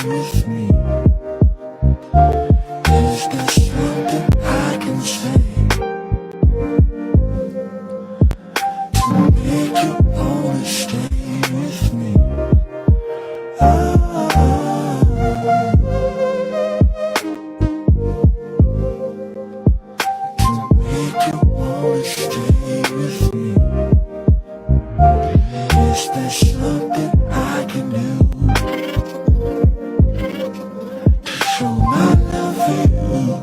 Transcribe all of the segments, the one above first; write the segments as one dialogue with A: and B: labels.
A: with me? Is there something I can say to make you wanna stay with me? To make you wanna stay with me? Is there something I can do to show my love for you?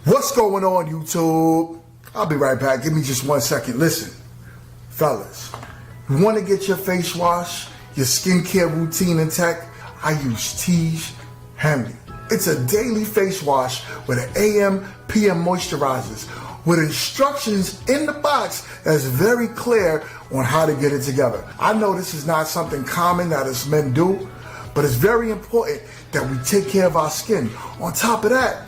B: What's going on, YouTube? I'll be right back. Give me just 1 second. Listen, fellas, you want to get your face wash, your skincare routine intact? I use Tiege Hanley. It's a daily face wash with an AM, PM moisturizers with instructions in the box that's very clear on how to get it together. I know this is not something common that us men do, but it's very important that we take care of our skin. On top of that,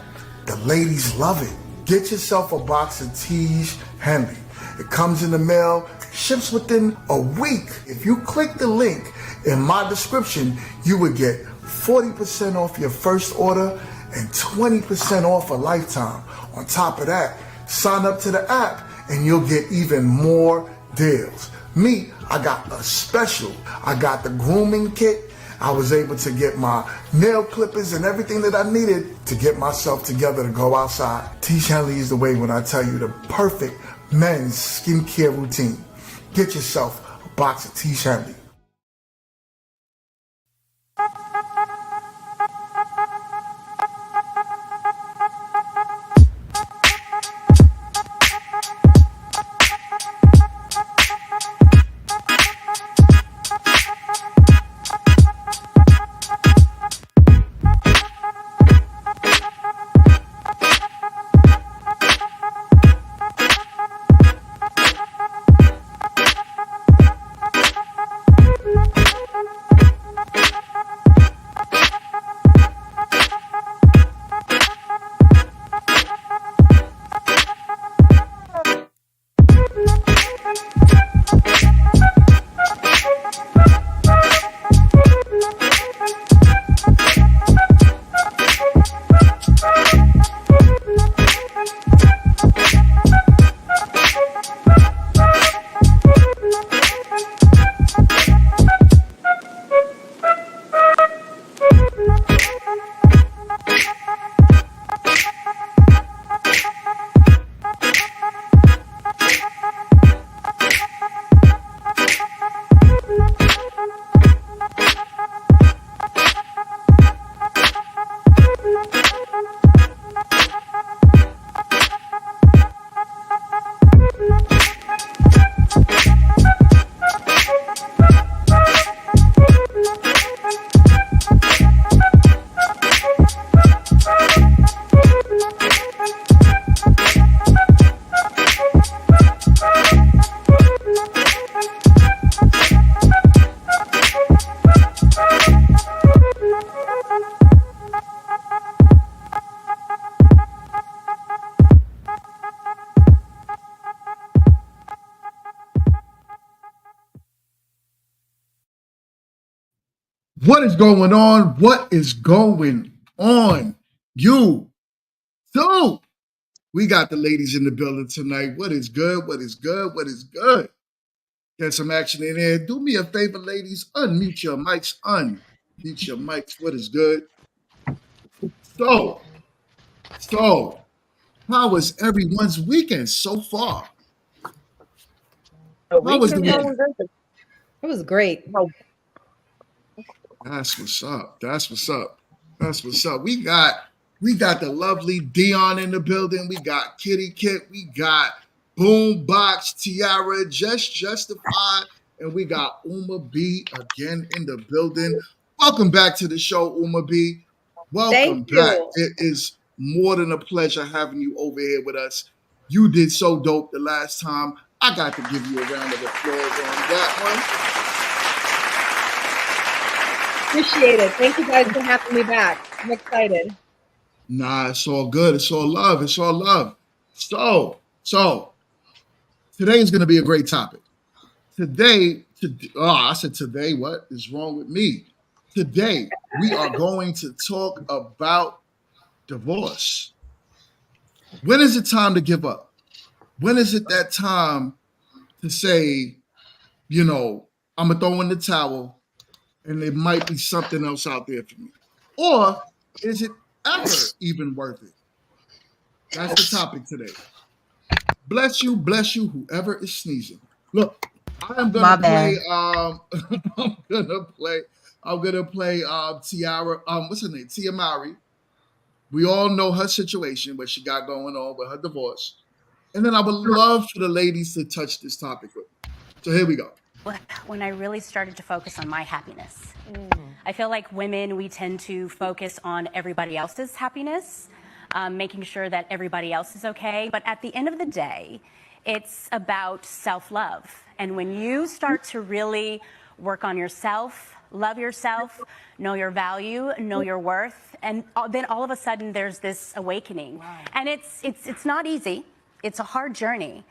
B: the ladies love it. Get yourself a box of Tiege Hanley. It comes in the mail, ships within a week. If you click the link in my description, you would get 40% off your first order and 20% off a lifetime. On top of that, sign up to the app and you'll get even more deals. Me, I got a special. I got the grooming kit. I was able to get my nail clippers and everything that I needed to get myself together to go outside. Tiege Hanley is the way when I tell you the perfect men's skincare routine. Get yourself a box of Tiege Hanley. What is going on? What is going on? You, so we got the ladies in the building tonight. What is good? What is good? What is good? Get some action in there. Do me a favor, ladies. Unmute your mics. Unmute your mics. What is good? So, So, how was everyone's weekend so far?
C: The
B: How was the
C: weekend
B: weekend?
D: It was great.
B: That's what's up. That's what's up. That's what's up. We got the lovely Dion in the building. We got Kitty Kit. We got Boombox, Tiara, Just Justified, and we got Uma B again in the building. Welcome back to the show, Uma B. Welcome
D: Thank
B: back.
D: you.
B: It is more than a pleasure having you over here with us. You did so dope the last time. I got to give you a round of applause on that
D: Appreciate it. Thank you guys for having me back. I'm excited.
B: one. Nah, it's all good. It's all love. It's all love. So today is going to be a great topic. I said today, what is wrong with me? Today, we are going to talk about divorce. When is it time to give up? When is it that time to say, I'm going to throw in the towel and there might be something else out there for me? Or is it ever even worth it? That's the topic today. Bless you, whoever is sneezing. Look, I am gonna play. I'm gonna play. Tiara. What's her name? Tia Mowry. We all know her situation, what she got going on with her divorce, and then I would love for the ladies to touch this topic with me. So here we go.
E: When I really started to focus on my happiness. I feel like women, we tend to focus on everybody else's happiness, making sure that everybody else is okay. But at the end of the day, it's about self-love. And when you start to really work on yourself, love yourself, know your value, know your worth, and then all of a sudden there's this awakening. Wow. And it's not easy. It's a hard journey.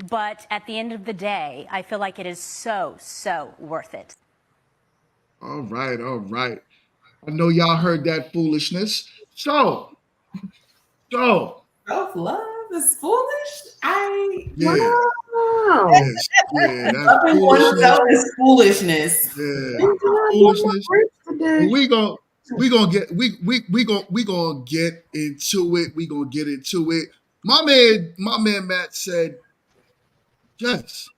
E: But at the end of the day, I feel like it is so, so worth it.
B: All right. I know y'all heard that foolishness. So.
F: Self-love is foolish?
B: Yeah.
C: Wow.
B: Yes, yeah, that's
F: Loving oneself
B: foolishness.
F: is foolishness.
B: Yeah, foolishness. But we gonna get into it. We gonna get into it. My man Matt said, Jess,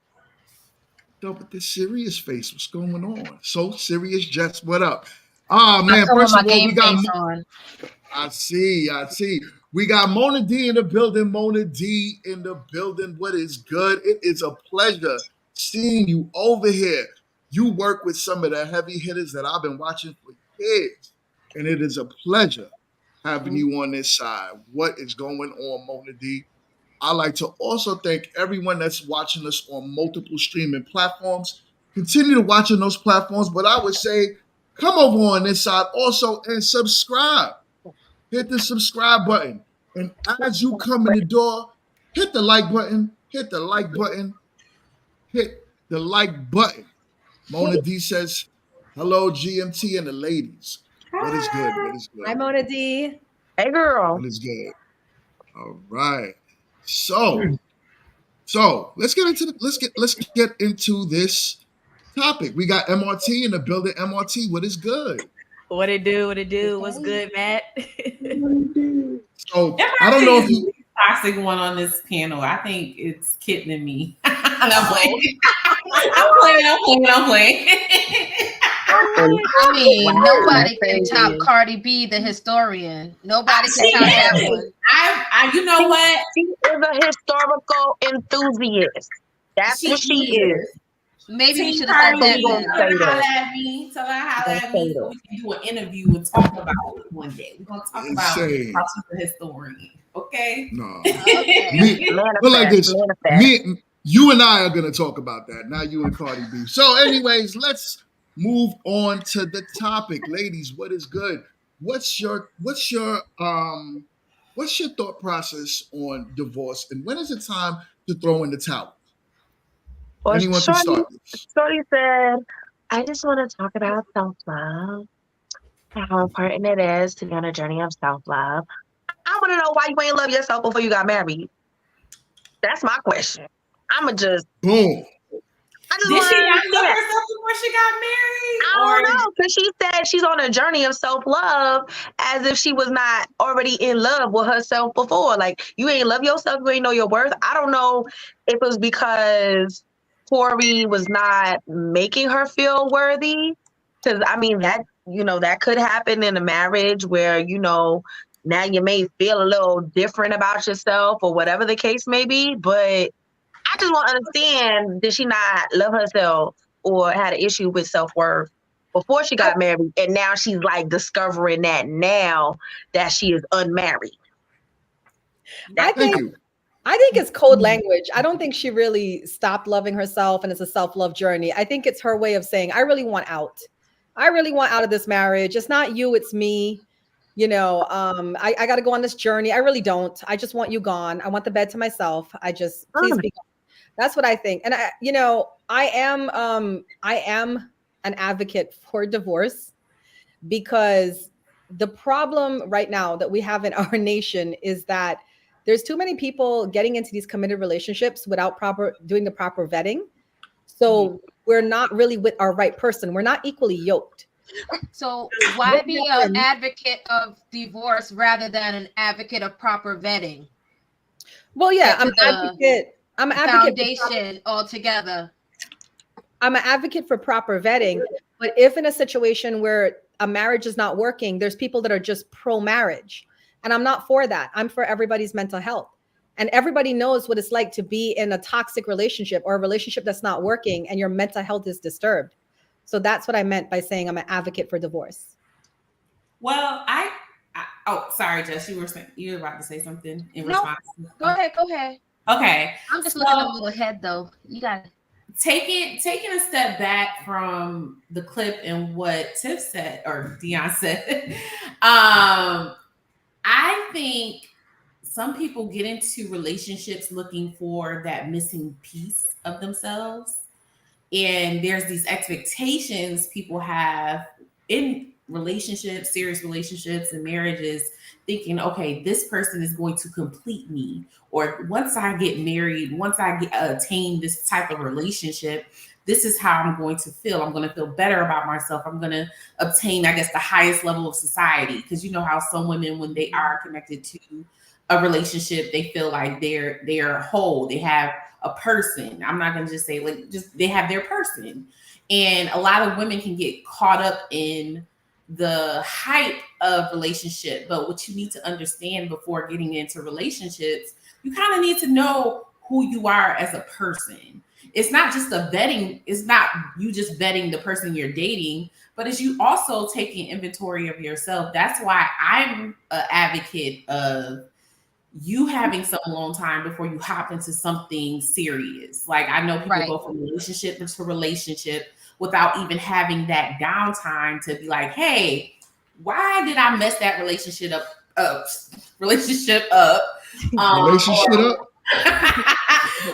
B: up with this serious face. What's going on? So serious, Jess. What up? Ah man, first of all, we got
G: on.
B: I see. We got Mona D in the building. Mona D in the building. What is good? It is a pleasure seeing you over here. You work with some of the heavy hitters that I've been watching for years. And it is a pleasure having you on this side. What is going on, Mona D? I'd like to also thank everyone that's watching us on multiple streaming platforms. Continue to watch on those platforms, but I would say come over on this side also and subscribe. Hit the subscribe button. And as you come in the door, hit the like button. Hit the like button. Hit the like button. Mona D says, hello, GMT and the ladies. What is good? What is good?
D: Hi, Mona D.
C: Hey, girl.
B: What is good? All right. So let's get into this topic. We got MRT in the building. MRT, what is good?
G: What it do? What's good, Matt?
B: So I don't know if you
F: toxic one on this panel. I think it's Kitten and me. And I'm playing. I'm playing.
G: I mean, nobody can top Cardi B, the historian. Nobody can top that one.
F: I you know what?
C: She is a historical enthusiast. That's what she is.
G: Maybe we
F: Team
G: should have said
F: Cardi,
G: that
F: tell
G: then.
F: her holla at me. Tell her holla at me so we can do an interview and talk about it one day. We're gonna talk about
B: Insane.
F: how she's a historian. Okay?
B: no.
G: Okay.
B: But like this,
C: Manifest.
B: you and I are gonna talk about that. Now you and Cardi B. So, anyways, let's move on to the topic, ladies. What is good? What's your thought process on divorce, and when is it time to throw in the towel?
C: Well,
B: Anyone can start this.
C: Shorty said, I just want to talk about self-love, how important it is to be on a journey of self-love. I want to know why you ain't love yourself before you got married. That's my question. I'ma just
B: Boom.
C: I just
F: Did she
C: wanna
F: not love
C: understand.
F: herself before she got married?
C: I don't know, because she said she's on a journey of self-love as if she was not already in love with herself before. Like, you ain't love yourself, you ain't know your worth. I don't know if it was because Corey was not making her feel worthy. Because, I mean, that, that could happen in a marriage where, now you may feel a little different about yourself or whatever the case may be. But I just want to understand, did she not love herself or had an issue with self-worth before she got married, and now she's like discovering that now that she is unmarried?
D: I
B: Thank
D: think
B: you.
D: it's code language. I don't think she really stopped loving herself and it's a self-love journey. I think it's her way of saying, I really want out. I really want out of this marriage. It's not you, it's me. I got to go on this journey. I really don't. I just want you gone. I want the bed to myself. Please be gone. That's what I think. And I am an advocate for divorce, because the problem right now that we have in our nation is that there's too many people getting into these committed relationships without doing the proper vetting. So we're not really with our right person. We're not equally yoked.
G: So why be an advocate of divorce rather than an advocate of proper vetting?
D: Well, yeah, I'm an advocate
G: foundation altogether.
D: I'm an advocate for proper vetting, but if in a situation where a marriage is not working, there's people that are just pro-marriage, and I'm not for that. I'm for everybody's mental health, and everybody knows what it's like to be in a toxic relationship or a relationship that's not working and your mental health is disturbed. So that's what I meant by saying I'm an advocate for divorce.
F: Well, oh, sorry, Jess, you were about to say something in response.
G: Go ahead.
F: Okay.
G: I'm just looking a little ahead though. You got it.
F: Taking a step back from the clip and what Tiff said or Dion said, I think some people get into relationships looking for that missing piece of themselves. And there's these expectations people have in relationships, serious relationships and marriages, thinking, okay, this person is going to complete me. Or once I get married, once I attain this type of relationship, this is how I'm going to feel. I'm going to feel better about myself. I'm going to obtain, I guess, the highest level of society. Because you know how some women, when they are connected to a relationship, they feel like they're whole. They have a person. I'm not going to just say they have their person. And a lot of women can get caught up in the hype of relationship. But what you need to understand before getting into relationships, you kind of need to know who you are as a person. It's not just it's not you just vetting the person you're dating, but it's you also taking inventory of yourself. That's why I'm an advocate of you having some alone time before you hop into something serious. Like, I know people go from relationship to relationship without even having that downtime to be like, hey, why did I mess that relationship up?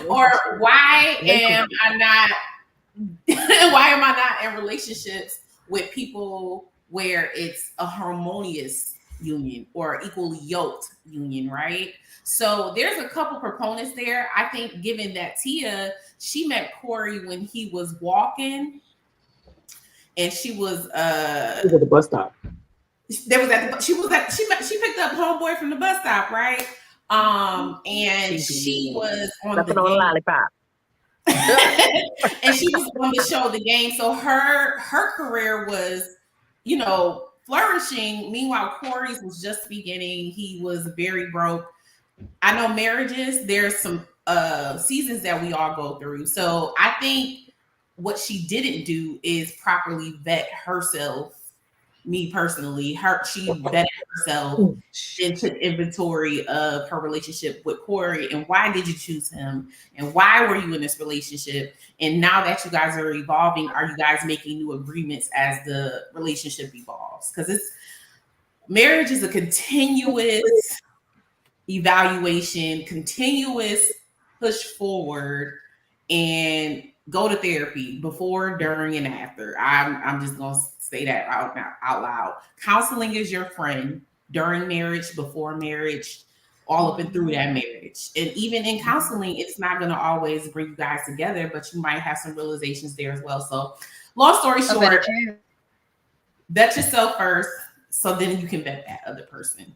F: Or why am I not in relationships with people where it's a harmonious union or equally yoked union, right? So there's a couple proponents there. I think given that Tia, she met Corey when he was walking, and she was
H: at the bus stop.
F: She picked up homeboy from the bus stop, right? And she was on the
C: lollipop.
F: and she was on the show The Game. So her career was, flourishing. Meanwhile, Corey's was just beginning. He was very broke. I know marriages, there's some seasons that we all go through. So I think what she didn't do is properly vet herself. Me personally, she vetted herself and took inventory of her relationship with Corey, and why did you choose him, and why were you in this relationship? And now that you guys are evolving, are you guys making new agreements as the relationship evolves? Because marriage is a continuous evaluation, continuous push forward, and go to therapy before, during, and after. I'm just gonna say that out loud. Counseling is your friend during marriage, before marriage. all up and through that marriage. And even in counseling, it's not going to always bring you guys together, but you might have some realizations there as well. So, long story short, vet yourself first, so then you can vet that other person.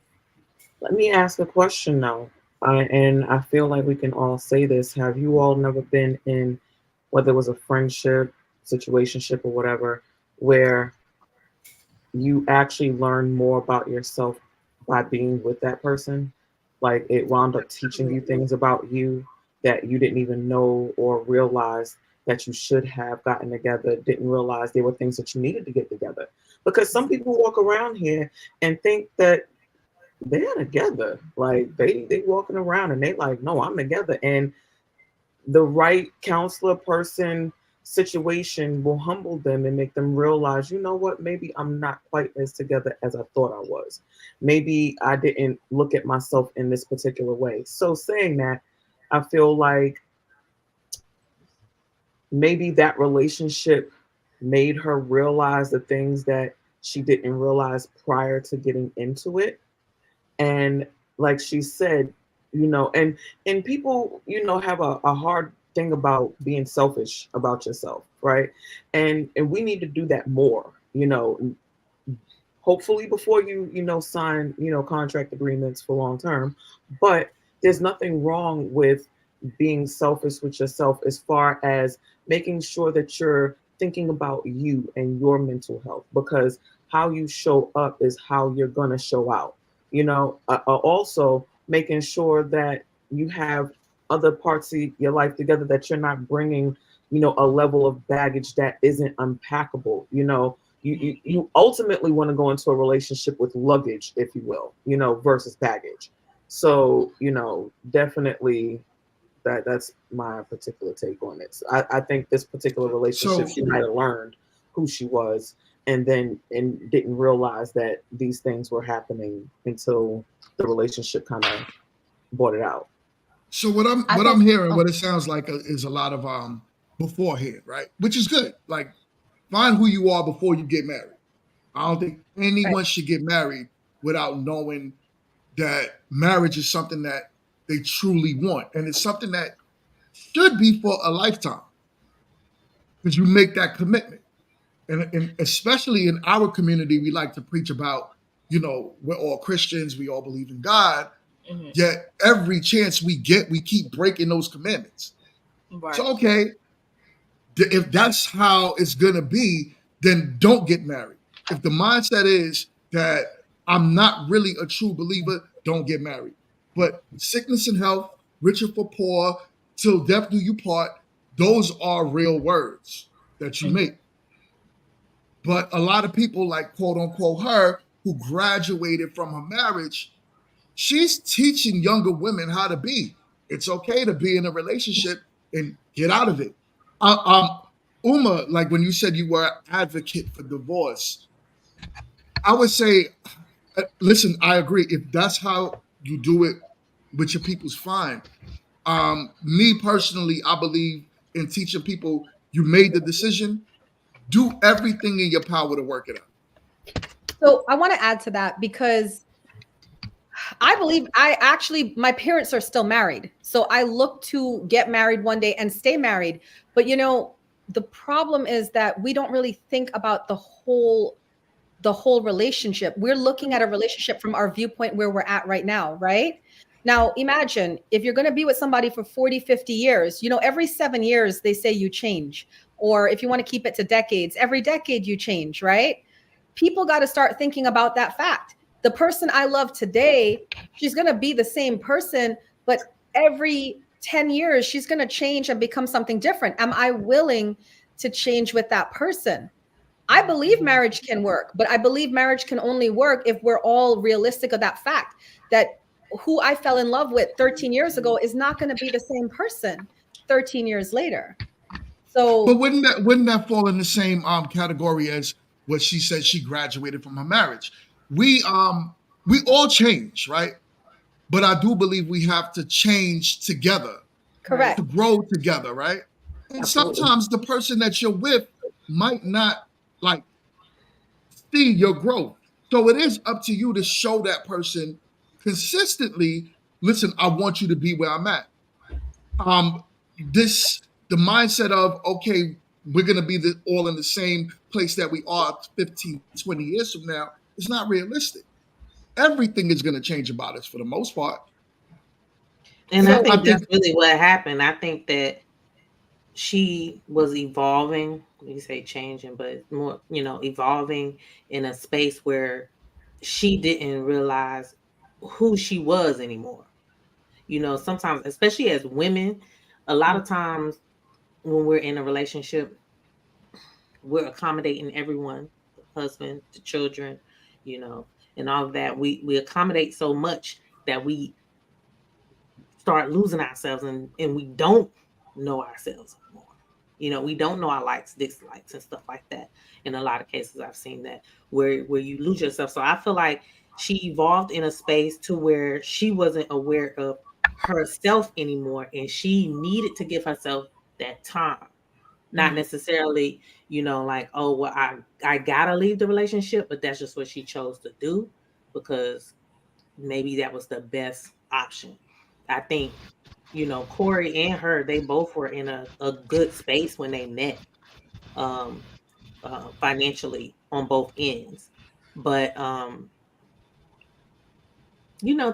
H: Let me ask a question now. And I feel like we can all say this. Have you all never been in, whether it was a friendship, situationship, or whatever, where you actually learn more about yourself by being with that person? Like it wound up teaching you things about you that you didn't even know or realize that you should have gotten together, didn't realize there were things that you needed to get together. Because some people walk around here and think that they're together. Like they walking around and they like, no, I'm together. And the right counselor, person, situation will humble them and make them realize, you know what, maybe I'm not quite as together as I thought I was. Maybe I didn't look at myself in this particular way. So saying that, I feel like maybe that relationship made her realize the things that she didn't realize prior to getting into it. And like she said, you know, and people, you know, have a hard thing about being selfish about yourself, right? And we need to do that more, you know, hopefully before you sign, contract agreements for long term. But there's nothing wrong with being selfish with yourself as far as making sure that you're thinking about you and your mental health, because how you show up is how you're going to show out. Also making sure that you have other parts of your life together, that you're not bringing, a level of baggage that isn't unpackable. You ultimately want to go into a relationship with luggage, if you will, versus baggage. So, definitely that's my particular take on it. I think this particular relationship, she might have learned who she was and didn't realize that these things were happening until the relationship kind of brought it out.
B: So what I'm hearing, what it sounds like is a lot of beforehand, right? Which is good. Like, find who you are before you get married. I don't think anyone should get married without knowing that marriage is something that they truly want, and it's something that should be for a lifetime, because you make that commitment. And especially in our community, we like to preach about, we're all Christians, we all believe in God. Mm-hmm. Yet every chance we get, we keep breaking those commandments. Right. So, okay, if that's how it's going to be, then don't get married. If the mindset is that I'm not really a true believer, don't get married. But sickness and health, rich or for poor, till death do you part, those are real words that you make. But a lot of people, like quote unquote her, who graduated from her marriage, she's teaching younger women how to be. It's okay to be in a relationship and get out of it. Uma, like when you said you were an advocate for divorce, I would say, listen, I agree. If that's how you do it with your people's fine. Me personally, I believe in teaching people, you made the decision, do everything in your power to work it out.
D: So I want to add to that, because I believe my parents are still married. So I look to get married one day and stay married. But the problem is that we don't really think about the whole relationship. We're looking at a relationship from our viewpoint where we're at right now, right? Now, imagine if you're going to be with somebody for 40, 50 years, every 7 years they say you change. Or if you want to keep it to decades, every decade you change, right? People got to start thinking about that fact. The person I love today, she's going to be the same person, but every 10 years, she's going to change and become something different. Am I willing to change with that person? I believe marriage can work, but I believe marriage can only work if we're all realistic of that fact, that who I fell in love with 13 years ago is not going to be the same person 13 years later. So,
B: but wouldn't that fall in the same category as what she said she graduated from her marriage? We all change, right? But I do believe we have to change together.
D: Correct.
B: To grow together, right? And sometimes the person that you're with might not see your growth. So it is up to you to show that person consistently listen, I want you to be where I'm at. The mindset of, okay, we're going to be all in the same place that we are 15, 20 years from now, is not realistic. Everything is going to change about us for the most part.
I: And I think that's really what happened. I think that she was evolving. You say changing, but more, evolving in a space where she didn't realize who she was anymore. Sometimes, especially as women, a lot of times when we're in a relationship, we're accommodating everyone, the husband, the children, and all of that. We accommodate so much that we start losing ourselves and we don't know ourselves anymore. We don't know our likes, dislikes, and stuff like that. In a lot of cases, I've seen that where you lose yourself. So I feel like she evolved in a space to where she wasn't aware of herself anymore, and she needed to give herself that time. Not necessarily, like, oh, well, I gotta leave the relationship, but that's just what she chose to do because maybe that was the best option. I think, Corey and her, they both were in a good space when they met financially on both ends. But,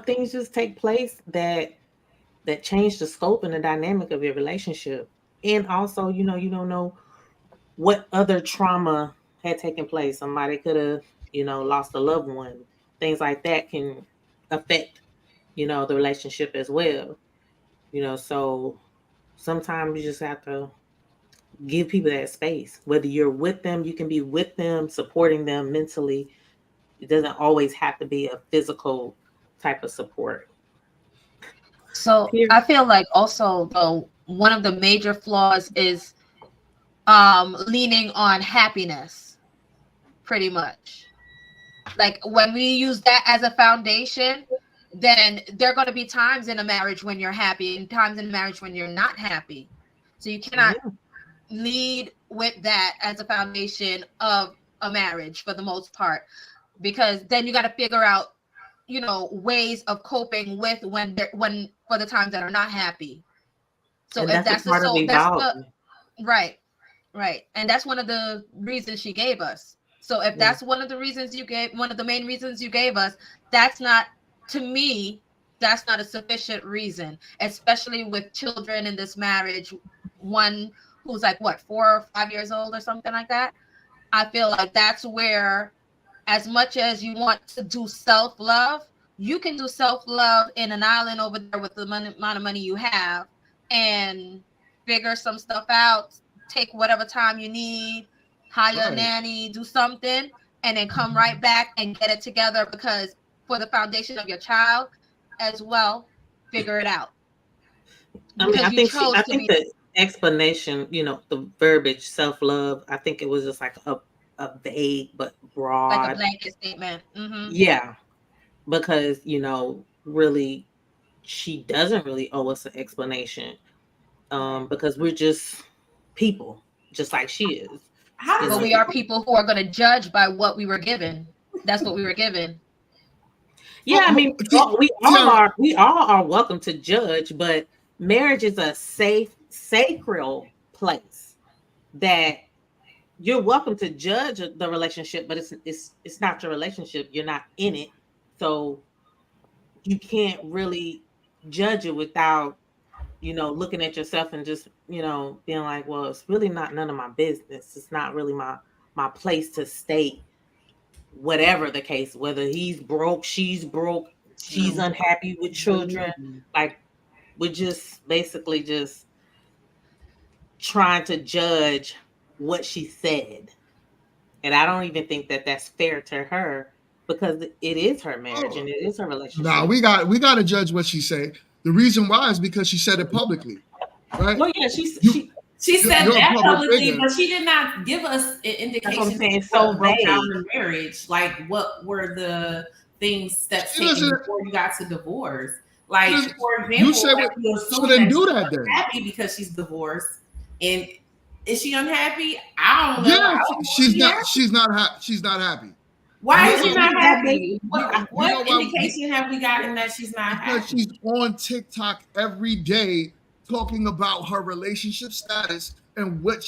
I: things just take place that change the scope and the dynamic of your relationship. And also, you don't know what other trauma had taken place. Somebody could have, lost a loved one. Things like that can affect, the relationship as well. So sometimes you just have to give people that space. Whether you're with them, you can be with them, supporting them mentally. It doesn't always have to be a physical type of support.
G: So I feel like also, though, one of the major flaws is leaning on happiness, pretty much. Like when we use that as a foundation, then there are going to be times in a marriage when you're happy and times in a marriage when you're not happy. So you cannot lead with that as a foundation of a marriage for the most part, because then you got to figure out, ways of coping with when for the times that are not happy. So
I: and
G: if that's
I: part of evolving.
G: Right. And that's one of the reasons she gave us. So if that's one of the reasons you gave, one of the main reasons you gave us, that's not, to me, that's not a sufficient reason, especially with children in this marriage. One who's like, 4 or 5 years old or something like that. I feel like that's where, as much as you want to do self-love, you can do self-love in an island over there with the amount of money you have and figure some stuff out, take whatever time you need, hire a nanny, do something, and then come right back and get it together, because for the foundation of your child as well, figure it out.
I: I mean, I think the explanation, the verbiage, self-love, I think it was just like a vague but broad,
G: like a blanket statement.
I: Yeah, because really she doesn't really owe us an explanation, because we're just people, just like she is.
G: But we are people who are going to judge by what we were given. That's what we were given.
I: Yeah, I mean, we all are welcome to judge, but marriage is a safe, sacred place that you're welcome to judge the relationship, but it's not your relationship. You're not in it, so you can't really judge it without, looking at yourself and just, being like, well, it's really not none of my business. It's not really my place to state whatever the case, whether he's broke, she's unhappy with children. Like, we're just basically just trying to judge what she said, and I don't even think that that's fair to her, because it is her marriage and it is her relationship.
B: No, we got to judge what she said. The reason why is because she said it publicly, right?
F: Well, yeah, she said that publicly, but she did not give us an indication
I: so
F: broke down the marriage. Like, what were the steps taken before you got to divorce? Like, for example,
B: you said so then do that then.
F: Happy because she's divorced, and is she unhappy? I don't know.
B: Yeah, she's not happy.
F: Why is
B: You
F: she
B: know
F: not
B: what?
F: happy?
B: You
F: What,
B: know
F: what
B: what?
F: indication have we gotten that she's not
B: Because
F: happy?
B: she's on TikTok every day talking about her relationship status and how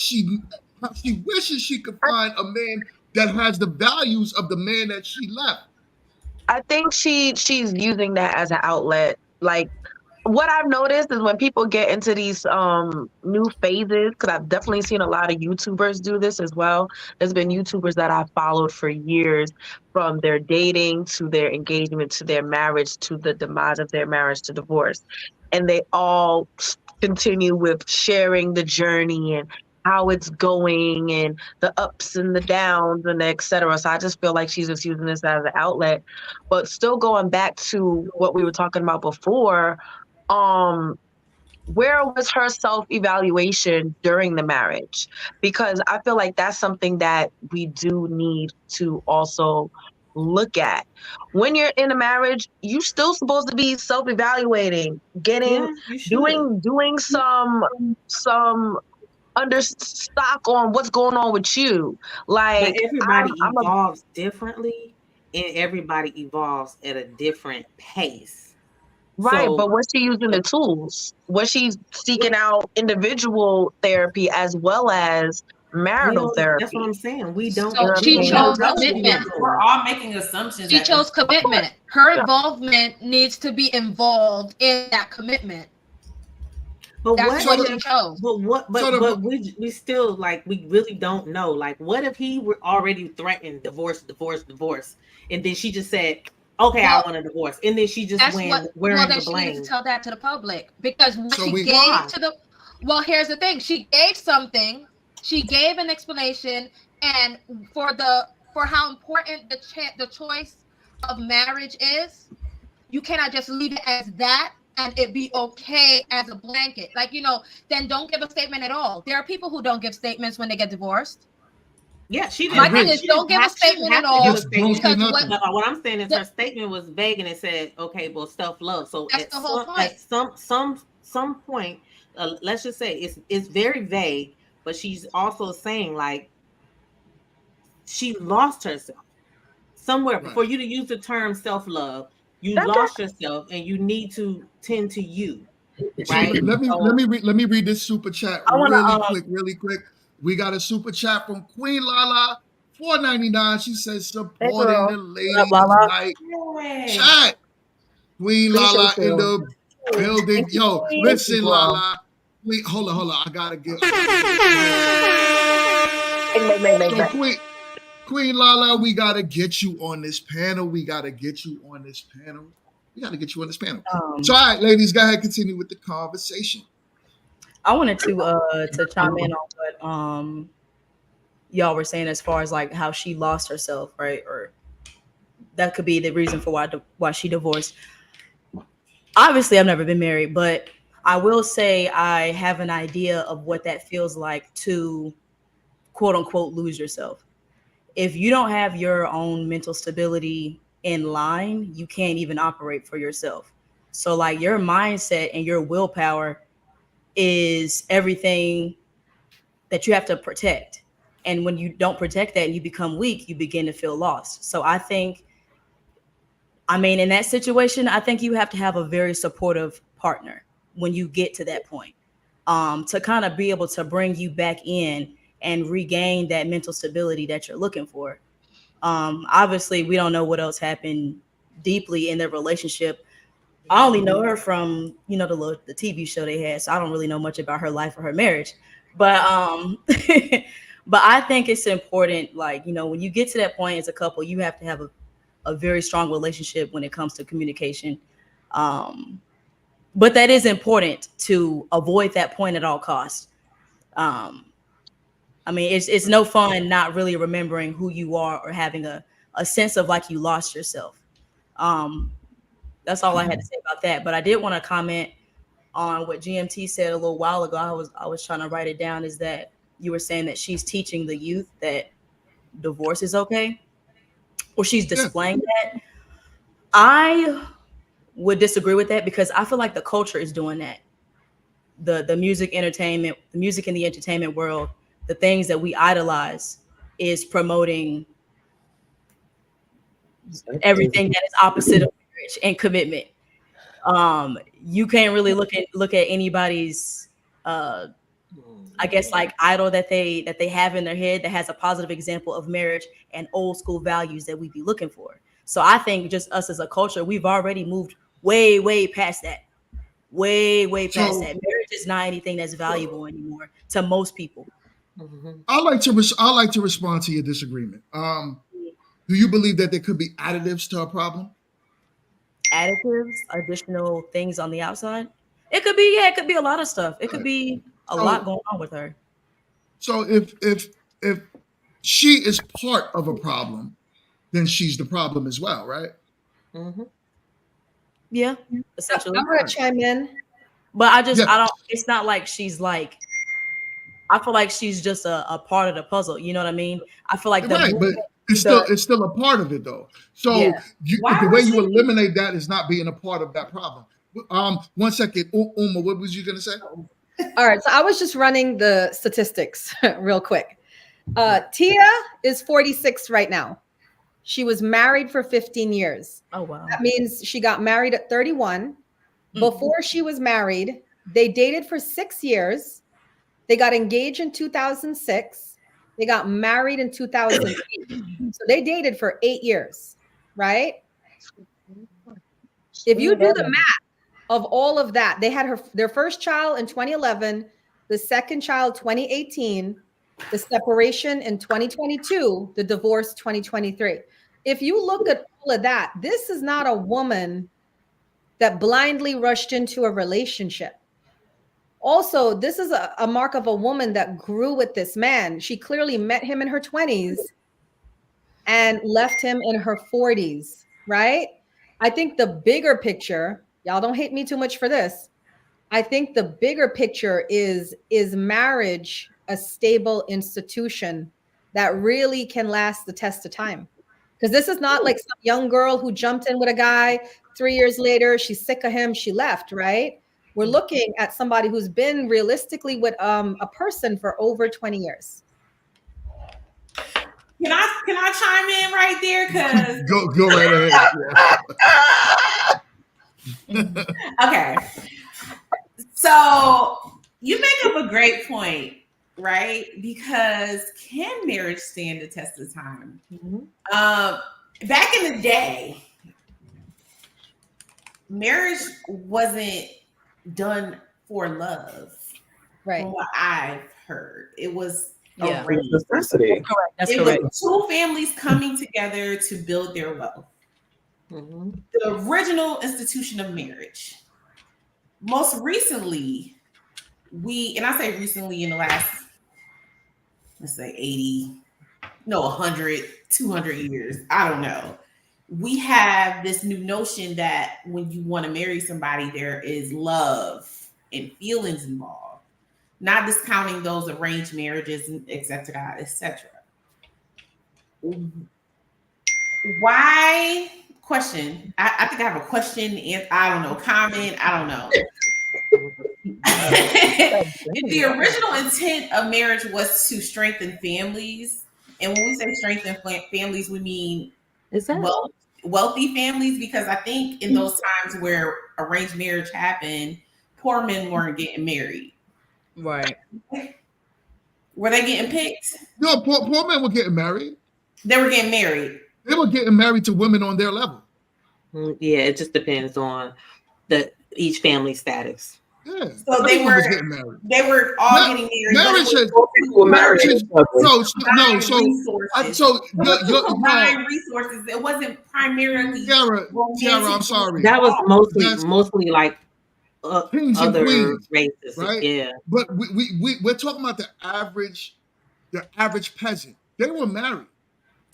B: she wishes she could find a man that has the values of the man that she left.
C: I think she's using that as an outlet. Like what I've noticed is when people get into these new phases, because I've definitely seen a lot of YouTubers do this as well. There's been YouTubers that I've followed for years, from their dating to their engagement to their marriage to the demise of their marriage to divorce. And they all continue with sharing the journey and how it's going and the ups and the downs and et cetera. So I just feel like she's just using this as an outlet. But still going back to what we were talking about before, where was her self-evaluation during the marriage? Because I feel like that's something that we do need to also look at. When you're in a marriage, you still supposed to be self-evaluating,
I: Yeah, you should.
C: doing some under stock on what's going on with you. Like
I: But everybody
C: I'm a
I: evolves differently, and everybody evolves at a different pace.
C: right,
I: So
C: but was she using the tools? Was she seeking out individual therapy as well as
I: we
C: marital
I: don't. That's what
C: therapy?
I: I'm saying. We don't.
C: You know
G: So
C: what I'm
I: We
G: she
I: don't
C: saying?
I: know
G: chose
I: what she was
G: commitment.
I: doing.
F: We're all making assumptions.
G: She
F: at
G: chose
F: this
G: commitment. Her involvement needs to be involved in that commitment.
I: But
G: That's
I: what?
G: what she chose.
I: But what? But we still like we really don't know. Like, what if he were already threatened divorce, and then she just said, "Okay, I
G: Well,
I: want a divorce," and then she just
G: that's
I: went
G: what.
I: wearing
G: Well,
I: the
G: then she needed
I: blame.
G: to tell that to the public, because what
B: So
G: she
B: we-
G: gave
I: Why?
G: to the. Well, here's the thing. She gave something. She gave an explanation, and for how important the choice of marriage is, you cannot just leave it as that and it be okay as a blanket. Like, then don't give a statement at all. There are people who don't give statements when they get divorced.
I: Yeah, she
B: I
I: didn't.
B: agree.
G: My thing is, don't give a statement at
I: to
G: all.
I: give a
B: Just don't say
G: Because
B: nothing.
I: What I'm saying is
G: The-
I: her statement was vague and it said, "Okay, well, self-love." So
G: That's
I: at
G: the whole
I: some point, let's just say it's very vague, but she's also saying like she lost herself somewhere.
B: Right.
I: For you to use the term self-love, you
C: That's
I: lost yourself, and you need to tend to you,
B: So
I: right?
B: let
I: So
B: me read this super chat
H: I wanna,
B: really quick. We got a super chat from Queen Lala, $4.99. She says supporting
C: girl.
B: the lady
H: What up, Lala?
B: tonight.
F: Hey.
B: Chat. Queen Lala
C: Appreciate
B: in
C: you.
B: the building.
H: Thank you,
B: Yo,
H: Queen.
B: listen,
C: Thank you, girl.
B: Lala. Wait, hold on. I gotta get. So Queen Lala, we gotta get you on this panel. We gotta get you on this panel. So, all right, ladies, go ahead, continue with the conversation.
J: I wanted to chime in on what y'all were saying as far as like how she lost herself, right? Or that could be the reason for why she divorced. Obviously, I've never been married, but I will say I have an idea of what that feels like to quote unquote lose yourself. If you don't have your own mental stability in line, you can't even operate for yourself. So like your mindset and your willpower is everything that you have to protect. And when you don't protect that and you become weak, you begin to feel lost. So I think, in that situation, I think you have to have a very supportive partner when you get to that point, to kind of be able to bring you back in and regain that mental stability that you're looking for. Obviously, we don't know what else happened deeply in their relationship. I only know her from, the TV show they had, so I don't really know much about her life or her marriage. But but I think it's important, like, when you get to that point as a couple, you have to have a very strong relationship when it comes to communication. But that is important to avoid that point at all costs. It's no fun not really remembering who you are or having a sense of like you lost yourself. That's all I had to say about that. But I did want to comment on what GMT said a little while ago. I was trying to write it down, is that you were saying that she's teaching the youth that divorce is okay, or she's displaying that. I would disagree with that, because I feel like the culture is doing that. The music and the entertainment world, the things that we idolize, is promoting everything that is opposite of marriage and commitment. You can't really look at anybody's I guess like idol that they have in their head that has a positive example of marriage and old school values that we be looking for. So I think just us as a culture, we've already moved way past that. Way past that. Marriage is not anything that's valuable anymore to most people.
B: I like to respond to your disagreement. Do you believe that there could be additives to a problem?
J: Additives, additional things on the outside. It could be a lot of stuff. It could be a lot going on with her.
B: So if she is part of a problem, then she's the problem as well, right?
J: Yeah, essentially.
D: I'm gonna chime in,
J: but I don't. It's not like she's like. I feel like she's just a part of the puzzle. You know what I mean? I feel like
B: but it's still a part of it though. So the way you eliminate that is not being a part of that problem. 1 second, Uma, what was you gonna say?
D: All right, so I was just running the statistics real quick. Tia is 46 right now. She was married for 15 years.
J: Oh, wow.
D: That means she got married at 31. Before she was married, they dated for 6 years. They got engaged in 2006. They got married in 2008. So they dated for 8 years, right? If you do the math of all of that, they had their first child in 2011, the second child 2018, the separation in 2022, the divorce 2023. If you look at all of that, this is not a woman that blindly rushed into a relationship. Also, this is a mark of a woman that grew with this man. She clearly met him in her 20s and left him in her 40s, right? I think the bigger picture, y'all don't hate me too much for this. I think the bigger picture is marriage a stable institution that really can last the test of time? Because this is not like some young girl who jumped in with a guy 3 years later, she's sick of him, she left, right? We're looking at somebody who's been realistically with a person for over 20 years.
F: Can I chime in right there? Cause
B: go right ahead.
F: Okay. So you make up a great point, right? Because can marriage stand the test of time? Back in the day, marriage wasn't done for love,
D: right?
F: From what I've heard, it was
H: necessity.
J: That's
F: it
J: correct.
F: was two families coming together to build their wealth. The original institution of marriage. Most recently, and I say recently in the last, let's say 100, 200 years, I don't know. We have this new notion that when you want to marry somebody, there is love and feelings involved, not discounting those arranged marriages, et cetera, et cetera. Why? Question. I think I have a question, and I don't know, comment, I don't know. The original intent of marriage was to strengthen families. And when we say strengthen families, we mean wealthy families, because I think in those times where arranged marriage happened, poor men weren't getting married.
J: Right.
F: Were they getting picked?
B: No, poor men were getting married.
F: They were getting married.
B: They were getting married to women on their level.
I: Yeah, it just depends on each family status.
B: Yeah.
F: So they were all getting married.
B: Marriage is
F: combined resources. It wasn't primarily
B: Tiara, I'm sorry.
I: That was mostly like
B: kings and
I: other
B: queens,
I: races,
B: right?
I: Yeah.
B: But we're talking about the average peasant. They were married.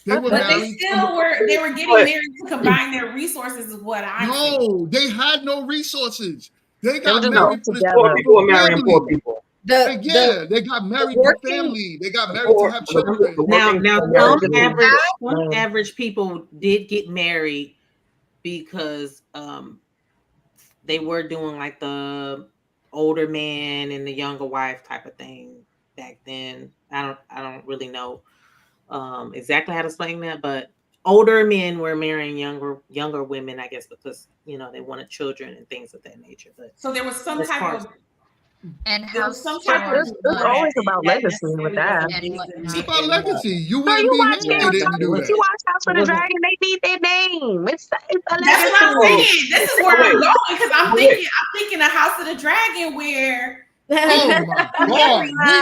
B: They were married.
F: They were getting married to combine their resources, is what I'm saying.
B: No, they had no resources. They got
H: just
B: married to
H: poor people were marrying poor people.
B: They got married for family. They got married to have children.
I: Now some average people did get married because they were doing like the older man and the younger wife type of thing back then. I don't really know exactly how to explain that, but older men were marrying younger women, I guess, because they wanted children and things of that nature. But
F: so there was some type of
G: and
F: there
G: how
F: was some type of
C: It's always about legacy with that.
K: It's about legacy. You
C: So
K: wouldn't
C: you
K: be
C: watch
K: here
C: Game
K: if
C: of
K: they didn't do
C: Thrones, you
K: that.
C: watch House of the Dragon, they need their name. It's a
F: That's
C: legacy.
F: what I'm saying. This is where I'm
H: Wait.
F: going because I'm thinking of House of the Dragon where
K: Oh my God. We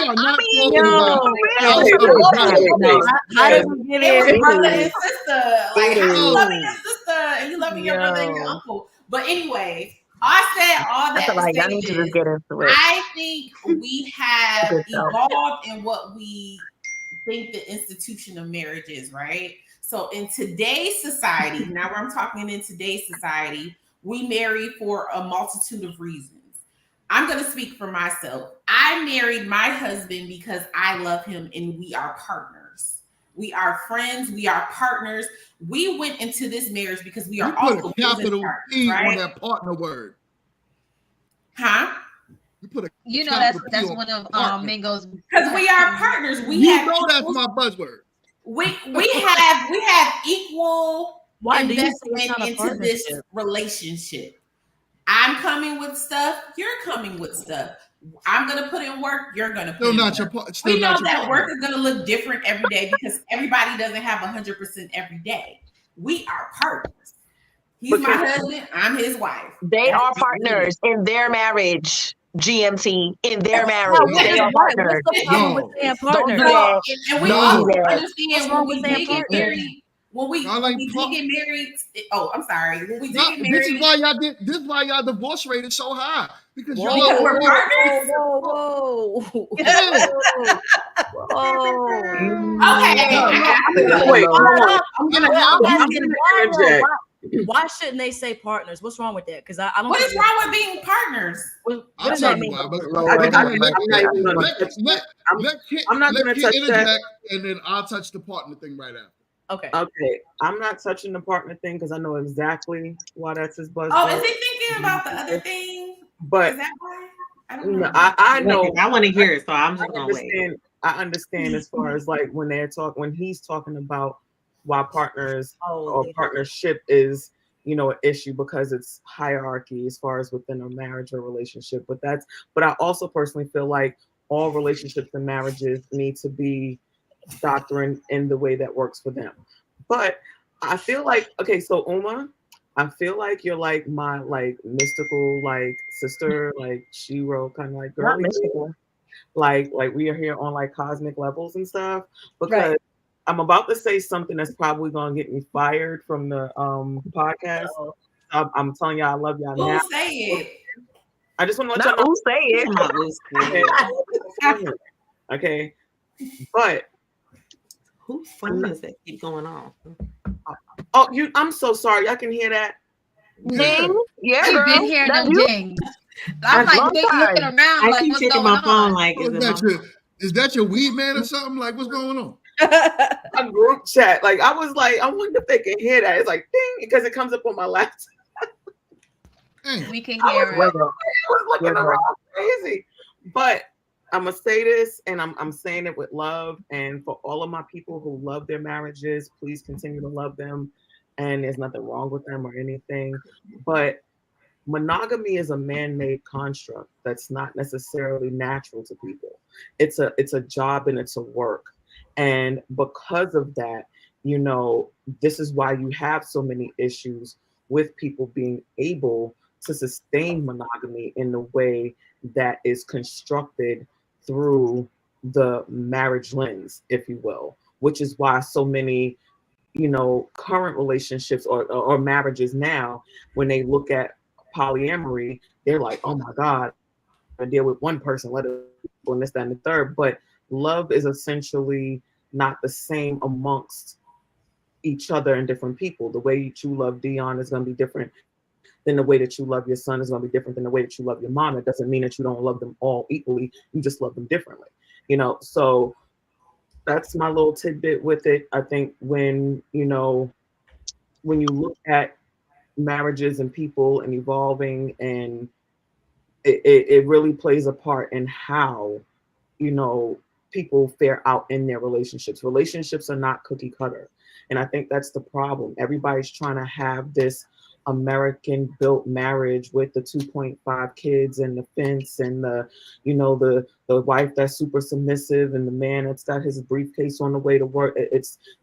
K: are not talking about House
C: Yo,
K: of the Dragon.
J: How does we get
F: it was
J: in?
F: brother and sister. Like how you
K: No.
F: loving your sister and you loving your brother and your
J: Yo.
F: uncle. But anyway, I said all
C: I
F: that
C: feel
F: to
C: like
F: say
C: y'all need to
F: this.
C: just get into it.
F: I think we have
C: Good job.
F: evolved in what we think the institution of marriage is, right? So in today's society, now where I'm talking in today's society, we marry for a multitude of reasons. I'm going to speak for myself. I married my husband because I love him and we are partners. We are friends. We are partners. We went into this marriage because we
K: You
F: are
K: put
F: also
K: a
F: business
K: capital
F: partners,
K: P on
F: right?
K: that partner word.
F: Huh?
K: You put a
G: You know that's
K: capital P on
G: one of
K: partner.
G: Mingo's.
F: Because we are partners. We
K: You
F: have
K: know that's
F: equal,
K: my buzzword.
F: we have equal
J: Why do you say
F: investment
J: it's not a
F: into this
J: partnership?
F: relationship. I'm coming with stuff. You're coming with stuff. I'm gonna put in work. You're gonna put
K: Still
F: in
K: not
F: work.
K: your part. Still
F: We know
K: not your
F: that work
K: partner.
F: is gonna look different every day because everybody doesn't have 100% every day. We are partners. He's my husband. I'm his wife.
C: They
F: That's
C: are
F: what we do.
C: partners in their marriage. GMT in their marriage.
J: No,
C: They are partners.
J: what's the problem with saying
C: Don't
J: partners?
C: do that.
F: And we
K: No.
F: also
C: What's
F: understand
J: wrong
F: when we
J: with saying
F: did get
J: partners?
F: married. When we
K: Y'all ain't
F: did
K: part-
F: get married. Oh, I'm sorry. When we did
K: Nah,
F: get
K: this
F: married.
K: is why y'all did. This is why y'all divorce rate is so high because y'all
F: Because
K: are
F: we're
K: all-
F: partners.
J: Whoa.
K: Yeah.
F: Okay.
H: Wait, hold on. I'm
K: gonna
H: interject.
J: Why shouldn't they say partners? What's wrong with that? Because I don't.
F: What
J: think
F: is wrong with being partners?
J: What
K: I'll
J: does
K: tell
J: that
K: you
J: mean?
K: why. But
C: Lord,
K: let
H: I'm not even gonna
K: Kit
H: touch that.
K: interject, and then I'll touch the partner thing right after.
J: Okay.
H: Okay, I'm not touching the partner thing because I know exactly why that's his buzzword.
F: Oh, is he thinking about the other thing?
H: But
F: Is that why? I don't know.
H: I know.
I: I want to hear it, so I'm
H: I
I: just gonna wait.
H: understand. I understand as far as like when he's talking about why partners or partnership is an issue because it's hierarchy as far as within a marriage or relationship. But I also personally feel like all relationships and marriages need to be doctrine in the way that works for them. But I feel like, okay, so Uma, I feel like you're like my like mystical like sister, like Shiro kind of like girl. Like we are here on like cosmic levels and stuff because I'm about to say something that's probably gonna get me fired from the podcast. I'm telling y'all I love y'all now.
F: Who say it?
H: I just want to let y'all know.
C: Who say it?
H: Okay. But
I: whose phone is that keep going on?
H: Oh, I'm so sorry. Y'all can hear that?
C: Ding. Yeah,
G: I've
C: girl.
G: been hearing
C: That's
G: them
C: you.
G: dings. I'm like looking around,
I: I
G: like
I: keep
G: what's
I: checking
G: going
I: my phone.
G: on?
I: Like,
K: Is that your weed man or something? Like, what's going on?
H: A group chat. Like I was like, I wonder if they can hear that. It's like ding because it comes up on my laptop.
G: We can hear it.
H: I was looking around crazy. But I'm gonna say this, and I'm saying it with love. And for all of my people who love their marriages, please continue to love them. And there's nothing wrong with them or anything. But monogamy is a man-made construct that's not necessarily natural to people. It's a job and it's a work. And because of that, this is why you have so many issues with people being able to sustain monogamy in the way that is constructed through the marriage lens, if you will, which is why so many, current relationships or marriages now, when they look at polyamory, they're like, oh my God, I deal with one person, let it go and this, that, and the third. But love is essentially not the same amongst each other and different people. The way you love Dion is going to be different than the way that you love your son is going to be different than the way that you love your mom. It doesn't mean that you don't love them all equally. You just love them differently, so that's my little tidbit with it. I think when you look at marriages and people and evolving, and it really plays a part in how people fare out in their relationships. Relationships are not cookie cutter. And I think that's the problem. Everybody's trying to have this American built marriage with the 2.5 kids and the fence and the, you know, the wife that's super submissive and the man that's got his briefcase on the way to work.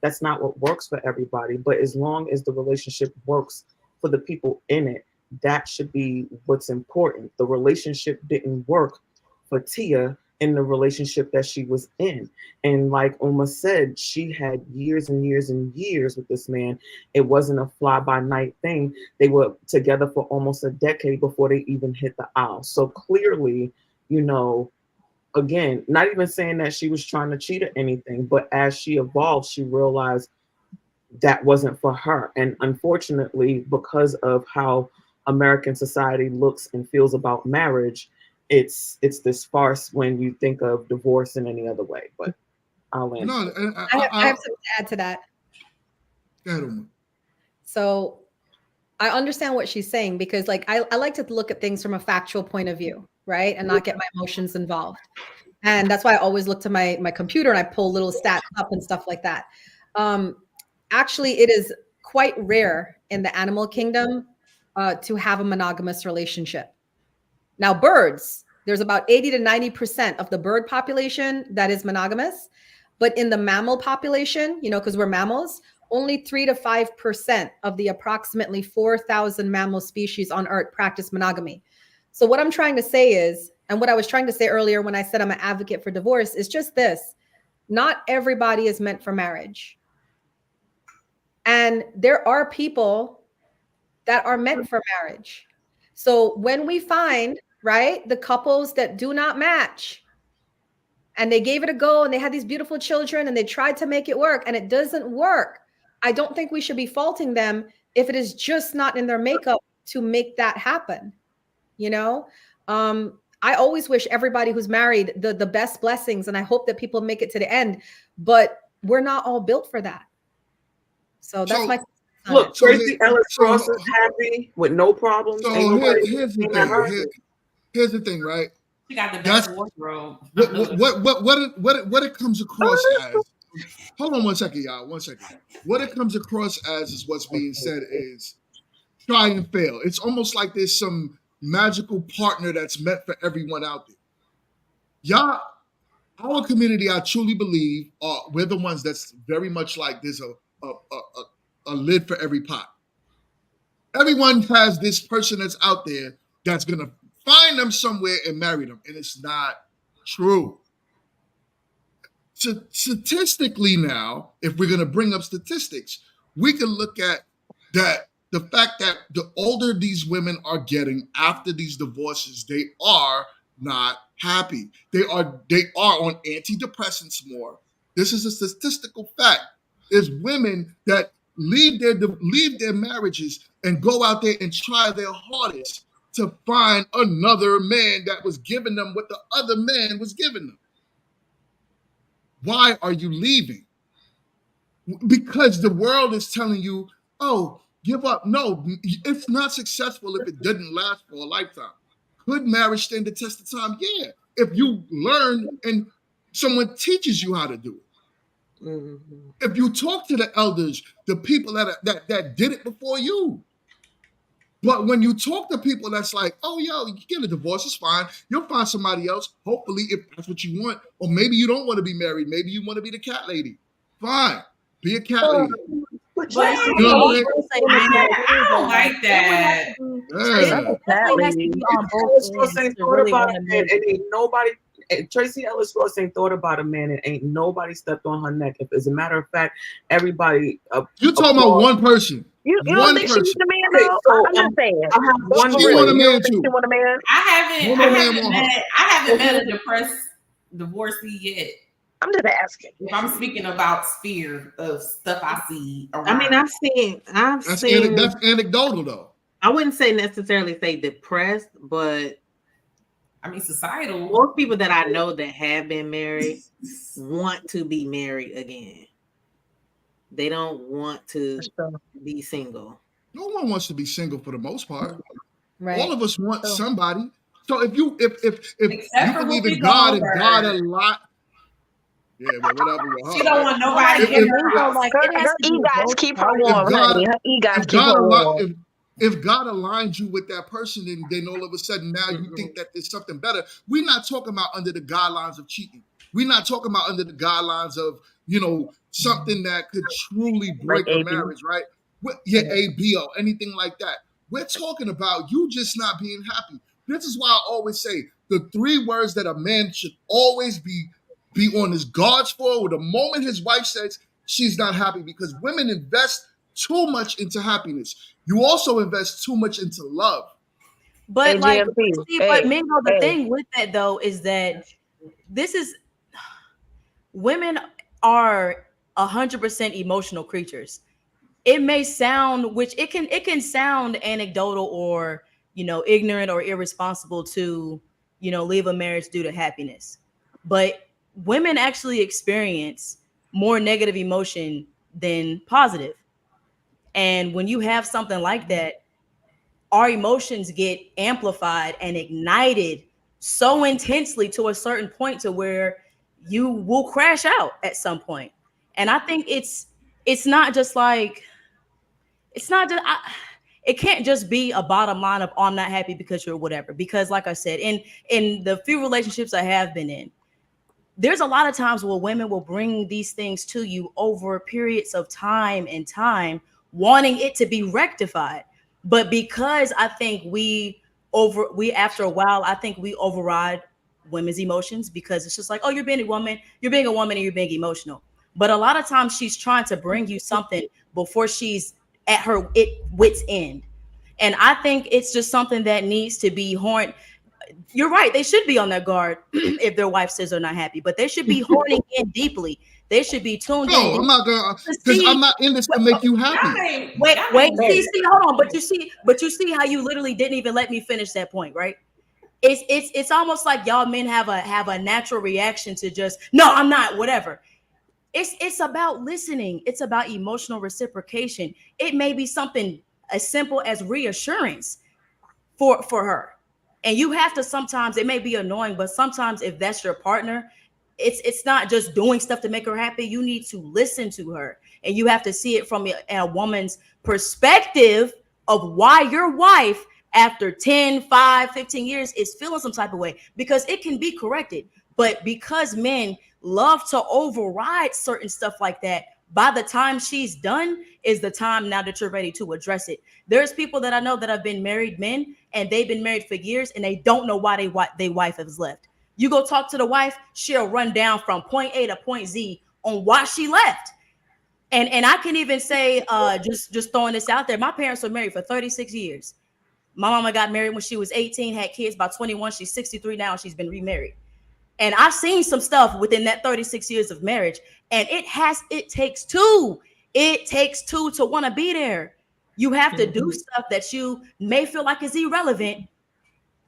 H: That's not what works for everybody. But as long as the relationship works for the people in it, that should be what's important. The relationship didn't work for Tia in the relationship that she was in. And like Uma said, she had years and years and years with this man. It wasn't a fly-by-night thing. They were together for almost a decade before they even hit the aisle. So clearly, you know, again, not even saying that she was trying to cheat or anything, but as she evolved, she realized that wasn't for her. And unfortunately, because of how American society looks and feels about marriage, it's this farce when you think of divorce in any other way. But I'll end.
D: I have something to add to that.
B: Go ahead, Uma.
D: So I understand what she's saying, because like I like to look at things from a factual point of view, right? And not get my emotions involved. And that's why I always look to my computer and I pull little stats up and stuff like that. Actually, it is quite rare in the animal kingdom to have a monogamous relationship. Now, birds, there's about 80 to 90% of the bird population that is monogamous. But in the mammal population, you know, because we're mammals, only 3 to 5% of the approximately 4,000 mammal species on Earth practice monogamy. So what I'm trying to say is, and what I was trying to say earlier when I said I'm an advocate for divorce, is just this: not everybody is meant for marriage. And there are people that are meant for marriage. So when we find, right, the couples that do not match, and they gave it a go and they had these beautiful children and they tried to make it work and it doesn't work, I don't think we should be faulting them if it is just not in their makeup to make that happen. You know, I always wish everybody who's married the best blessings, and I hope that people make it to the end, but we're not all built for that. So that's my
H: look. Tracy Ellis Ross is happy with no problems.
B: So here's the thing. Here's the thing, right?
F: She got the best wardrobe.
B: What it comes across as. Hold on 1 second, y'all. 1 second. What it comes across as is what's being said is try and fail. It's almost like there's some magical partner that's meant for everyone out there. Y'all, our community, I truly believe, we're the ones that's very much like there's a lid for every pot. Everyone has this person that's out there that's gonna find them somewhere and marry them, and it's not true. Statistically now, if we're gonna bring up statistics, we can look at that the fact that the older these women are getting after these divorces, they are not happy. They are on antidepressants more. This is a statistical fact. There's women that leave their marriages and go out there and try their hardest to find another man that was giving them what the other man was giving them. Why are you leaving? Because the world is telling you, oh, give up. No, it's not successful if it didn't last for a lifetime. Could marriage stand the test of time? Yeah, if you learn and someone teaches you how to do it. Mm-hmm. If you talk to the elders, the people that did it before you. But when you talk to people that's like, oh, yo, you get a divorce, it's fine. You'll find somebody else, hopefully, if that's what you want. Or maybe you don't want to be married. Maybe you want to be the cat lady. Fine, be a cat lady.
F: But you know what I don't like that.
H: Tracy Ellis Ross ain't thought about a man and ain't nobody stepped on her neck. If, as a matter of fact, everybody.
B: You talking about one person?
C: You don't think she's a man though?
H: So,
C: I'm just saying.
H: I have one
B: she want a man too.
C: Want a man?
F: I haven't met a depressed divorcee yet.
C: I'm just asking.
F: If I'm speaking about sphere of stuff I see around.
I: I mean, I've seen.
B: That's anecdotal though.
I: I wouldn't necessarily say depressed, but
F: I mean societal.
I: Most people that I know that have been married want to be married again. They don't want to be single.
B: No one wants to be single for the most part.
D: Right.
B: All of us want somebody. So if you believe in God and God a lot,
K: Yeah, but whatever with her.
F: She don't want nobody
J: Like,
K: If,
F: to hear
K: if,
F: her out.
J: like, it has
C: Her
J: to be
C: egots
J: both
C: keep her
J: parties.
C: warm,
K: if God
C: honey. Her egots
K: if
C: keep
K: God
C: her
K: al-
C: warm.
K: if God aligns you with that person, and then all of a sudden now you think that there's something better. We're not talking about under the guidelines of cheating. We're not talking about under the guidelines of, something that could truly break a
C: AB.
K: marriage, right? Yeah, AB or anything like that. We're talking about you just not being happy. This is why I always say the 3 words that a man should always be on his guards for. The moment his wife says she's not happy, because women invest too much into happiness. You also invest too much into love.
J: But like, see, but
C: Hey,
J: Mingo, the
C: hey.
J: thing with that though is that this is women are 100% emotional creatures. It may sound, which it can sound anecdotal or ignorant or irresponsible to leave a marriage due to happiness, but women actually experience more negative emotion than positive. And when you have something like that, our emotions get amplified and ignited so intensely to a certain point to where you will crash out at some point. And I think it's not just like, it can't just be a bottom line of, oh, I'm not happy because you're whatever. Because like I said, in the few relationships I have been in, there's a lot of times where women will bring these things to you over periods of time and time, wanting it to be rectified. But because I think we after a while, I think we override women's emotions, because it's just like, oh, you're being a woman and you're being emotional. But a lot of times she's trying to bring you something before she's at her wit's end. And I think it's just something that needs to be horned. You're right. They should be on their guard if their wife says they're not happy, but they should be horning in deeply. They should be tuned in.
K: No, I'm not gonna, because I'm not in this to make you happy.
J: Wait, see, hold on. But you see how you literally didn't even let me finish that point, right? It's almost like y'all men have a natural reaction to just, no, I'm not, whatever. It's about listening. It's about emotional reciprocation. It may be something as simple as reassurance for her. And you have to, sometimes it may be annoying, but sometimes if that's your partner, it's not just doing stuff to make her happy. You need to listen to her, and you have to see it from a woman's perspective of why your wife, after 10, 5, 15 years, is feeling some type of way, because it can be corrected. But because men love to override certain stuff like that, by the time she's done is the time now that you're ready to address it. There's people that I know that have been married men, and they've been married for years, and they don't know why their wife has left. You go talk to the wife, she'll run down from point A to point Z on why she left. And I can even say, just throwing this out there, my parents were married for 36 years. My mama got married when she was 18, had kids by 21. She's 63 now, and she's been remarried. And I've seen some stuff within that 36 years of marriage, and it takes two. It takes two to want to be there. You have to do stuff that you may feel like is irrelevant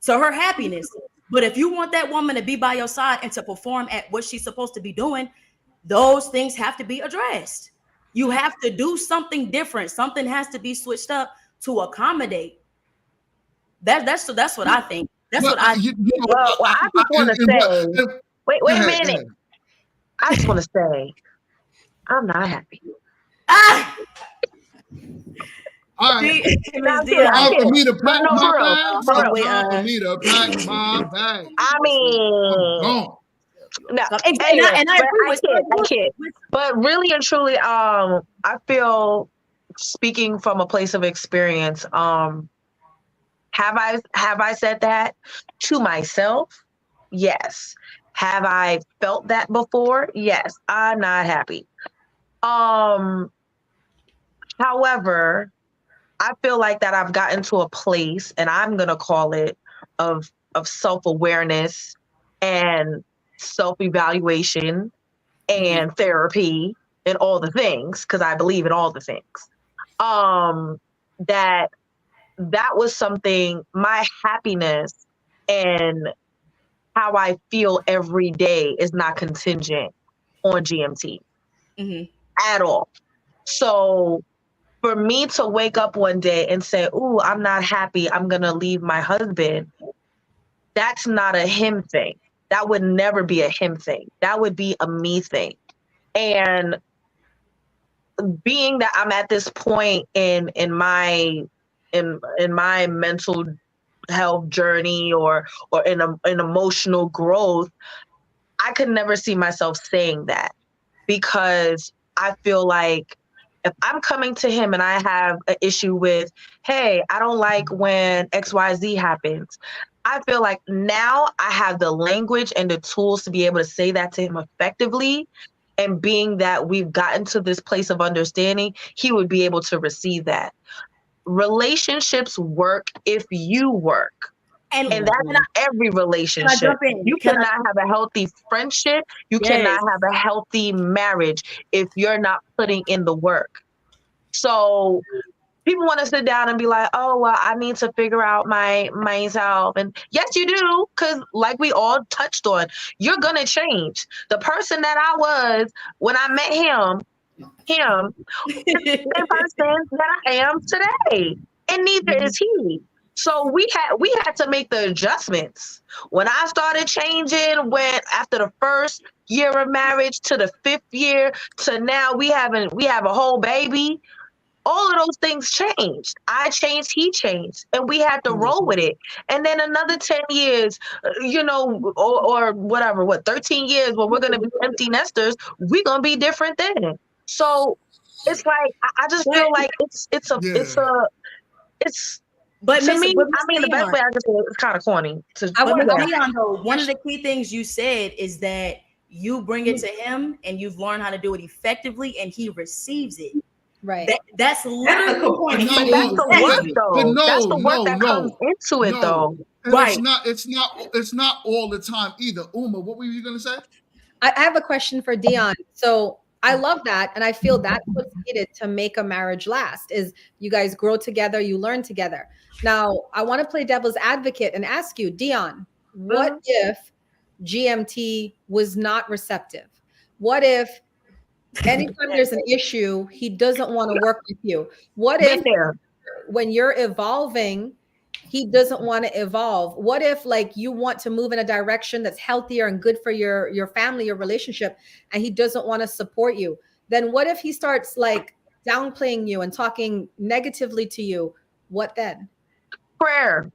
J: to her happiness. But if you want that woman to be by your side and to perform at what she's supposed to be doing, those things have to be addressed. You have to do something different. Something has to be switched up to accommodate. That's what I think. That's what I.
C: Well, I just want to say. Wait a minute. I just want to say, I'm not happy.
K: All right. Time for me to pack my bag. Time for me to pack my bag.
C: I mean, no, and I agree with I kid. But really and truly, I feel, speaking from a place of experience, have I said that to myself? Yes. Have I felt that before? Yes. I'm not happy. However, I feel like that I've gotten to a place, and I'm gonna call it, of self-awareness and self-evaluation and therapy and all the things, because I believe in all the things. That was something, my happiness and how I feel every day is not contingent on GMT at all. So for me to wake up one day and say, ooh, I'm not happy, I'm going to leave my husband, that's not a him thing. that would never be a him thing. That would be a me thing. And being that I'm at this point in my mental health journey or in emotional growth, I could never see myself saying that, because I feel like if I'm coming to him and I have an issue with, hey, I don't like when XYZ happens, I feel like now I have the language and the tools to be able to say that to him effectively. And being that we've gotten to this place of understanding, he would be able to receive that. Relationships work if you work. And that's not every relationship. You cannot have a healthy friendship. You cannot have a healthy marriage if you're not putting in the work. So people want to sit down and be like, oh, well, I need to figure out myself. And yes, you do. Because like we all touched on, you're going to change. The person that I was when I met him is the person that I am today. And neither is he. So we had to make the adjustments. When I started changing, when after the first year of marriage to the 5th year to now we have a whole baby, all of those things changed. I changed, he changed, and we had to roll with it. And then another 10 years, or whatever, 13 years when we're going to be empty nesters, we're going to be different then. So it's like, I just feel like but to me, I mean, the best way I can say it is kind of corny.
J: Dion, though, one of the key things you said is that you bring it to him and you've learned how to do it effectively and he receives it.
D: Right.
J: That's literally the point.
C: That's the work, though. That's the work that comes into it, though.
K: And
C: right.
K: It's not all the time either. Uma, what were you going to say?
D: I have a question for Dion. So I love that. And I feel that's what's needed to make a marriage last is you guys grow together, you learn together. Now, I want to play devil's advocate and ask you, Dion, what if GMT was not receptive? What if anytime there's an issue, he doesn't want to work with you? What if when you're evolving, he doesn't want to evolve? What if like you want to move in a direction that's healthier and good for your family, your relationship, and he doesn't want to support you? Then what if he starts like downplaying you and talking negatively to you? What then?
C: Prayer.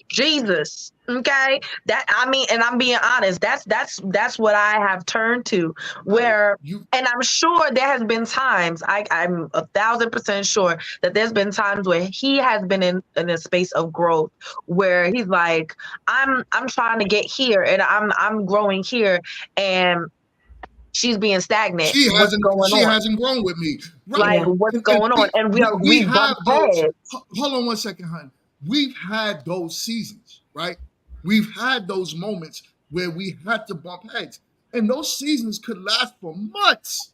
C: Jesus. Okay. That, I mean, and I'm being honest, that's what I have turned to, where, and I'm sure there has been times, I'm 1,000% sure that there's been times where he has been in a space of growth where he's like, I'm trying to get here and I'm growing here and she's being stagnant.
K: She hasn't grown with me.
C: Right. Like what's going on? And we have those.
K: Hold on one second, hon. We've had those seasons, right? We've had those moments where we had to bump heads. And those seasons could last for months.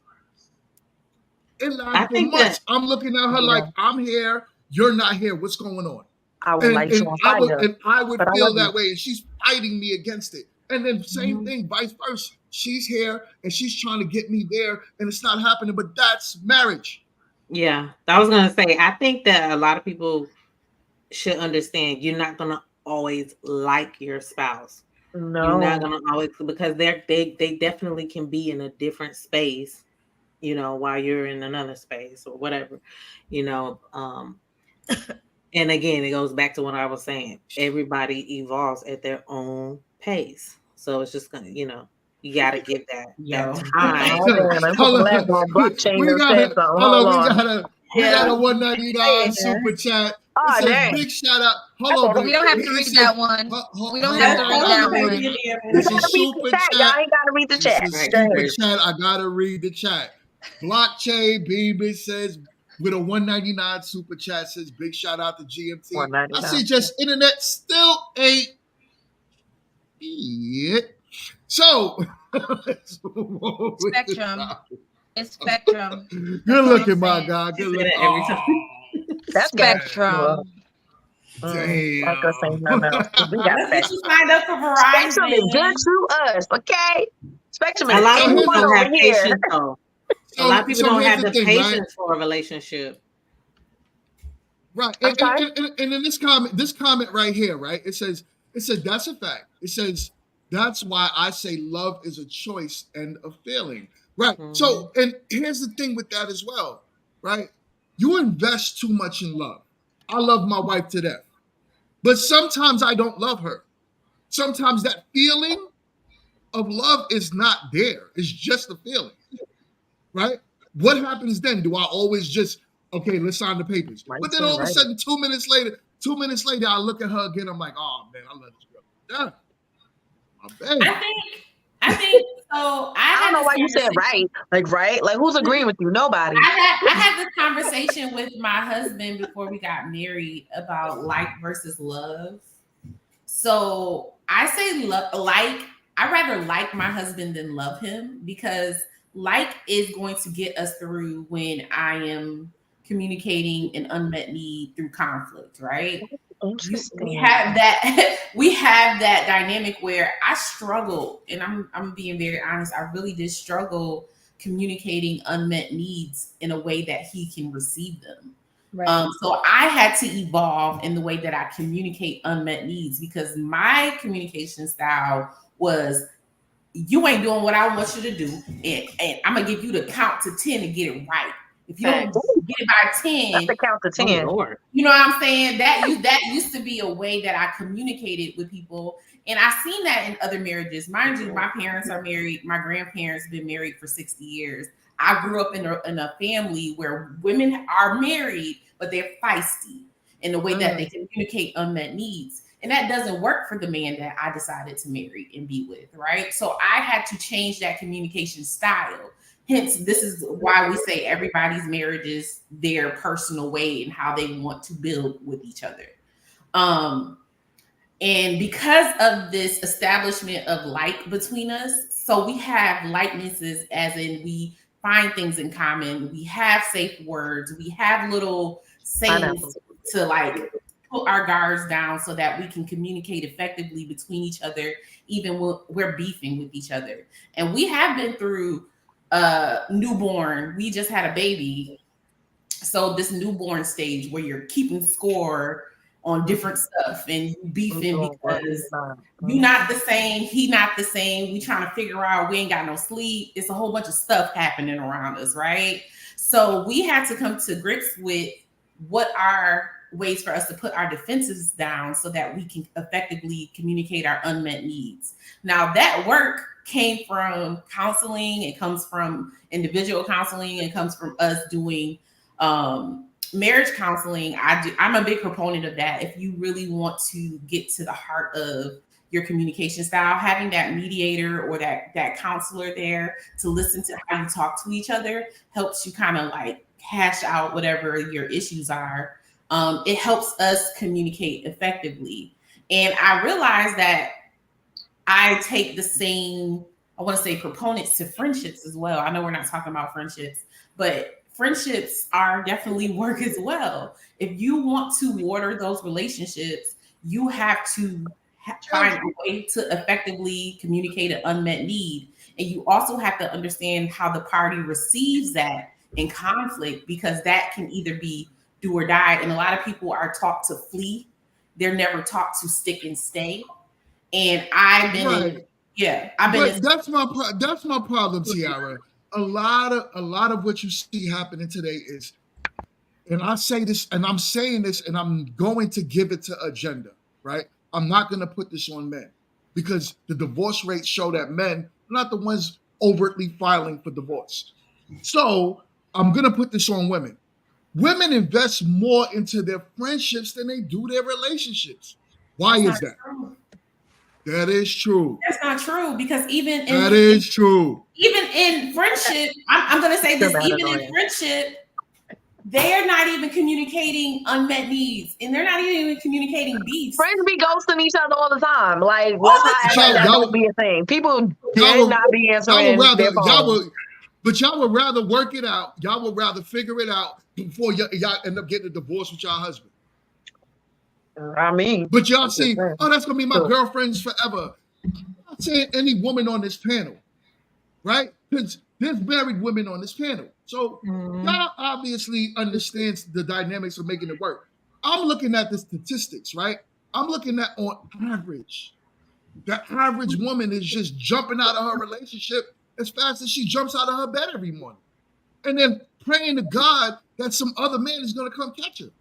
K: It lasts for months. I'm looking at her like, I'm here, you're not here. What's going on?
C: I would I
K: would feel that way. And she's fighting me against it. And then same thing, vice versa. She's here and she's trying to get me there and it's not happening, but that's marriage.
I: Yeah, I was going to say, I think that a lot of people should understand you're not going to always like your spouse.
C: No.
I: You're not going to always, because they definitely can be in a different space, while you're in another space or whatever, and again, it goes back to what I was saying. Everybody evolves at their own pace. So it's just going to, you got to give that time.
K: We got a $1.99 super chat.
C: Oh, dang.
K: Big shout out. Hold on.
G: We don't have to read that one. We don't have to read that one.
K: This is super chat.
C: Y'all ain't got to read the chat.
K: Super chat. I got to read the chat. Blockchain Baby says, with a $1.99 super chat, says, big shout out to GMT. I see just internet still ain't it. So,
G: Spectrum. It's Spectrum.
K: Good looking, my guy. Good looking.
I: Every time.
G: That's Spectrum.
K: Damn.
C: We got Spectrum.
F: You signed up for Verizon.
C: Spectrum is good to us, okay? Spectrum is
I: a lot of people don't have
C: here.
I: patience, though. A lot of people don't have the patience for a relationship.
K: Right. And in this comment right here, right? It says that's a fact. It says That's why I say love is a choice and a feeling. Right. So, and here's the thing with that as well, right? You invest too much in love. I love my wife to death, but sometimes I don't love her. Sometimes that feeling of love is not there. It's just a feeling, right? What happens then? Do I always just, okay, let's sign the papers? But then all of a sudden, 2 minutes later, I look at her again. I'm like, oh man, I love this girl. Yeah.
F: I think so.
C: I don't know why you said right. Like who's agreeing with you? Nobody.
F: I had this conversation with my husband before we got married about like versus love. So I say like. I rather like my husband than love him, because like is going to get us through when I am communicating an unmet need through conflict, right? We have that dynamic where I struggle, and I'm being very honest, I really did struggle communicating unmet needs in a way that he can receive them. Right. So I had to evolve in the way that I communicate unmet needs, because my communication style was, you ain't doing what I want you to do, and I'm gonna give you the count to 10 to get it right. If you don't get it by 10,
C: that's the count to 10.
F: You know what I'm saying? That used to be a way that I communicated with people, and I seen that in other marriages. Mind you, my parents are married. My grandparents have been married for 60 years. I grew up in a family where women are married, but they're feisty in the way that they communicate unmet needs. And that doesn't work for the man that I decided to marry and be with, right? So I had to change that communication style. Hence, this is why we say everybody's marriage is their personal way and how they want to build with each other. And because of this establishment of like between us, so we have likenesses, as in we find things in common. We have safe words. We have little sayings to like put our guards down so that we can communicate effectively between each other, even when we're beefing with each other. And we have been through newborn. We just had a baby. So this newborn stage where you're keeping score on different stuff and you beefing because you not the same, he not the same. We trying to figure out, we ain't got no sleep. It's a whole bunch of stuff happening around us, right? So we had to come to grips with what are ways for us to put our defenses down so that we can effectively communicate our unmet needs. Now that work came from counseling. It comes from individual counseling. It comes from us doing marriage counseling. I'm a big proponent of that. If you really want to get to the heart of your communication style, having that mediator or that counselor there to listen to how you talk to each other helps you kind of like hash out whatever your issues are. It helps us communicate effectively. And I realized that I take the same, I want to say, proponents to friendships as well. I know we're not talking about friendships, but friendships are definitely work as well. If you want to water those relationships, you have to find a way to effectively communicate an unmet need. And you also have to understand how the party receives that in conflict, because that can either be do or die. And a lot of people are taught to flee. They're never taught to stick and stay. And I've been,
K: that's my problem, Tiara. A lot of what you see happening today is, and I say this, and I'm saying this, and I'm going to give it to agenda, right? I'm not going to put this on men, because the divorce rates show that men are not the ones overtly filing for divorce. So I'm going to put this on women. Women invest more into their friendships than they do their relationships. Why is that?
F: True.
K: That is true.
F: That's not true, because even in
K: that is true.
F: Even in friendship, I'm going to say this, even in friendship, they're not even communicating unmet needs, and they're not even communicating beefs.
C: Friends be ghosting each other all the time. Like, what's that would be a thing? People did not be answering their phone.
K: But y'all would rather work it out. Y'all would rather figure it out before y'all end up getting a divorce with y'all husband.
C: I mean,
K: but y'all see, oh, that's gonna be my girlfriend's forever. I'm not saying any woman on this panel, right? Because there's married women on this panel. So y'all obviously understands the dynamics of making it work. I'm looking at the statistics, right? I'm looking at on average, The average woman is just jumping out of her relationship as fast as she jumps out of her bed every morning. And then praying to God that some other man is going to come catch her.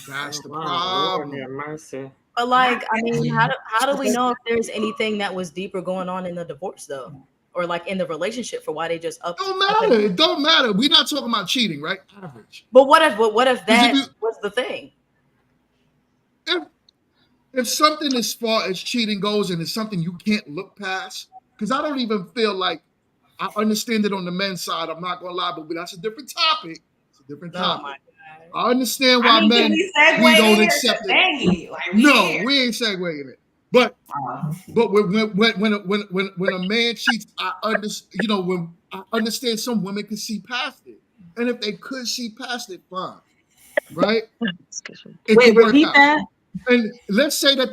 K: That's the problem.
I: Lord have mercy.
J: But like, I mean, how do we know if there's anything that was deeper going on in the divorce though, or like in the relationship for why they just up?
K: Don't matter. It don't matter. We're not talking about cheating, right? Average.
J: But what if that was the thing?
K: If something as far as cheating goes and it's something you can't look past, because I don't even feel like I understand it on the men's side. I'm not gonna lie, but that's a different topic. It's a different topic. I understand why men we don't accept it. No, we ain't segueing it. But when a man cheats, I understand some women can see past it, and if they could see past it, fine, right?
I: Wait, repeat that.
K: And let's say that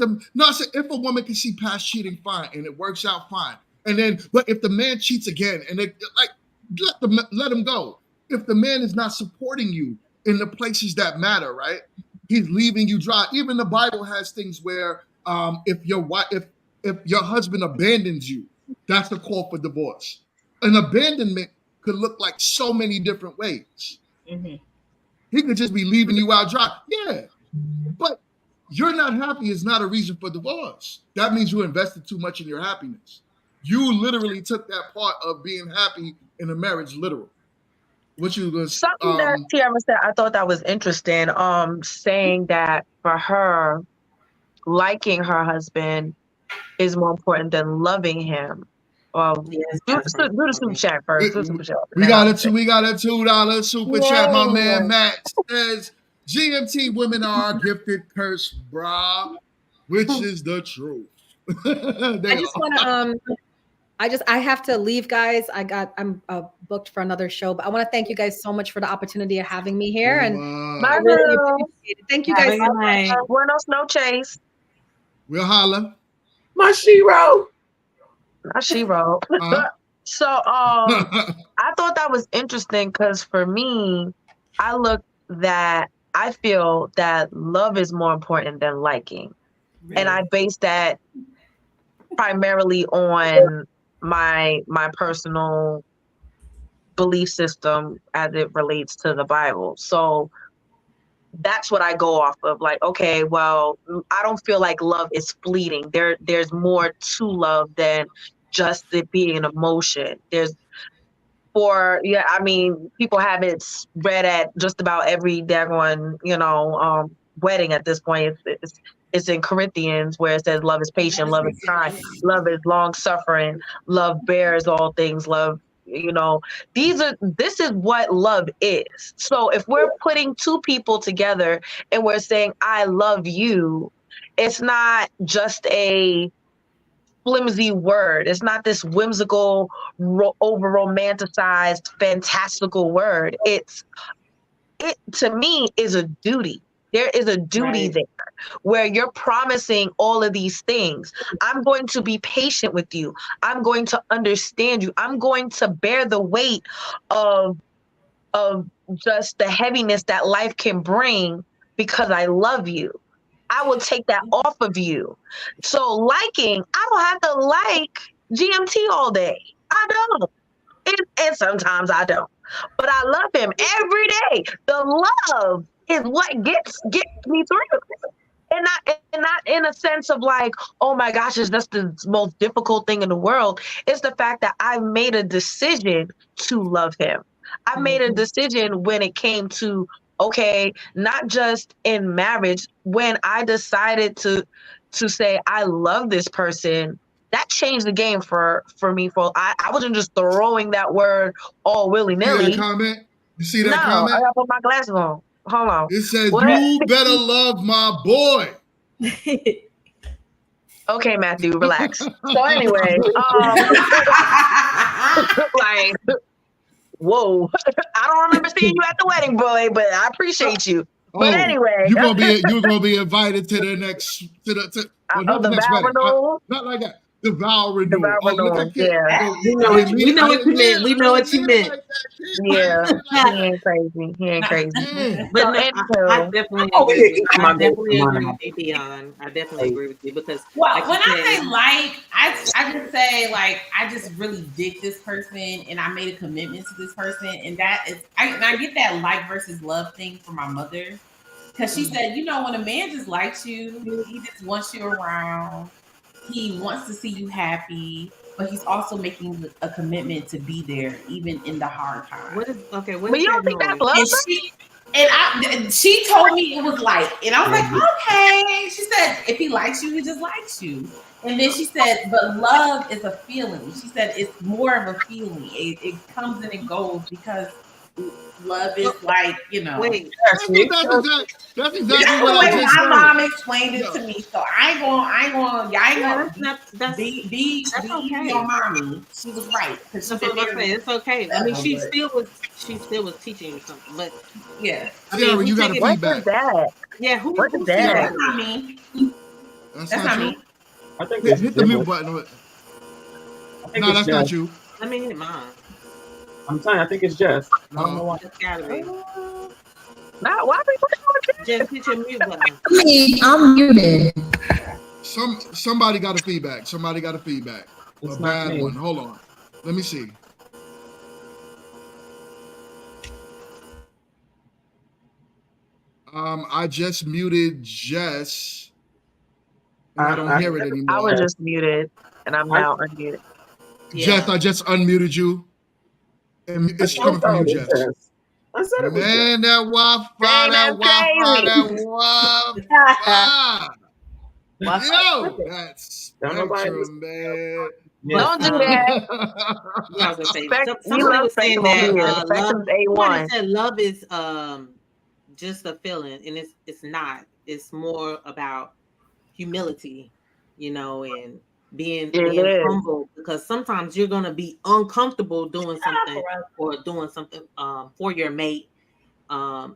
K: if a woman can see past cheating, fine, and it works out fine. And then, but if the man cheats again, and let him go. If the man is not supporting you in the places that matter, right? He's leaving you dry. Even the Bible has things where if your husband abandons you, that's the call for divorce. An abandonment could look like so many different ways.
J: Mm-hmm.
K: He could just be leaving you out dry. Yeah, but you're not happy is not a reason for divorce. That means you invested too much in your happiness. You literally took that part of being happy in a marriage literal. What you was
C: something that Tiara said, I thought that was interesting. Saying that for her, liking her husband is more important than loving him.
I: Yes,
C: do the super chat first.
K: We got a $2 super chat. My man Matt says GMT women are gifted curse, brah, which is the truth.
D: I just want to I have to leave, guys. I'm booked for another show, but I want to thank you guys so much for the opportunity of having me here, and I really appreciate it. Thank you guys so much.
C: Buenos noches.
K: We'll holla.
H: My shiro.
C: My shiro. So I thought that was interesting because for me, I feel that love is more important than liking. Really? And I base that primarily on my personal belief system as it relates to the Bible. So that's what I go off of. Like, okay, well, I don't feel like love is fleeting. There's more to love than just it being an emotion. People have it read at just about every daggone, wedding at this point. It's in Corinthians where it says love is patient, love is kind, love is long suffering, love bears all things, love, this is what love is. So if we're putting two people together and we're saying, I love you, it's not just a flimsy word. It's not this whimsical, over romanticized, fantastical word. It to me is a duty. There is a duty there where you're promising all of these things. I'm going to be patient with you. I'm going to understand you. I'm going to bear the weight of just the heaviness that life can bring because I love you. I will take that off of you. So liking, I don't have to like GMT all day. I don't. And sometimes I don't. But I love him every day. The love is what gets me through. And not in a sense of like, oh my gosh, it's just the most difficult thing in the world. It's the fact that I made a decision to love him. I made a decision when it came to, okay, not just in marriage, when I decided to say I love this person, that changed the game for me. I wasn't just throwing that word all willy-nilly.
K: You see that comment?
C: I gotta put my glasses on. Hold on.
K: It says, you better love my boy.
C: Okay, Matthew, relax. So anyway, like, whoa, I don't remember seeing you at the wedding, boy, but I appreciate you. But anyway,
K: you're gonna be invited to the next next wedding. Not like that. devouring doing.
C: Devouring
K: Oh, look
C: doing,
K: at Kid.
C: yeah.
K: Yo,
I: We know
K: I
I: what
K: didn't
I: you,
K: mean
I: we know
K: I
I: what
K: didn't
I: you
K: mean
I: meant. We
K: I
I: know what
K: didn't
I: you
K: mean it
I: meant.
K: like that, Kid.
C: Yeah,
K: I
C: he ain't crazy. He ain't crazy.
K: didn't mean it like that.
I: But
C: So
I: no, I
C: anywho,
I: definitely
H: I'm over
I: agree
H: here
I: with
H: eating
I: I
H: my
I: definitely
H: goat
I: agree
H: tomorrow.
I: with you, Dion. I definitely agree with you because
F: Well,
I: like
F: when
I: you
F: I say
I: said,
F: like, I just say like I just really dig this person and I made a commitment to this person, and that is I get that like versus love thing from my mother because she said, you know, when a man just likes you, he just wants you around, he wants to see you happy, but he's also making a commitment to be there even in the hard times.
I: what is okay, what
C: but
I: is
C: you
I: that
C: don't think that's
I: noise?
C: love?
F: And she told me it was like, and I was like, okay. She said, if he likes you, he just likes you. And then she said, but love is a feeling. She said it's more of a feeling. It comes and it goes because love is like, you know.
I: Wait,
K: That's exactly
F: That's
K: what
F: the
K: I
F: way
K: just
F: my
K: said.
F: mom explained it
K: Yo,
F: to me. So I ain't gonna, y'all ain't
I: yeah,
F: gonna
I: that's
F: be
I: that's
F: easy
I: okay.
F: on mommy. She was right because
I: That's
F: she's
I: what
F: been
I: I'm
F: married.
I: saying. It's okay. I mean,
F: forever,
I: she still was teaching you something, but
F: yeah.
I: I mean,
K: Tiara,
I: we
K: you got
I: take
K: a
I: it.
C: What
K: feedback.
C: is that?
I: Yeah,
C: What is
I: who's
C: that?
F: That's
I: feedback?
F: not me.
K: That's
F: That's
K: not
F: not
K: you.
F: me.
H: I think
K: Hit,
H: it's
K: hit the mute
H: Jess.
K: button.
H: I think
K: No,
H: it's
K: that's not
H: Jess.
K: you.
I: Let me hit mine.
H: I'm telling you, I think it's Jess. I don't know
K: No.
H: why.
I: It's gotta be.
C: Not why we put on
I: Just hit your mute button.
L: I'm muted.
K: Somebody got a feedback. Somebody got a feedback.
H: It's
K: A
H: not
K: bad
H: me.
K: one. Hold on. Let me see. I just muted Jess, and I don't hear it
C: I
K: anymore.
C: was just muted, and I'm now unmuted.
K: Jess,
I: Yeah.
K: I just unmuted you, and it's
H: I
K: coming from you,
H: told it
K: Jess.
H: was Jess. I said it was Jess.
K: Man, that Wi-Fi,
C: Dang,
K: that
C: that's
K: Wi-Fi,
C: crazy.
K: that Wi-Fi.
H: Wi-Fi.
K: Yo, that's
H: Don't nobody
K: Spectrum, man.
H: Yeah.
C: Don't do that.
I: Yeah, I was gonna say
C: We
I: somebody
C: love
I: was saying
C: Spectrum over
I: that
C: here.
I: love.
C: Spectrum's
I: Somebody
C: A1.
I: said love is just a feeling, and it's not. It's more about humility, you know, and being
C: It is.
I: humble because sometimes you're gonna be uncomfortable doing something or doing something for your mate. And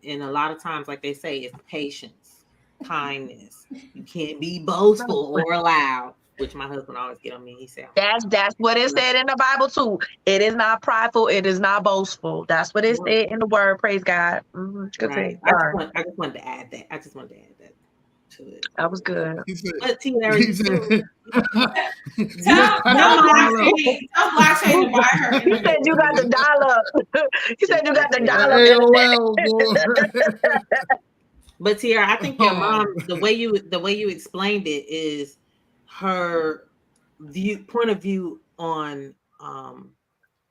I: a lot of times, like they say, it's patience, kindness. You can't be boastful or loud, which my husband always get on me. He said,
C: That's what it said in the Bible too. It is not prideful. It is not boastful. That's what it said in the word. Praise God.
I: right. I just wanted to add that. I just wanted to add that to it.
C: That was good.
K: He said,
I: But Tina,
K: he said,
F: Tell blockchain to buy her.
C: He said you got the dollar. He said you got the dollar.
K: AOL, boy.
I: But Tiara, I think your mom, the way you explained it is her point of view on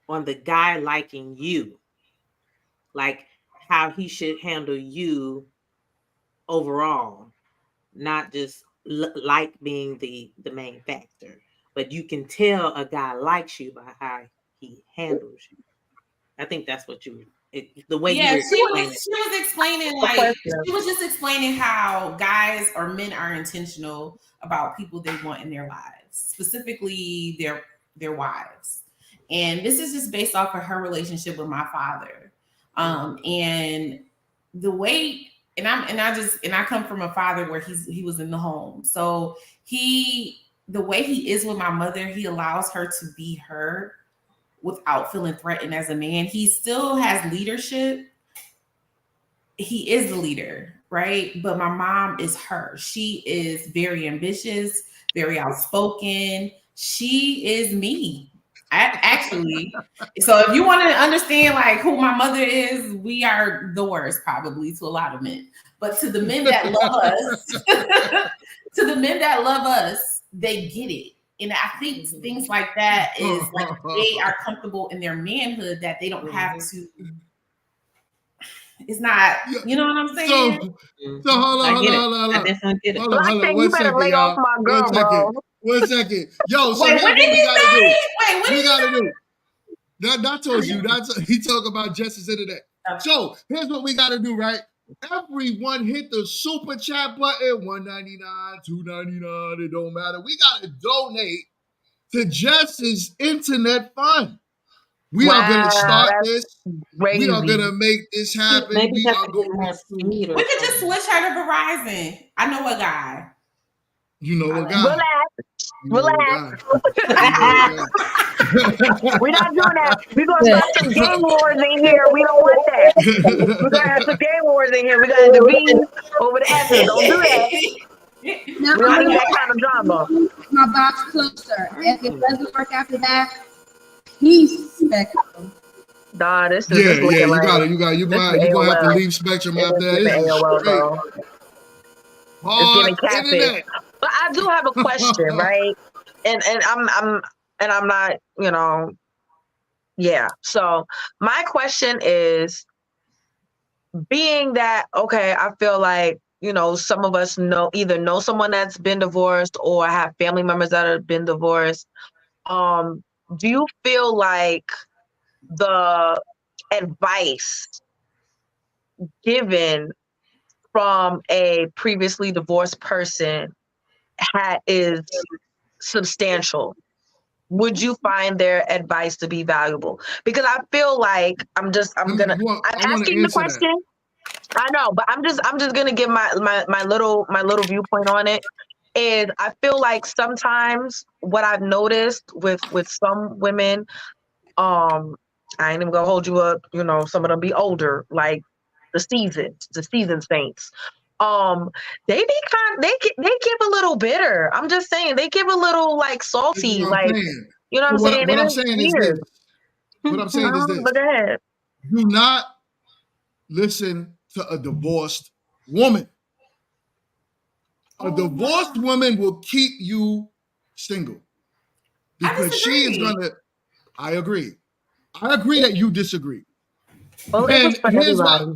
I: the guy liking you, like how he should handle you overall, not just like being the main factor. But you can tell a guy likes you by how he handles you. I think that's what the way you were explaining.
F: She was explaining like she was just explaining how guys or men are intentional about people they want in their lives, specifically their wives. And this is just based off of her relationship with my father. And the way and I come from a father where he was in the home. So the way he is with my mother, he allows her to be her without feeling threatened as a man. He still has leadership. He is the leader, right? But my mom is her. She is very ambitious, very outspoken. She is me. Actually, so if you want to understand like who my mother is, we are the worst probably to a lot of men. But to the men that love us, they get it. And I think things like that is like they are comfortable in their manhood that they don't have to. It's not, you know what I'm saying?
K: So hold on.
C: You better lay off my girl, bro.
K: 1 second. Yo, so
F: wait,
K: here's
F: what
K: what
F: did
K: we
F: he
K: gotta
F: say?
K: do.
F: Wait, what
K: We gotta do. That told you. He talk about Justice Internet. So here's what we gotta do, right? Everyone hit the super chat button, $1.99, $2.99, it don't matter. We gotta donate to Justice's internet fund. We are gonna start this.
C: Crazy.
K: We are gonna make this happen.
I: Maybe
K: We are going
F: we could just switch her to Verizon. I know a guy.
K: You know a guy.
C: Relax. Relax. We're not doing that. We're gonna start some game wars in here. We don't want that. We're gonna have some game wars in here. We're gonna have the V's over the S's. Don't do that.
L: Now,
C: We don't need that kind of drama.
L: my box closer. If it doesn't work after that, peace, Spectrum.
C: Nah, this is
K: Yeah,
C: just looking
K: you
C: like
K: got it. You gonna have to
C: AOL.
K: leave Spectrum
C: This
K: out there.
C: is
K: This is
C: AOL,
K: straight
C: bro. It's
K: hard
C: giving catfish.
K: internet.
C: But I do have a question, right? And I'm not, yeah. So my question is, being that, okay, I feel like, some of us either know someone that's been divorced or have family members that have been divorced. Do you feel like the advice given from a previously divorced person is substantial? Would you find their advice to be valuable? Because I feel like I'm asking the question. I know, but I'm just gonna give my little viewpoint on it. Is I feel like sometimes what I've noticed with some women, I ain't even gonna hold you up, some of them be older, like the seasoned saints. They give a little bitter. I'm just saying, they give a little like salty, like, you know what I'm saying?
K: What I'm saying is this. What I'm saying is this.
C: But go ahead.
K: Do not listen to a divorced woman. A divorced woman will keep you single because she is gonna. I agree that you disagree.
C: Well,
K: and here's why.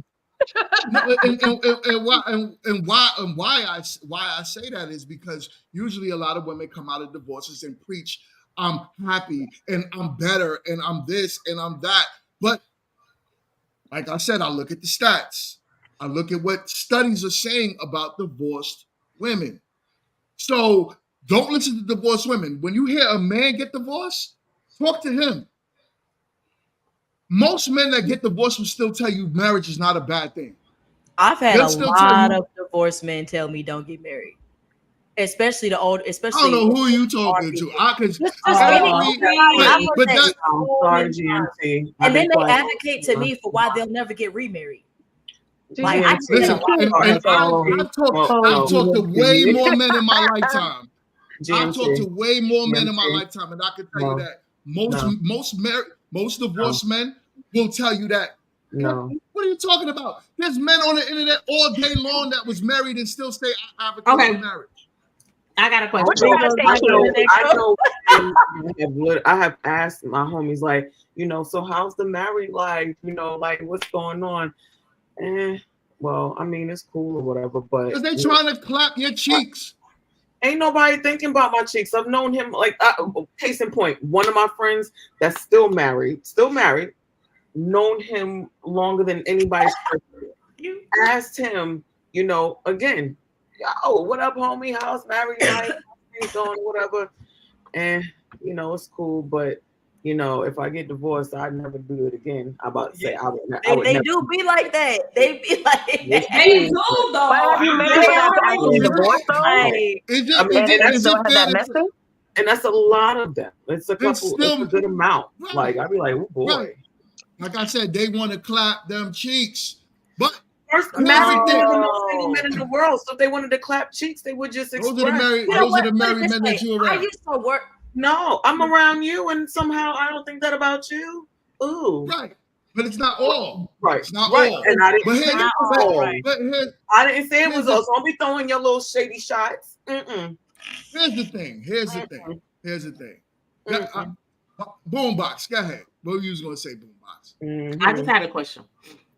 K: Why I say that is because usually a lot of women come out of divorces and preach, I'm happy and I'm better and I'm this and I'm that. But like I said, I look at the stats. I look at what studies are saying about divorced women. So don't listen to divorced women. When you hear a man get divorced, talk to him. Most men that get divorced will still tell you marriage is not a bad thing.
J: I've had a lot of divorced men tell me don't get married, especially the old. Especially
K: I don't know who you talking to. I'm
H: sorry, GMT.
J: And then they advocate to me for why they'll never get remarried. Like I've
K: talked to way more men in my lifetime. I've talked to way more men in my lifetime, and I can tell you that most divorced men will tell you that.
H: No.
K: What are you talking about? There's men on the internet all day long that was married and still stay
I: Okay.
K: marriage.
I: I got a question.
H: I have asked my homies, like, so how's the married life? Like what's going on? Well, I mean, it's cool or whatever, but
K: because they trying to clap your cheeks.
H: Ain't nobody thinking about my cheeks. I've known him, like, case in point, one of my friends that's still married, known him longer than anybody's person. You asked him, again, yo, what up, homie? How's married life? Things going, whatever. And, it's cool, but if I get divorced, I'd never do it again. I'm about to say I would never.
J: They do be like that. They be like that.
F: They do though.
C: Why have you married after divorce though?
H: And that's a lot of them. It's a couple. It's a good amount. Right. Like I'd be like, oh boy. Right.
K: Like I said, they want to clap them cheeks, but
H: first married men are the most single men in the world. So if they wanted to clap cheeks, they would just express.
K: Those are the married men that you around.
J: I used to work.
H: No, I'm around you, and somehow I don't think that about you. Ooh,
K: right, but it's not all.
H: Right,
K: it's not
H: right.
K: all.
H: And I didn't
K: say all.
H: I didn't say it was all. So don't be throwing your little shady shots. Mm-mm.
K: Here's the thing. Boombox, go ahead. What were you going to say, Boombox?
I: Mm-hmm. I just had a question.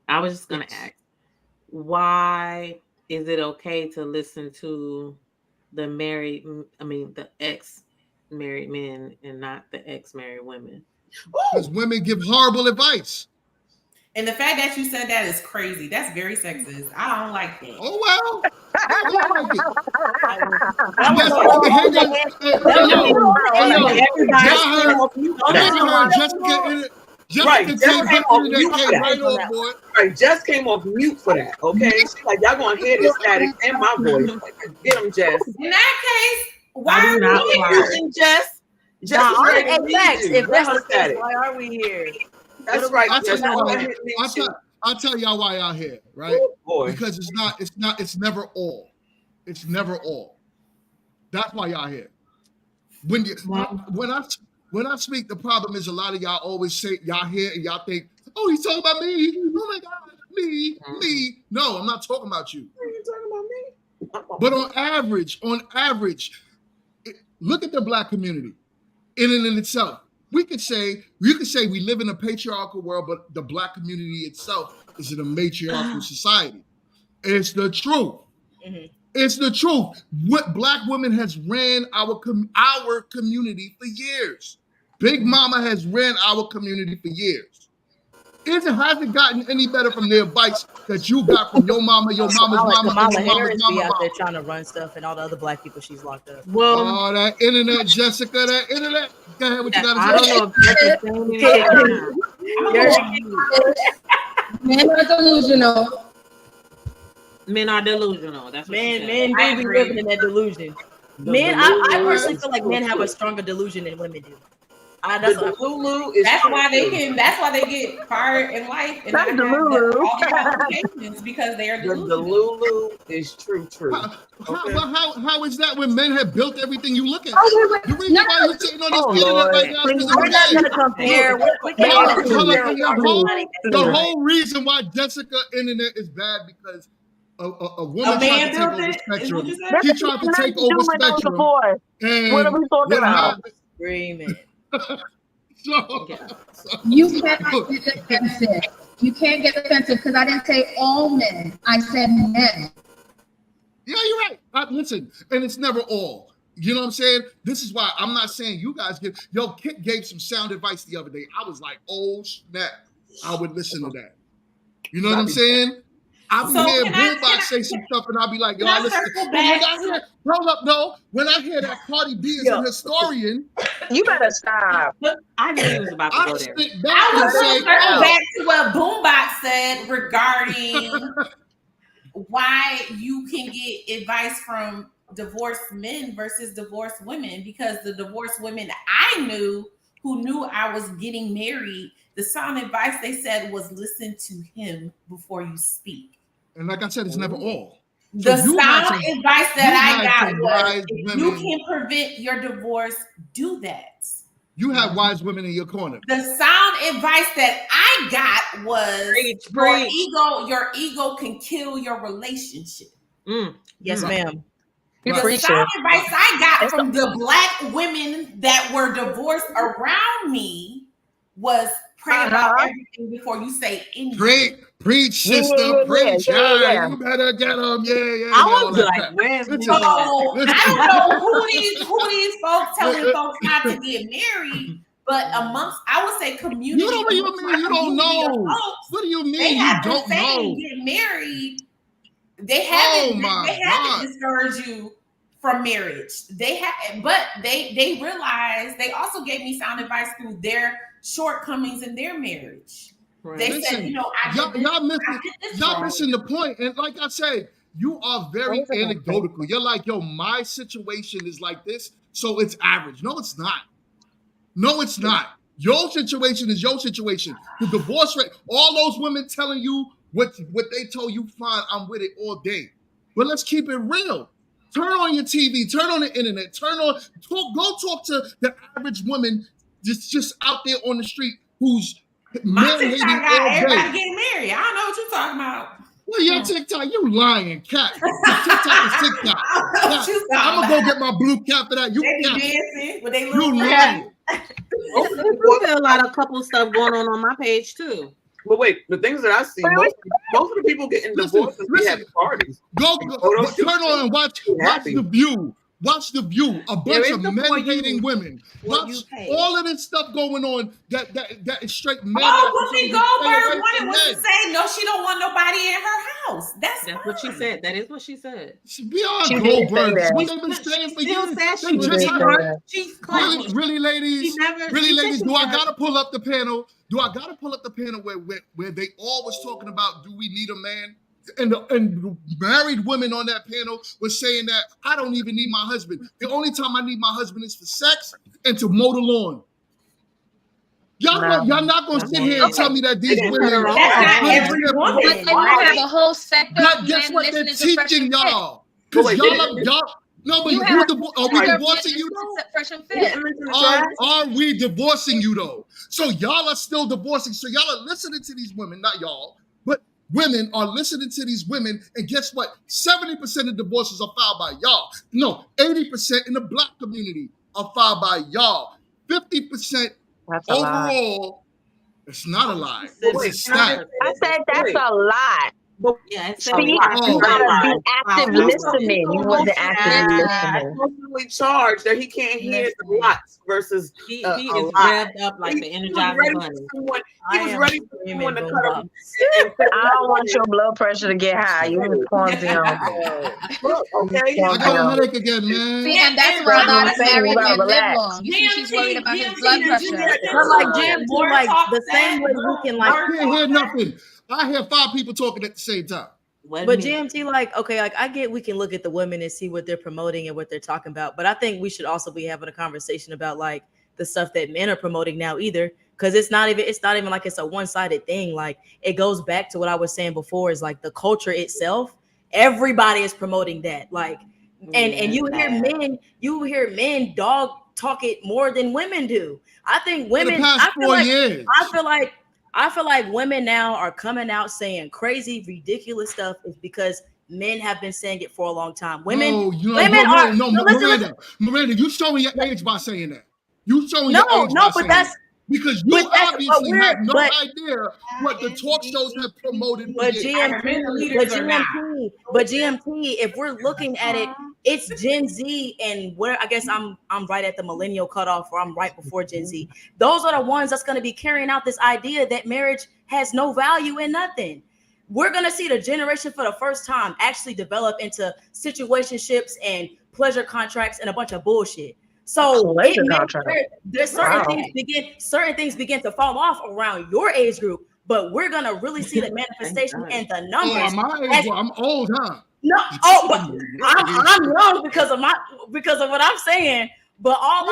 I: I was just going to ask, why is it okay to listen to the ex-married men and not the ex-married women?
K: Because women give horrible advice.
F: And the fact that you said that is crazy. That's very sexist. I don't like that.
K: Oh, well.
H: Jess came off mute for that. Okay, she's like, y'all gonna hear the static and my voice. Get them, Jess.
F: In that case, Why
I: I
F: are
I: do not
F: we
I: fly.
H: Confusing, Jess. Jess
J: Nah,
H: is
J: all
H: ready
J: right,
H: to leave
J: facts.
H: you.
J: If
H: Let
J: that's
H: her
J: the
H: say
J: case,
H: it.
J: why are we here?
H: That's right,
K: I'll tell
H: Jess.
K: y'all
H: Go
K: why.
H: ahead, leave you.
K: I'll tell y'all why y'all here, right?
H: Ooh, boy.
K: Because it's never all. It's never all. That's why y'all here. When I speak, the problem is a lot of y'all always say y'all here and y'all think, oh, he's talking about me. Oh my God, me. No, I'm not talking about you.
H: You talking about me?
K: But on average, look at the Black community in and in itself. You could say we live in a patriarchal world, but the Black community itself is in a matriarchal society. It's the truth.
J: Mm-hmm.
K: It's the truth. What Black women has ran our community for years. Big Mama has ran our community for years. It hasn't gotten any better from the advice that you got from your mama, your mama's mama, and
J: Kamala
K: your mama's
J: Harris be out
K: mama.
J: there trying to run stuff, and all the other Black people she's locked up.
I: Well,
K: Oh, that internet, Jessica, that internet. Go ahead, what you got to say?
I: I don't know if that's the same.
L: Men are delusional.
I: Men are delusional. That's what
J: Men
I: she said.
J: do be living in that delusion. Men, I personally feel like men have a stronger delusion than women do. That's
F: why they can. That's why they get fired in life and
C: That's
F: not
C: the
F: have
C: Lulu.
F: all the qualifications because they are
H: The
F: delusional.
H: Lulu is true.
K: How is that when men have built everything you look at?
L: Oh, wait.
K: The reason why you're sitting on this
C: Oh,
K: internet
C: Lord.
K: right now is because
J: We're not going to compare.
K: the whole reason why Jessica internet is bad because a woman
F: A
K: tried
F: man
K: to take
F: built
K: over
F: it?
K: Spectrum.
F: Is what
K: She tried to take over Spectrum. And
C: What are we talking about?
J: Screaming.
L: You cannot get defensive. You can't get defensive because I didn't say all men. I said men.
K: Yeah, you're right. Listen, and it's never all. You know what I'm saying? This is why I'm not saying you guys get. Yo, Kit gave some sound advice the other day. I was like, oh snap! I would listen to that. You know what I'm saying? I'll be hearing Boombox say some stuff, and I'll be like, yo, I listen. Hold up, no. When I hear that Cardi B is an historian,
C: you better stop.
I: I knew he was about to go there.
F: I was going to circle back to what Boombox said regarding why you can get advice from divorced men versus divorced women, because the divorced women I knew who knew I was getting married, the sound advice they said was listen to him before you speak.
K: and like I said, it's never all.
F: The
K: So you had
F: sound
K: some-
F: advice that
K: you
F: I
K: had
F: got
K: some
F: was
K: wise
F: if you
K: women.
F: can prevent your divorce, do that.
K: You have wise women in your corner.
F: The sound advice that I got was your ego can kill your relationship.
J: Yes, ma'am.
F: The sound advice I got from the Black women that were divorced around me was pray about everything before you say anything.
K: Preach, sister, preach. Yeah. You better get them. Yeah.
I: I was like, where's
F: So I don't know who these folks telling folks not to get married, but amongst I would say community.
K: You don't know.
F: Folks,
K: what do you mean
F: they
K: you don't know?
F: Get married. They haven't discouraged you from marriage. They have, but they realized they also gave me sound advice through their shortcomings in their marriage. Right. They said,
K: y'all missing the point. And like I said, you are very anecdotal. You're like, yo, my situation is like this, so it's average. No, it's not. No, it's not. Your situation is your situation. The divorce rate, all those women telling you what they told you, fine, I'm with it all day. But let's keep it real. Turn on your TV, turn on the internet, go talk to the average woman just out there on the street who's man-hating all day.
F: Everybody getting married. I don't know what you're talking about.
K: Well, your TikTok, you lying cat. TikTok is TikTok. I'm gonna go get my blue cap for that. You
F: dancing, but they
K: you lying.
I: I feel a lot of couple stuff going on my page too.
H: But wait, the things that I see, most of the people getting divorced is having parties.
K: Go turn on and watch The View. Watch The View. A bunch of men-hating women. Watch all of this stuff going on that is straight men.
F: Oh, Whoopi Goldberg wanted what to say. No, she don't want nobody in her house. That's
I: what she said. That is what she said.
K: Beyond Goldberg. What they've been saying for years. Really, ladies? Do I gotta pull up the panel? Where they all was talking about, do we need a man? and the married women on that panel were saying that I don't even need my husband. The only time I need my husband is for sex and to mow the lawn. Y'all not gonna sit here and tell me that these women
G: But then you have a whole sector of
K: guess
G: men
K: what they're
G: listening to Fresh
K: teaching
G: and Fit.
K: y'all? Because y'all no, but
G: You
K: are
G: have
K: we divorcing you though?
G: Fresh and Fit.
K: Are we divorcing you though? So y'all are still divorcing. So y'all are listening to these women, not y'all, but women are listening to these women. And guess what? 70% of divorces are filed by y'all. No, 80% in the Black community are filed by y'all. 50% overall. It's not a lie. It's a stat.
C: I said that's a lot.
I: Yeah, it's
C: See, you gotta be active listening. You wasn't actively listening.
H: Emotionally charged that he can't hear the lots versus
I: he
H: a
I: is
H: lot.
I: revved up like the
H: He was
I: Energizer
H: ready
I: Bunny.
H: for someone. He was ready for someone to cut him.
C: I don't want your blood pressure to get high. You need to calm down.
H: Okay,
K: I got a headache again, man.
L: See, and that's where a lot of married men live
C: relax.
L: long. You see, she's worried about his blood pressure.
J: But like GMT, like the same way we can like.
K: I can't hear nothing. I hear 5 people talking at the same time.
J: But GMT, like, okay, like I get we can look at the women and see what they're promoting and what they're talking about. But I think we should also be having a conversation about like the stuff that men are promoting now either. Because it's not even like it's a one-sided thing. Like it goes back to what I was saying before, is like the culture itself. Everybody is promoting that. Like, and you hear men dog talk it more than women do. I think women
K: For the past 4 years.
J: I feel like women now are coming out saying crazy, ridiculous stuff is because men have been saying it for a long time. Women,
K: Miranda, you showing your age by saying that. You showing your age by saying that. Because you obviously have no idea what the talk shows have promoted.
J: But GMT, if we're looking at it, it's Gen Z, and where I guess I'm right at the millennial cutoff, or I'm right before Gen Z. Those are the ones that's going to be carrying out this idea that marriage has no value in nothing. We're going to see the generation for the first time actually develop into situationships and pleasure contracts and a bunch of bullshit. So there's certain things begin to fall off around your age group, but we're gonna really see the manifestation and the numbers.
K: I'm old, huh?
J: No, but I'm young because of what I'm saying. But all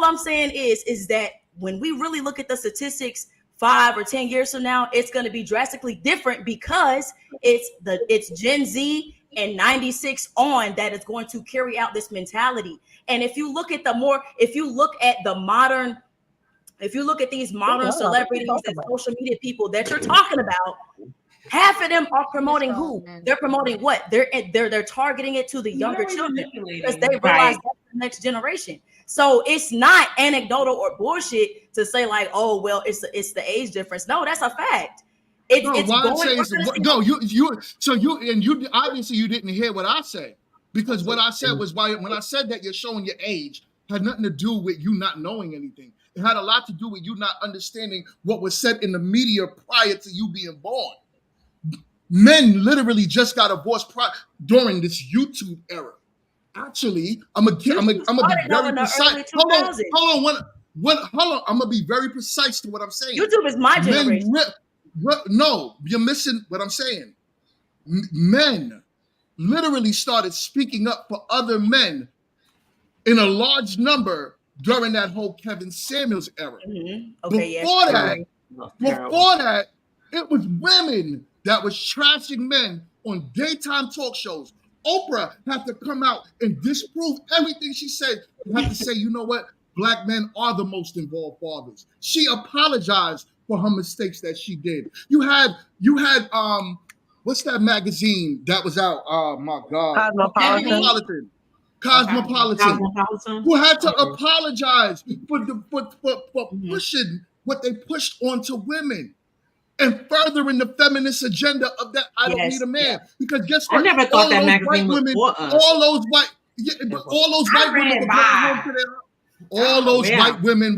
J: I'm saying is that when we really look at the statistics 5 or 10 years from now, it's going to be drastically different because it's Gen Z and 96 on that is going to carry out this mentality. And if you look at these modern celebrities and social media people that you're talking about, half of them are promoting who? They're promoting what? They're targeting it to the younger children because they realize that's the next generation. So it's not anecdotal or bullshit to say like, oh well, it's the age difference. No, that's a fact. You obviously you didn't hear what I said, because what I said was when I said that you're showing your age had nothing to do with you not knowing anything. It had a lot to do with you not understanding what was said in the media prior to you being born. Men literally just got divorced during this YouTube era. Actually, I'm gonna be very precise. Hold on. I'm gonna be very precise to what I'm saying. YouTube is my generation.
K: No, you're missing what I'm saying. Men literally started speaking up for other men in a large number during that whole Kevin Samuels era.
J: Mm-hmm.
K: Before that, it was women that was trashing men on daytime talk shows. Oprah had to come out and disprove everything she said. You have to say, you know what? Black men are the most involved fathers. She apologized for her mistakes that she did. You had what's that magazine that was out? Oh my God. Cosmopolitan. Who had to apologize for pushing what they pushed onto women and furthering the feminist agenda of that I don't need a man.
I: Yeah.
K: Because guess what?
I: I never thought that magazine was for us.
K: All those white women were going home to their All those white women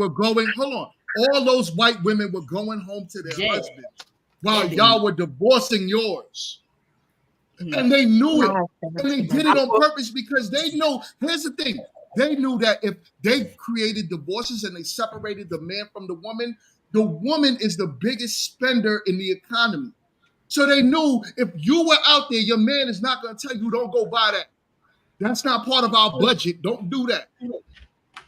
K: were going home to their husbands while y'all were divorcing yours. And they knew it. And they did it on purpose because they know, here's the thing. They knew that if they created divorces and they separated the man from the woman is the biggest spender in the economy. So they knew if you were out there, your man is not going to tell you, don't go buy that. That's not part of our budget. Don't do that.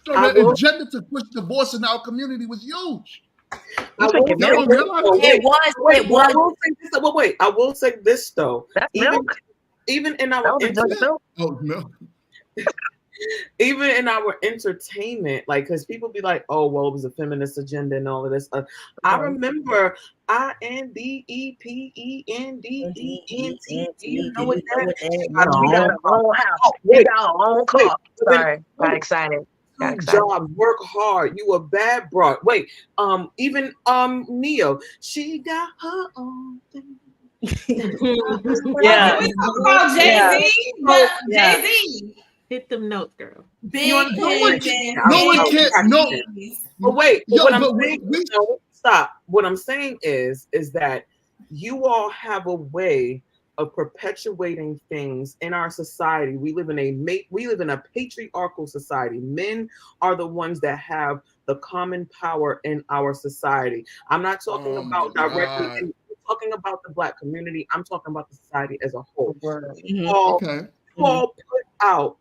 K: So the agenda to push divorce in our community was huge.
H: I will say
K: Y'all don't
H: this,
K: realize
H: though.
K: that?
H: Wait, I will say this though.
C: That's milk.
H: Even in
C: That
H: our
C: was a jug of milk.
K: Oh no.
H: Even in our entertainment, like, because people be like, "Oh, well, it was a feminist agenda and all of this." I remember INDEPENDENT. You know what that?
C: We got our own house. We got our own car. Sorry, got excited.
H: Job, work hard. You a bad broad. Wait, even Neo, she got her own thing.
F: Yeah. We talk about Jay-Z, but Jay-Z.
I: Hit them notes, girl.
F: Big
K: No one can't. No.
H: But wait,
K: Yo,
H: what I'm
K: but
H: saying, no, stop. What I'm saying is that you all have a way of perpetuating things in our society. We live in a patriarchal society. Men are the ones that have the common power in our society. I'm not talking about directly. I'm talking about the Black community. I'm talking about the society as a whole. Paul put out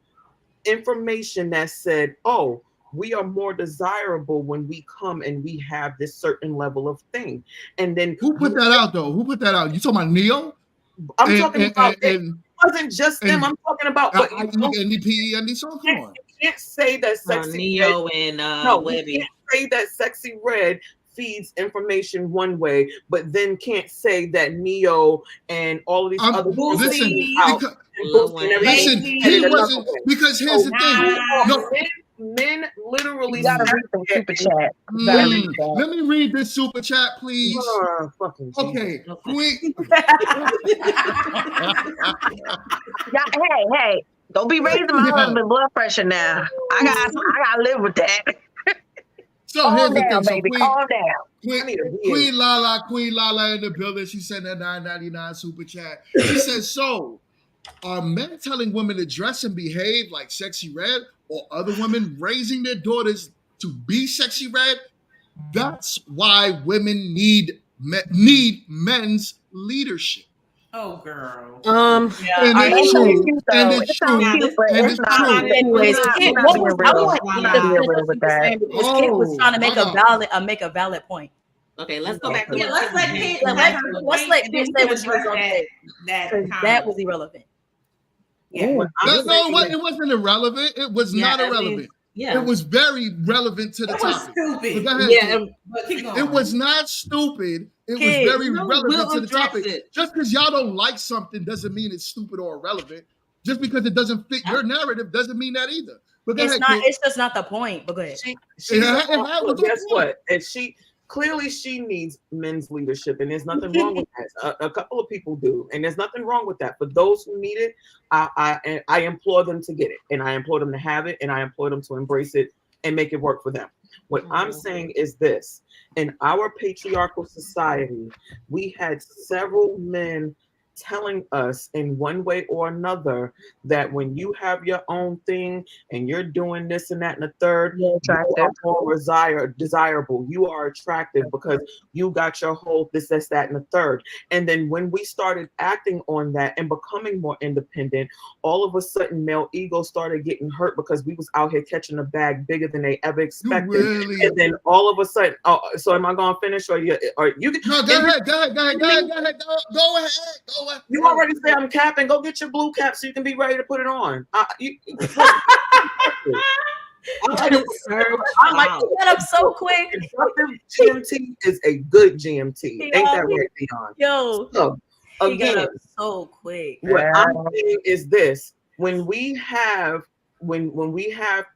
H: information that said, "Oh, we are more desirable when we come and we have this certain level of thing." And then
K: who put that out though? Who put that out? You talking about Neo?
H: I'm talking about it wasn't just them. I'm talking about
K: NDPE and these songs. Come on.
H: You can't say that Sexy
I: Neo
H: Red,
I: and Webby.
H: You can't say that Sexy Red feeds information one way, but then can't say that Neo and all of these other
K: listen, he wasn't, because here's the thing. No,
H: men literally
C: You gotta read the super chat.
K: Let me read this super chat, please. Okay.
C: Hey, don't be raising my husband's blood pressure now. I gotta live with that.
K: So here's the thing.
C: Baby, calm down.
K: Queen Lala in the building. She sent that $9.99 super chat. She says, "So, are men telling women to dress and behave like Sexy Red, or other women raising their daughters to be Sexy Red? That's why women need men's leadership."
F: Oh, girl.
K: And it's true. And it's true. And it's true.
J: Anyways, Kit was trying to make a valid point.
I: Okay, let's go back.
F: Let's let Kit.
J: Let's let Kit say what she was going to say. That was irrelevant.
K: Yeah. No, it wasn't irrelevant. It was not irrelevant. It was very relevant to the topic.
F: Stupid.
K: It was not stupid. It was very relevant to the topic. Just because y'all don't like something doesn't mean it's stupid or irrelevant. Just because it doesn't fit your narrative doesn't mean that either. But
J: it's just not the point. But go ahead.
H: Guess what? And clearly she needs men's leadership, and there's nothing wrong with that. A couple of people do, and there's nothing wrong with that. For those who need it, I implore them to get it, and I implore them to have it, and I implore them to embrace it and make it work for them. What I'm saying is this: in our patriarchal society, we had several men telling us in one way or another that when you have your own thing and you're doing this and that and the third, you are more desirable. You are attractive because you got your whole this, that, and the third. And then when we started acting on that and becoming more independent, all of a sudden male ego started getting hurt because we was out here catching a bag bigger than they ever expected. And then all of a sudden, so am I gonna finish or you can?
K: No, go ahead. Go ahead.
H: You already say I'm capping. Go get your blue cap so you can be ready to put it on. I like
J: that up so quick.
H: GMT is a good GMT. Ain't that right, Dion?
J: Yo,
H: so, again,
J: so quick.
H: What I'm saying is this: when we have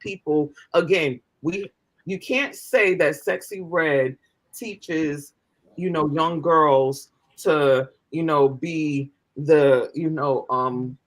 H: people, again, you can't say that Sexy Red teaches, young girls to, be the,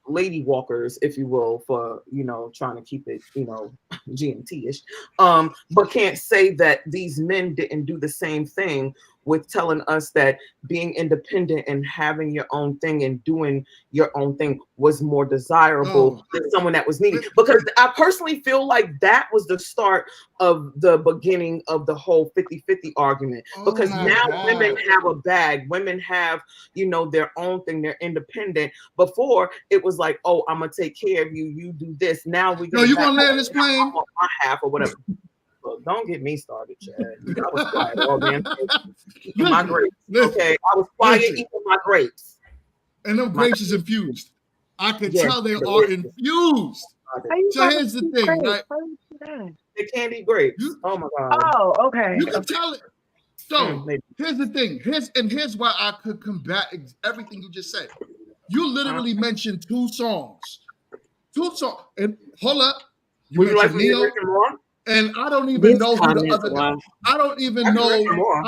H: lady walkers, if you will, for, you know, trying to keep it, you know, GMT-ish, but can't say that these men didn't do the same thing with telling us that being independent and having your own thing and doing your own thing was more desirable than someone that was needy. Because I personally feel like that was the start of the beginning of the whole 50-50 argument. Because now women have a bag, women have, you know, their own thing, they're independent. Before it was like, oh, I'm gonna take care of you, you do this. Now we
K: you gonna land this plane?
H: My half or whatever. Look, don't get me started, Chad. I was quiet all damn eating my grapes. Okay, I was quiet eating my grapes.
K: And them grapes is infused. I can tell they are infused. So here's the thing, right?
H: The candy grapes. Oh my god.
C: Oh, okay.
K: You can tell it. So here's the thing. Here's why I could combat everything you just said. You literally mentioned 2 songs. 2 songs. And hold up. You mentioned Neo. And I don't even know who the other guy. I don't even know. Hold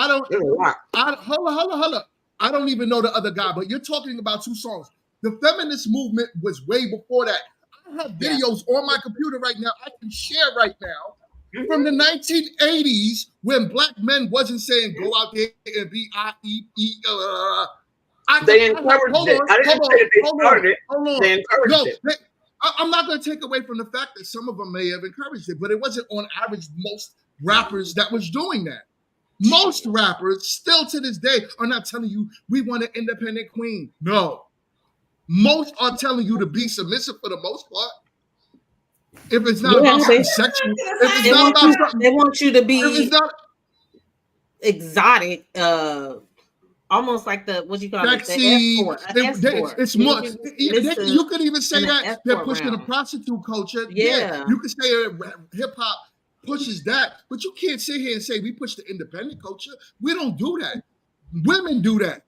K: up. I don't even know the other guy. But you're talking about 2 songs. The feminist movement was way before that. I have videos on my computer right now. I can share right now from the 1980s when black men wasn't saying go out there and be I-E-E.
H: They encouraged it. I didn't say they started it. They encouraged it.
K: I'm not going to take away from the fact that some of them may have encouraged it, but it wasn't on average most rappers that was doing that. Most rappers still to this day are not telling you we want an independent queen. No. Most are telling you to be submissive for the most part. If it's not about something sexual, if it's not about something,
I: they want you to be exotic, almost like the what you call
K: sexy.
I: Escort.
K: It's more. You could even say that they're pushing the prostitute culture. Yeah, you could say hip hop pushes that, but you can't sit here and say we push the independent culture. We don't do that. Women do that.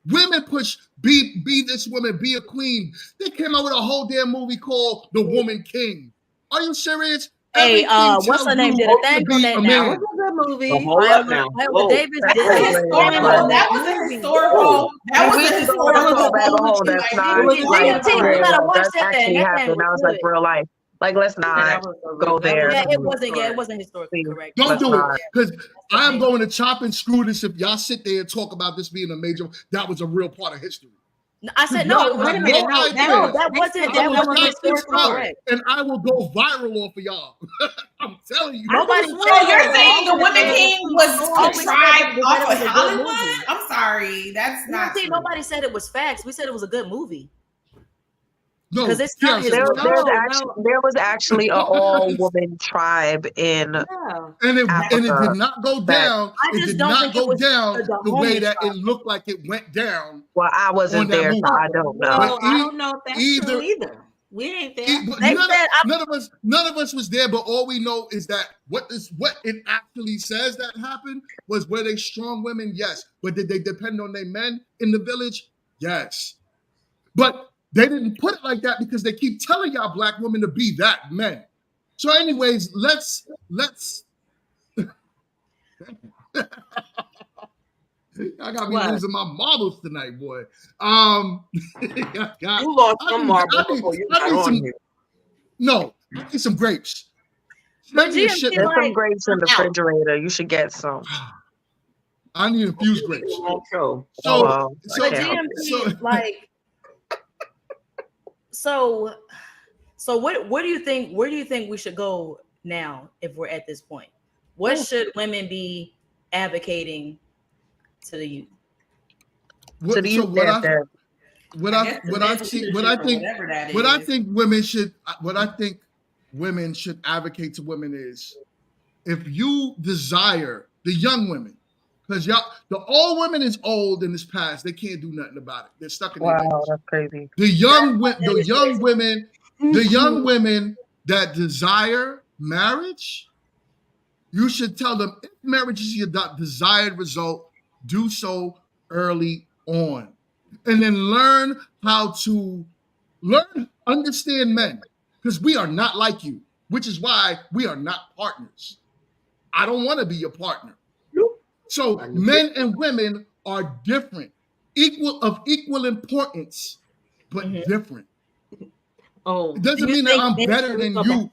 K: Women push be this woman, be a queen. They came out with a whole damn movie called The Woman King. Are you serious?
J: Hey, what's her name? Did a thing on that now? What's a good movie? Viola Davis did
F: that was a historical. That was a historical.
C: That's not. That's actually happened. That was like real life. Like, let's not go there.
J: Yeah, it wasn't. Yeah, it wasn't historically correct.
K: Don't do it, because I'm going to chop and screw this if y'all sit there and talk about this being a major. That was a real part of history.
J: I said no. Wait a minute. No, that wasn't. That wasn't historically correct.
K: And I will go viral off of y'all. I'm telling you.
F: Nobody. So you're saying the Women King was contrived off of Hollywood? I'm sorry, that's not.
J: Nobody said it was facts. We said it was a good movie.
K: No,
J: because it's not.
C: There was actually an all-woman tribe in
K: and it did not go down. It did not go down the way that it looked like it went down.
C: Well, I wasn't there, so I don't know.
I: Well, I don't know if that's true either. We ain't there.
K: None of us was there, but all we know is that what it actually says that happened was, were they strong women? Yes. But did they depend on their men in the village? Yes. But they didn't put it like that because they keep telling y'all black women to be that men. So anyways, let's I got me losing my marbles tonight, boy.
H: You lost some marbles before you got on here.
K: No, I need some grapes.
C: There's some grapes in the refrigerator. You should get some.
K: I need infused grapes.
J: So where do you think we should go now if we're at this point? What should women be advocating to the youth?
K: What I think women should advocate to women is, if you desire the young women, because the old women is old and it's past, they can't do nothing about it. They're stuck in their days.
C: That's crazy.
K: The young women that desire marriage, you should tell them, if marriage is your desired result, do so early on. And then learn how to understand men, because we are not like you, which is why we are not partners. I don't want to be your partner. So men and women are different, equal importance, but different.
I: Oh,
K: It doesn't
J: Do you
K: mean that
J: think
K: I'm
J: men
K: better
J: should
K: than
J: go
K: you.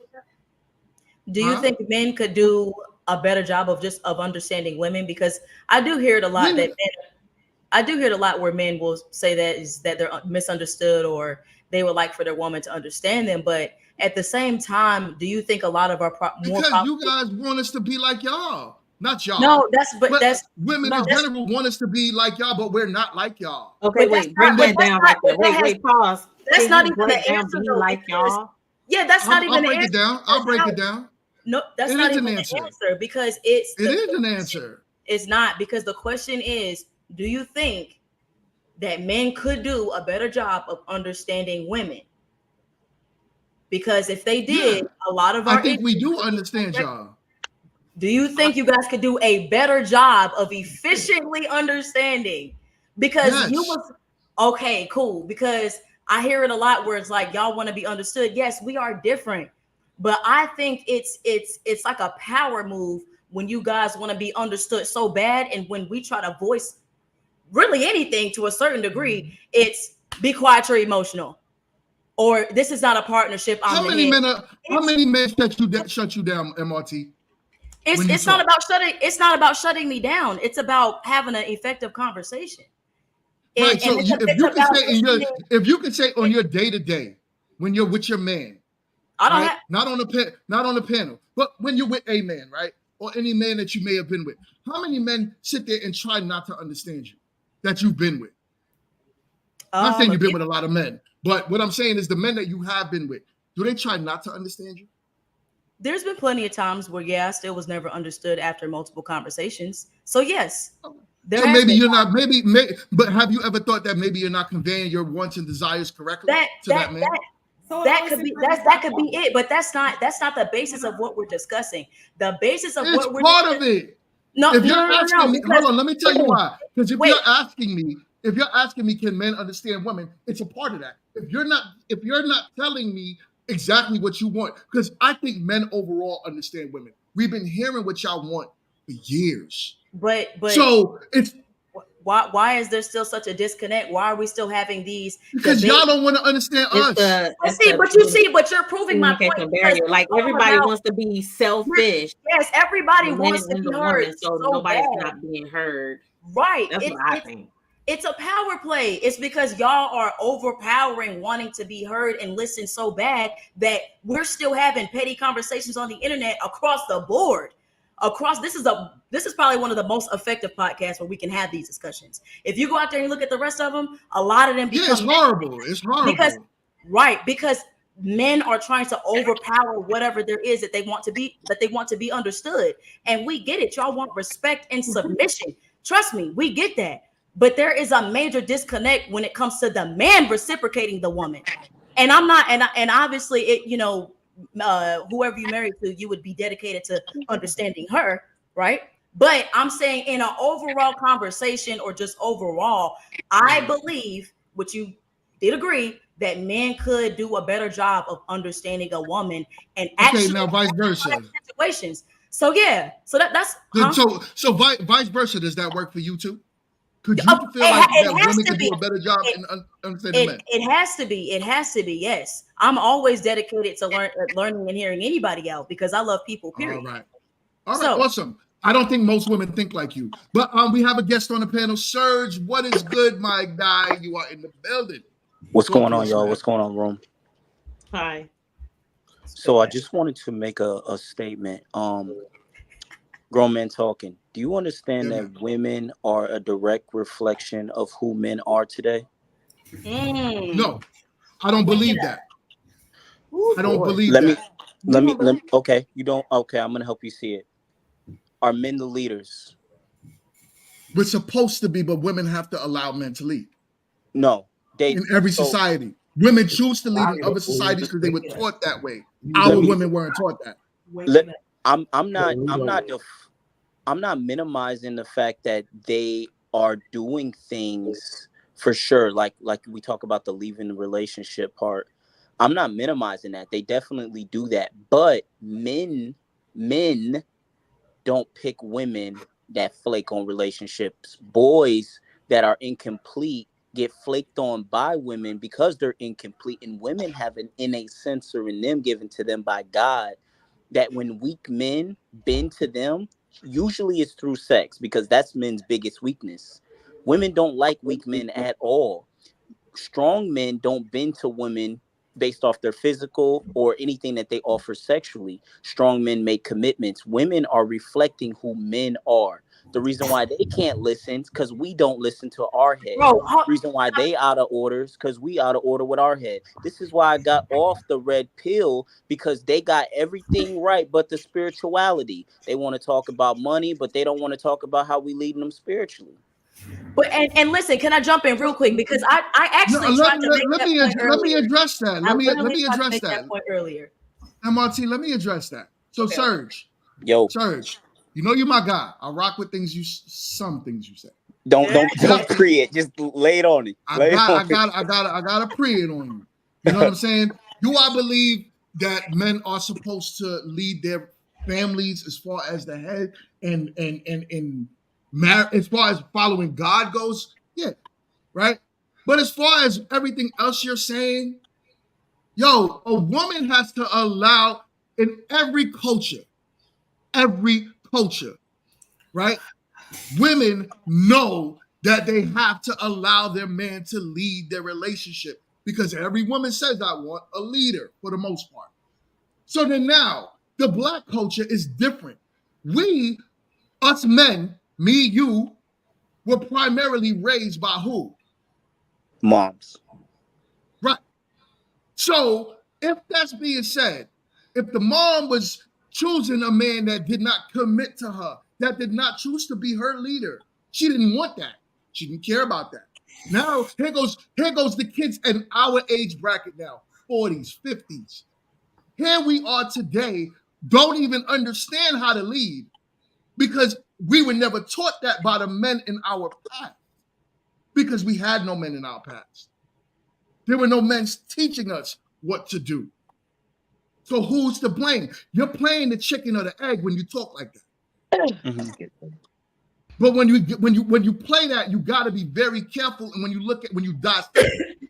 J: Do you
K: Huh?
J: think men could do a better job of understanding women? Because I do hear it a lot that
K: When
J: men, I do hear it a lot where men will say that they're misunderstood or they would like for their woman to understand them. But at the same time, do you think a lot of our more
K: because you
J: problems?
K: guys want us to be like y'all, not y'all.
J: No,
K: But
J: that's
K: women
J: no,
K: in general want us to be like y'all, but we're not like y'all.
I: okay.
J: but that's
I: Wait,
J: not
I: break
J: but
I: that
J: that's
I: down
J: not
I: right there.
J: but that has
I: Wait, pause.
J: that's
I: Can
J: not
I: you
J: even the
I: break down
J: answer
I: be
J: though,
I: like
J: because
I: y'all?
J: yeah, that's not even
K: I'll
J: the
K: break it
J: answer
K: down. I'll
J: because
K: break
J: how
K: it down.
J: no, that's
K: It
J: not
K: is
J: even
K: an
J: the
K: answer.
J: answer because it's
K: It is an answer.
J: it's not because the question is, do you think that men could do a better job of understanding women? Because if they
K: Yeah,
J: did, a lot of
K: I
J: our
K: think we
J: issues
K: do
J: would be
K: understand
J: corrected.
K: y'all.
J: Do you think you guys could do a better job of efficiently understanding? Because you
K: Yes.
J: was okay, cool. Because I hear it a lot where it's like y'all want to be understood. Yes, we are different, but I think it's like a power move when you guys want to be understood so bad, and when we try to voice really anything to a certain degree, it's be quiet, you're emotional, or this is not a partnership. I'm
K: How
J: the
K: many
J: head.
K: men are? How
J: It's
K: many men shut you down, MRT?
J: it's
K: When you
J: it's not
K: talk,
J: about shutting. It's not about shutting me down. It's about having an effective conversation.
K: right?
J: And
K: So
J: it's,
K: if
J: it's
K: you can
J: about
K: say
J: listening.
K: if you can say on your day to day when you're with your man,
J: I don't
K: right?
J: have.
K: Not on the panel, but when you're with a man, right, or any man that you may have been with. How many men sit there and try not to understand you that you've been with? Not saying
J: A
K: you've been
J: few,
K: with a lot of men, but what I'm saying is the men that you have been with, do they try not to understand you?
J: there's been plenty of times where I still was never understood after multiple conversations. So yes, there
K: So
J: has
K: maybe
J: been
K: you're not, but have you ever thought that maybe you're not conveying your wants and desires correctly
J: that
K: to
J: that
K: that man?
J: that
F: So
J: that
F: how is
J: could
F: it
J: be
F: really
J: that could be
F: possible?
J: it, but that's not the basis of what we're discussing. The basis of
K: It's
J: what we're
K: part of
J: discussing.
K: it.
J: No,
K: If
J: no,
K: you're
J: no, no, no,
K: asking me, hold
J: because
K: on, let me tell you why. Because
J: wait,
K: if you're asking me, can men understand women? It's a part of that. If you're not telling me exactly what you want, because I think men overall understand women. We've been hearing what y'all want for years.
J: but
K: So it's
J: why is there still such a disconnect? Why are we still having these
K: because y'all
J: debates?
K: don't want to understand us.
J: But you're proving my point
I: Communication
J: because
I: barrier. Like
J: it's all
I: everybody
J: about
I: wants to be selfish,
J: yes, everybody
I: the men
J: wants to
I: and
J: be
I: the
J: heard
I: woman, so
J: so
I: nobody's
J: bad.
I: not being heard.
J: Right.
I: That's what I think.
J: It's a power play. It's because y'all are overpowering wanting to be heard and listen so bad that we're still having petty conversations on the internet across the board. This is probably one of the most effective podcasts where we can have these discussions. If you go out there and look at the rest of them, a lot of them
K: Yeah,
J: become
K: it's horrible. It's horrible.
J: because men are trying to overpower whatever there is that they want to be understood. And we get it. Y'all want respect and submission. Trust me, we get that. But there is a major disconnect when it comes to the man reciprocating the woman. And I'm not, and obviously it, whoever you married to, you would be dedicated to understanding her, right? But I'm saying in an overall conversation or just overall, I believe what you did agree that men could do a better job of understanding a woman and
K: Okay,
J: actually
K: now vice versa.
J: situations. So yeah, so that's
K: So vice versa. Does that work for you too? Could you feel like that
J: it has
K: women
J: to
K: could
J: be.
K: do a better job in understanding men?
J: It has to be. It has to be. Yes, I'm always dedicated to learning and hearing anybody out because I love people. Period.
K: All right,
J: So,
K: awesome. I don't think most women think like you, but we have a guest on the panel, Serge. What is good, my guy? You are in the building.
M: What's
K: Talk
M: going
K: to
M: on,
K: us,
M: y'all?
K: man.
M: What's going on, room?
I: Hi.
M: So I just wanted to make a statement. Grown men talking. Do you understand that women are a direct reflection of who men are today?
K: No, I don't believe that. I don't believe
M: Let
K: that.
M: me. Okay, you don't. Okay, I'm gonna help you see it. Are men the leaders?
K: We're supposed to be, but women have to allow men to lead.
M: No,
K: In every society, women choose to lead in other societies because they were taught that way. Our women weren't taught that.
M: I'm not minimizing the fact that they are doing things for sure. Like we talk about the leaving the relationship part. I'm not minimizing that. They definitely do that. But men don't pick women that flake on relationships. Boys that are incomplete get flaked on by women because they're incomplete, and women have an innate sensor in them given to them by God that when weak men bend to them, usually it's through sex because that's men's biggest weakness. Women don't like weak men at all. Strong men don't bend to women based off their physical or anything that they offer sexually. Strong men make commitments. Women are reflecting who men are. The reason why they can't listen is because we don't listen to our head. The reason why they out of orders because we out of order with our head. This is why I got off the red pill, because they got everything right but the spirituality. They want to talk about money, but they don't want to talk about how we leading them spiritually.
J: But and listen, can I jump in real quick, because I actually tried to make that point earlier.
K: Let me address that. Let me address
J: that point earlier.
K: MRT, let me address that. So
J: Okay.
K: Serge, you know you're my guy. I rock with some things you say.
M: Don't pre it. Just lay it on it.
K: I gotta pre it on you. You know what I'm saying? Do I believe that men are supposed to lead their families as far as the head and as far as following God goes? Yeah, right. But as far as everything else you're saying, yo, a woman has to allow in every culture, right? Women know that they have to allow their man to lead their relationship because every woman says, I want a leader for the most part. So then now the Black culture is different. Us men, me, you, were primarily raised by who?
M: Moms.
K: Right. So if that's being said, if the mom was choosing a man that did not commit to her, that did not choose to be her leader, she didn't want that. She didn't care about that. Now here goes the kids in our age bracket now, 40s, 50s. Here we are today, don't even understand how to lead because we were never taught that by the men in our past because we had no men in our past. There were no men teaching us what to do. So who's to blame? You're playing the chicken or the egg when you talk like that.
M: Mm-hmm.
K: But when you play that, you got to be very careful. And when you dissect,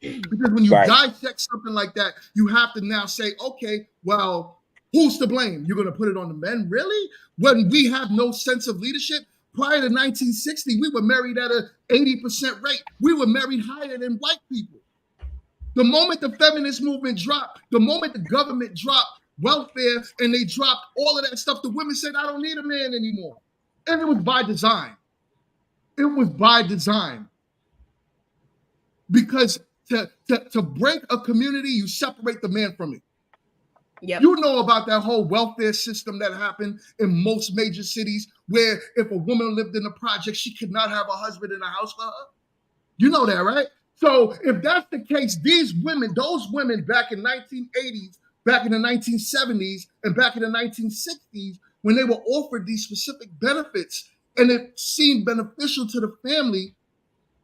K: because when you dissect something like that, you have to now say, okay, well, who's to blame? You're going to put it on the men, really? When we have no sense of leadership. Prior to 1960, we were married at an 80% rate. We were married higher than white people. The moment the feminist movement dropped, the moment the government dropped welfare and they dropped all of that stuff, the women said, I don't need a man anymore. And it was by design. It was by design. Because to break a community, you separate the man from it. Yep. You know about that whole welfare system that happened in most major cities where if a woman lived in a project, she could not have a husband in a house for her. You know that, right? So if that's the case, those women back in 1980s, back in the 1970s, and back in the 1960s, when they were offered these specific benefits and it seemed beneficial to the family,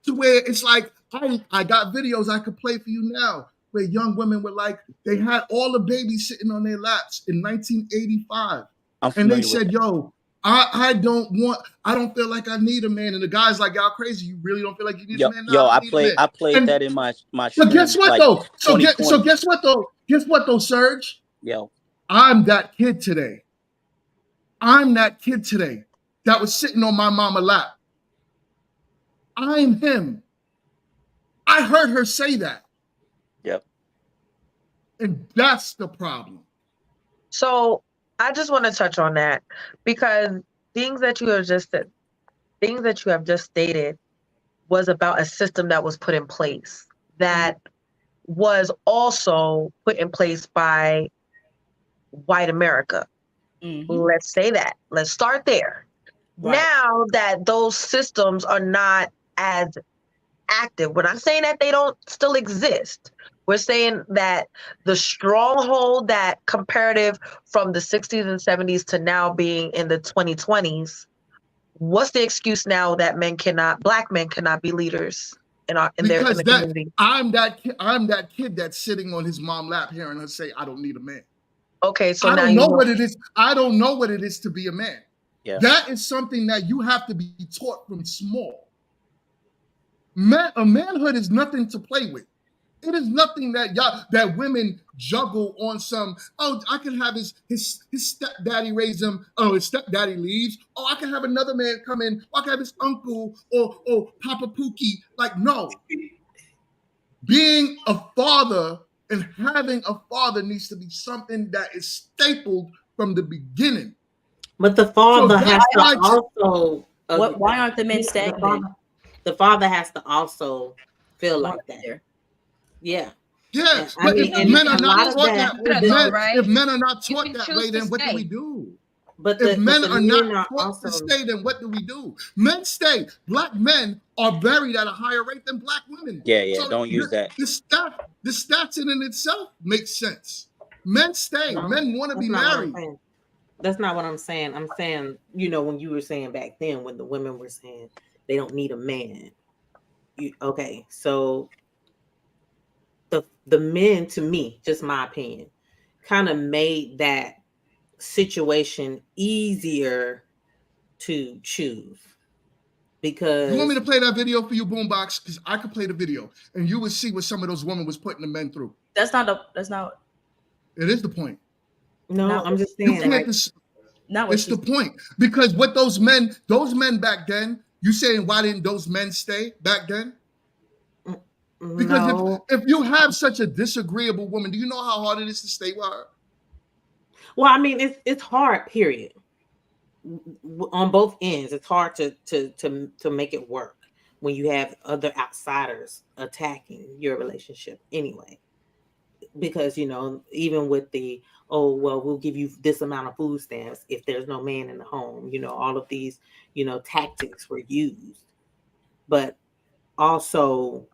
K: to where it's like, I got videos I could play for you now where young women were like, they had all the babies sitting on their laps in 1985. And they said, yo, I don't feel like I need a man. And the guy's like, y'all crazy. You really don't feel like you need a man? No,
M: I played that in my
K: So guess what, though? So guess what, though? Guess what, though, Serge?
M: Yo.
K: I'm that kid today. That was sitting on my mama lap. I'm him. I heard her say that.
M: Yep.
K: And that's the problem.
C: So I just want to touch on that because things that you have just stated was about a system that was put in place that was also put in place by white America. Mm-hmm. Let's say that. Let's start there. Right. Now that those systems are not as active, we're not saying that they don't still exist. We're saying that the stronghold, that comparative from the 60s and 70s to now being in the 2020s, what's the excuse now that Black men cannot be leaders in the community?
K: I'm that kid that's sitting on his mom's lap hearing her say, I don't need a man.
C: Okay, so
K: I don't know what it is. I don't know what it is to be a man. Yeah. That is something that you have to be taught from small. manhood is nothing to play with. It is nothing that women juggle on some. Oh, I can have his stepdaddy raise him. Oh, his stepdaddy leaves. Oh, I can have another man come in. Or I can have his uncle or Papa Pookie. Like, no. Being a father and having a father needs to be something that is stapled from the beginning.
I: But the father has to
K: why-
I: also.
J: Why aren't the men stagnant?
I: The father has to also feel like that. Yeah.
K: Yes,
I: I
K: but
I: mean,
K: if
I: and
K: men
I: a
K: are
I: lot
K: not
I: of
K: taught
I: that-
K: that,
G: right?
K: if men are not
G: You
K: taught
G: can
K: that
G: choose
K: way,
G: to
K: then what do
G: stay.
K: we do?
I: But
K: If men
I: the
K: are
I: men
K: not taught to stay, then what do we do? Men stay. Black men are buried at a higher rate than black women.
M: Yeah,
K: So
M: don't use that.
K: The stats in itself makes sense. Men stay.
I: No,
K: Men want to
I: that's
K: be
I: not what I'm
K: married.
I: saying. That's not what I'm saying. I'm saying, when you were saying back then, when the women were saying they don't need a man. Okay, so the men, to me, just my opinion, kind of made that situation easier to choose. Because
K: You want me to play that video for you, Boombox? Because I could play the video, and you would see what some of those women was putting the men through.
J: That's not.
K: It is the point.
I: No,
J: No,
I: I'm just
K: You
I: saying.
K: can't.
I: Like,
J: Not what
K: It's
J: she
K: the point, because what those men back then. You saying why didn't those men stay back then? Because
I: no.
K: if you have such a disagreeable woman, do you know how hard it is to stay with her?
I: Well, I mean, it's hard. Period. On both ends, it's hard to make it work when you have other outsiders attacking your relationship anyway. Because even with the we'll give you this amount of food stamps if there's no man in the home. All of these tactics were used, but also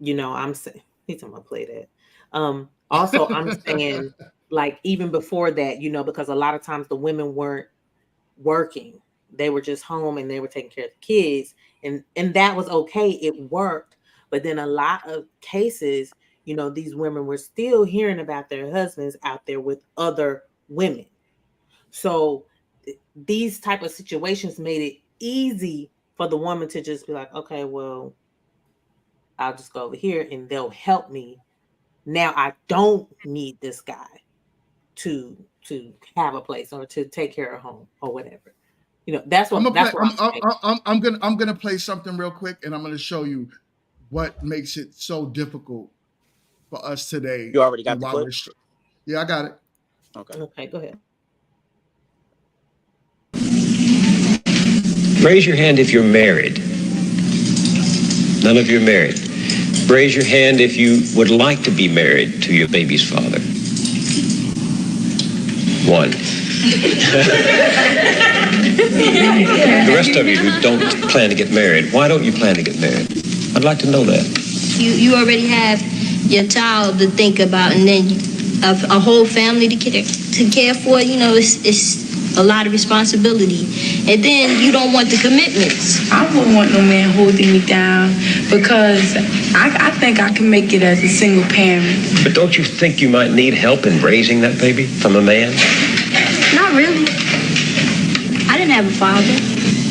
I: I'm saying he's gonna play that. Also, I'm saying like even before that, because a lot of times the women weren't working, they were just home and they were taking care of the kids, and that was okay, it worked. But then a lot of cases, these women were still hearing about their husbands out there with other women. So these type of situations made it easy for the woman to just be like, okay, well, I'll just go over here and they'll help me. Now I don't need this guy to have a place or to take care of home or whatever. That's what
K: I'm gonna play something real quick, and I'm gonna show you what makes it so difficult for us today.
M: You already got the clip?
K: Yeah, I got it.
I: Okay, go ahead.
N: Raise your hand if you're married. None of you are married. Raise your hand if you would like to be married to your baby's father. One. The rest of you who don't plan to get married, why don't you plan to get married? I'd like to know that.
O: You already have your child to think about, and then a whole family to care for. It's a lot of responsibility, and then you don't want the commitments.
P: I wouldn't want no man holding me down, because I think I can make it as a single parent.
N: But don't you think you might need help in raising that baby from a man?
O: Not really. I didn't have a father.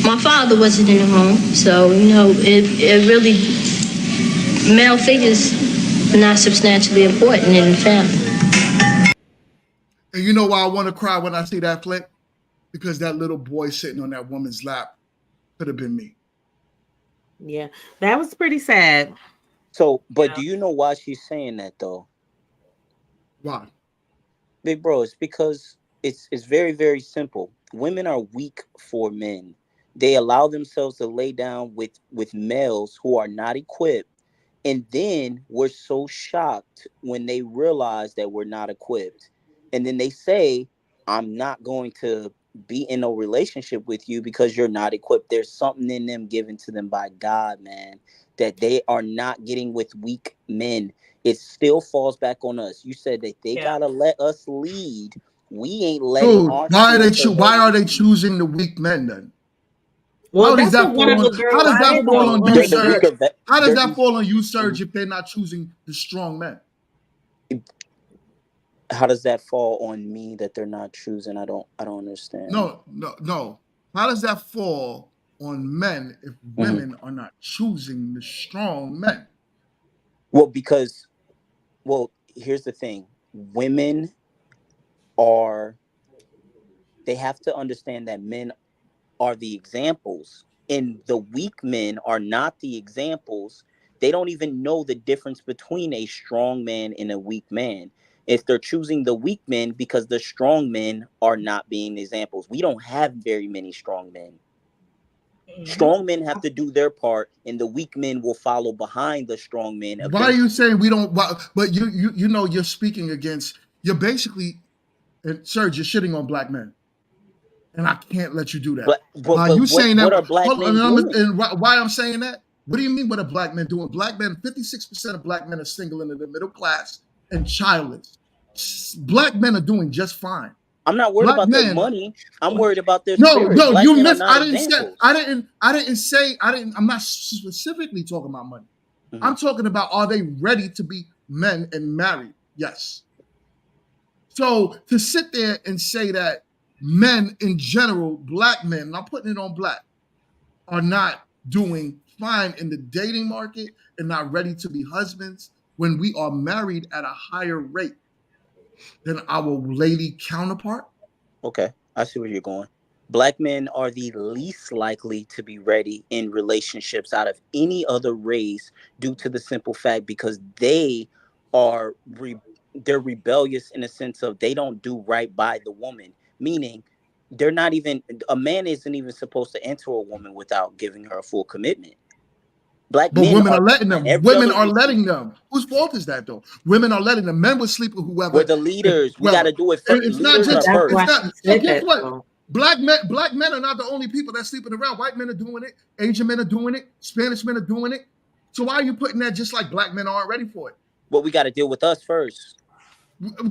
O: My father wasn't in the home, so it really, male figures are not substantially important in the family.
K: And you know why I want to cry when I see that flick? Because that little boy sitting on that woman's lap could have been me.
I: Yeah, that was pretty sad.
M: So, but do you know why she's saying that though?
K: Why?
M: Big bro, it's because it's very, very simple. Women are weak for men. They allow themselves to lay down with males who are not equipped. And then we're so shocked when they realize that we're not equipped. And then they say, I'm not going to be in a relationship with you because you're not equipped. There's something in them given to them by God, man, that they are not getting with weak men. It still falls back on us. You said that they gotta let us lead. We ain't letting.
K: Dude, why are they choosing the weak men then?
I: Well,
K: how does that fall on you, Serge? How does that fall on you, Serge, if they're not choosing the strong men?
M: How does that fall on me that they're not choosing? I don't understand.
K: No. How does that fall on men if women are not choosing the strong men?
M: Well, because, well, here's the thing. Women they have to understand that men are the examples, and the weak men are not the examples. They don't even know the difference between a strong man and a weak man. If they're choosing the weak men because the strong men are not being examples. We don't have very many strong men. Strong men have to do their part, and the weak men will follow behind the strong men.
K: Why are you saying we don't? But you know you're speaking against. You're basically, Serge, you're shitting on black men, and I can't let you do that.
M: But
K: you saying
M: what
K: that?
M: are black men doing?
K: And why I'm saying that? What do you mean? What are black men doing? Black men, 56% of black men are single and in the middle class and childless. Black men are doing just fine.
M: I'm not worried about their money. I'm worried about their spirit.
K: No,
M: Black
K: you
M: men are
K: missed.
M: not
K: I didn't
M: examples.
K: I'm not specifically talking about money. I'm talking about, are they ready to be men and married? Yes. So to sit there and say that men in general, black men, and I'm putting it on black, are not doing fine in the dating market and not ready to be husbands when we are married at a higher rate than our lady counterpart?
M: Okay, I see where you're going. Black men are the least likely to be ready in relationships out of any other race due to the simple fact because they are they're rebellious in the sense of they don't do right by the woman, meaning they're not even, a man isn't even supposed to enter a woman without giving her a full commitment. But
K: women are letting them. Women are letting them. Whose fault is that, though? Women are letting them. Men will sleep with whoever.
M: We're the leaders. We got to do it first.
K: It's not just. So guess what? Black men are not the only people that's sleeping around. White men are doing it. Asian men are doing it. Spanish men are doing it. So why are you putting that just like black men aren't ready for it?
M: Well, we got to deal with us first.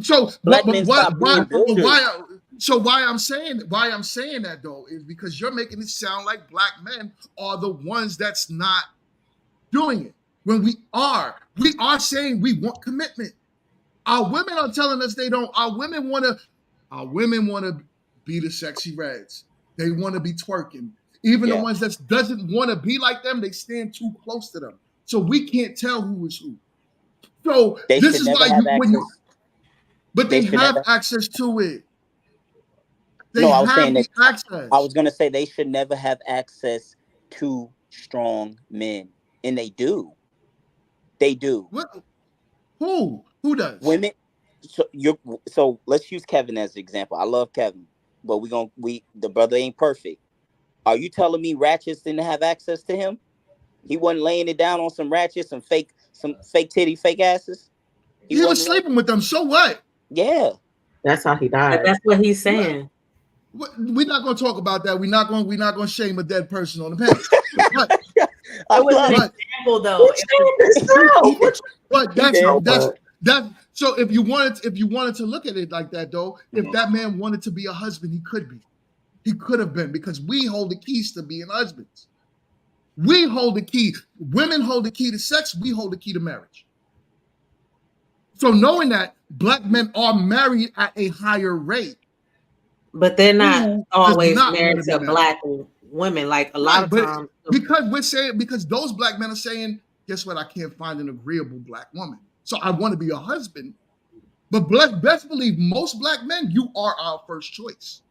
K: So
M: black men stop being builders.
K: Why I'm saying that though is because you're making it sound like black men are the ones that's not doing it when we are saying we want commitment. Our women are telling us they don't. Our women want to be the sexy reds. They want to be twerking. Even the ones that doesn't want to be like them, they stand too close to them. So we can't tell who is who. So this is why they have access to it.
M: I was going to say they should never have access to strong men. And they do. They do.
K: What? Who does?
M: Women. So let's use Kevin as an example. I love Kevin, but the brother ain't perfect. Are you telling me Ratchets didn't have access to him? He wasn't laying it down on some Ratchets, some fake titty, fake asses.
K: He was sleeping with them. So what?
M: Yeah.
H: That's how he died.
I: That's what he's saying.
K: We're not going to talk about that. We're not going to shame a dead person on the page.
J: It was an example, though.
K: But that's so. If you wanted to look at it like that, though, if that man wanted to be a husband, he could be. He could have been, because we hold the keys to being husbands. We hold the key. Women hold the key to sex. We hold the key to marriage. So knowing that black men are married at a higher rate,
I: but they're not always married to black women. Like a lot of times,
K: because those black men are saying, guess what? I can't find an agreeable black woman, so I want to be a husband. But best believe most black men, you are our first choice.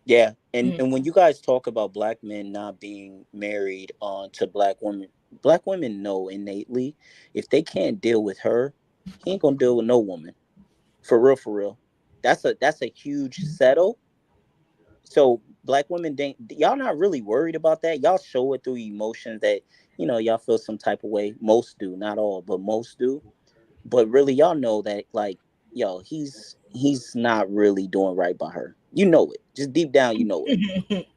M: Yeah, and when you guys talk about black men not being married to black women know innately if they can't deal with her, he ain't gonna deal with no woman. For real. That's a huge settle. So black women, y'all not really worried about that. Y'all show it through emotions that, y'all feel some type of way. Most do, not all, but most do. But really, y'all know that, like, he's not really doing right by her. You know it. Just deep down, you know it.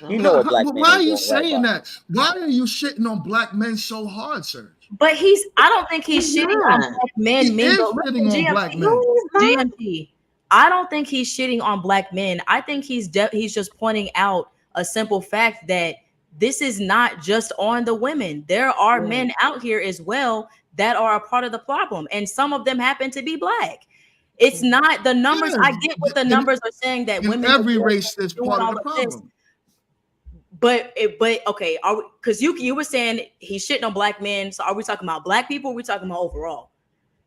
M: You know what black men.
K: Why are you saying that? Why are you shitting on black men so hard, sir?
J: But I don't think he's shitting on black men.
K: He is shitting on black men.
J: GMT. I don't think he's shitting on black men. I think he's just pointing out a simple fact that this is not just on the women. There are men out here as well that are a part of the problem, and some of them happen to be black. It's not the numbers. I get what the numbers are saying that women.
K: Every race is part of the problem.
J: but okay, are because you were saying he's shitting on black men. So are we talking about black people? Or are we talking about overall?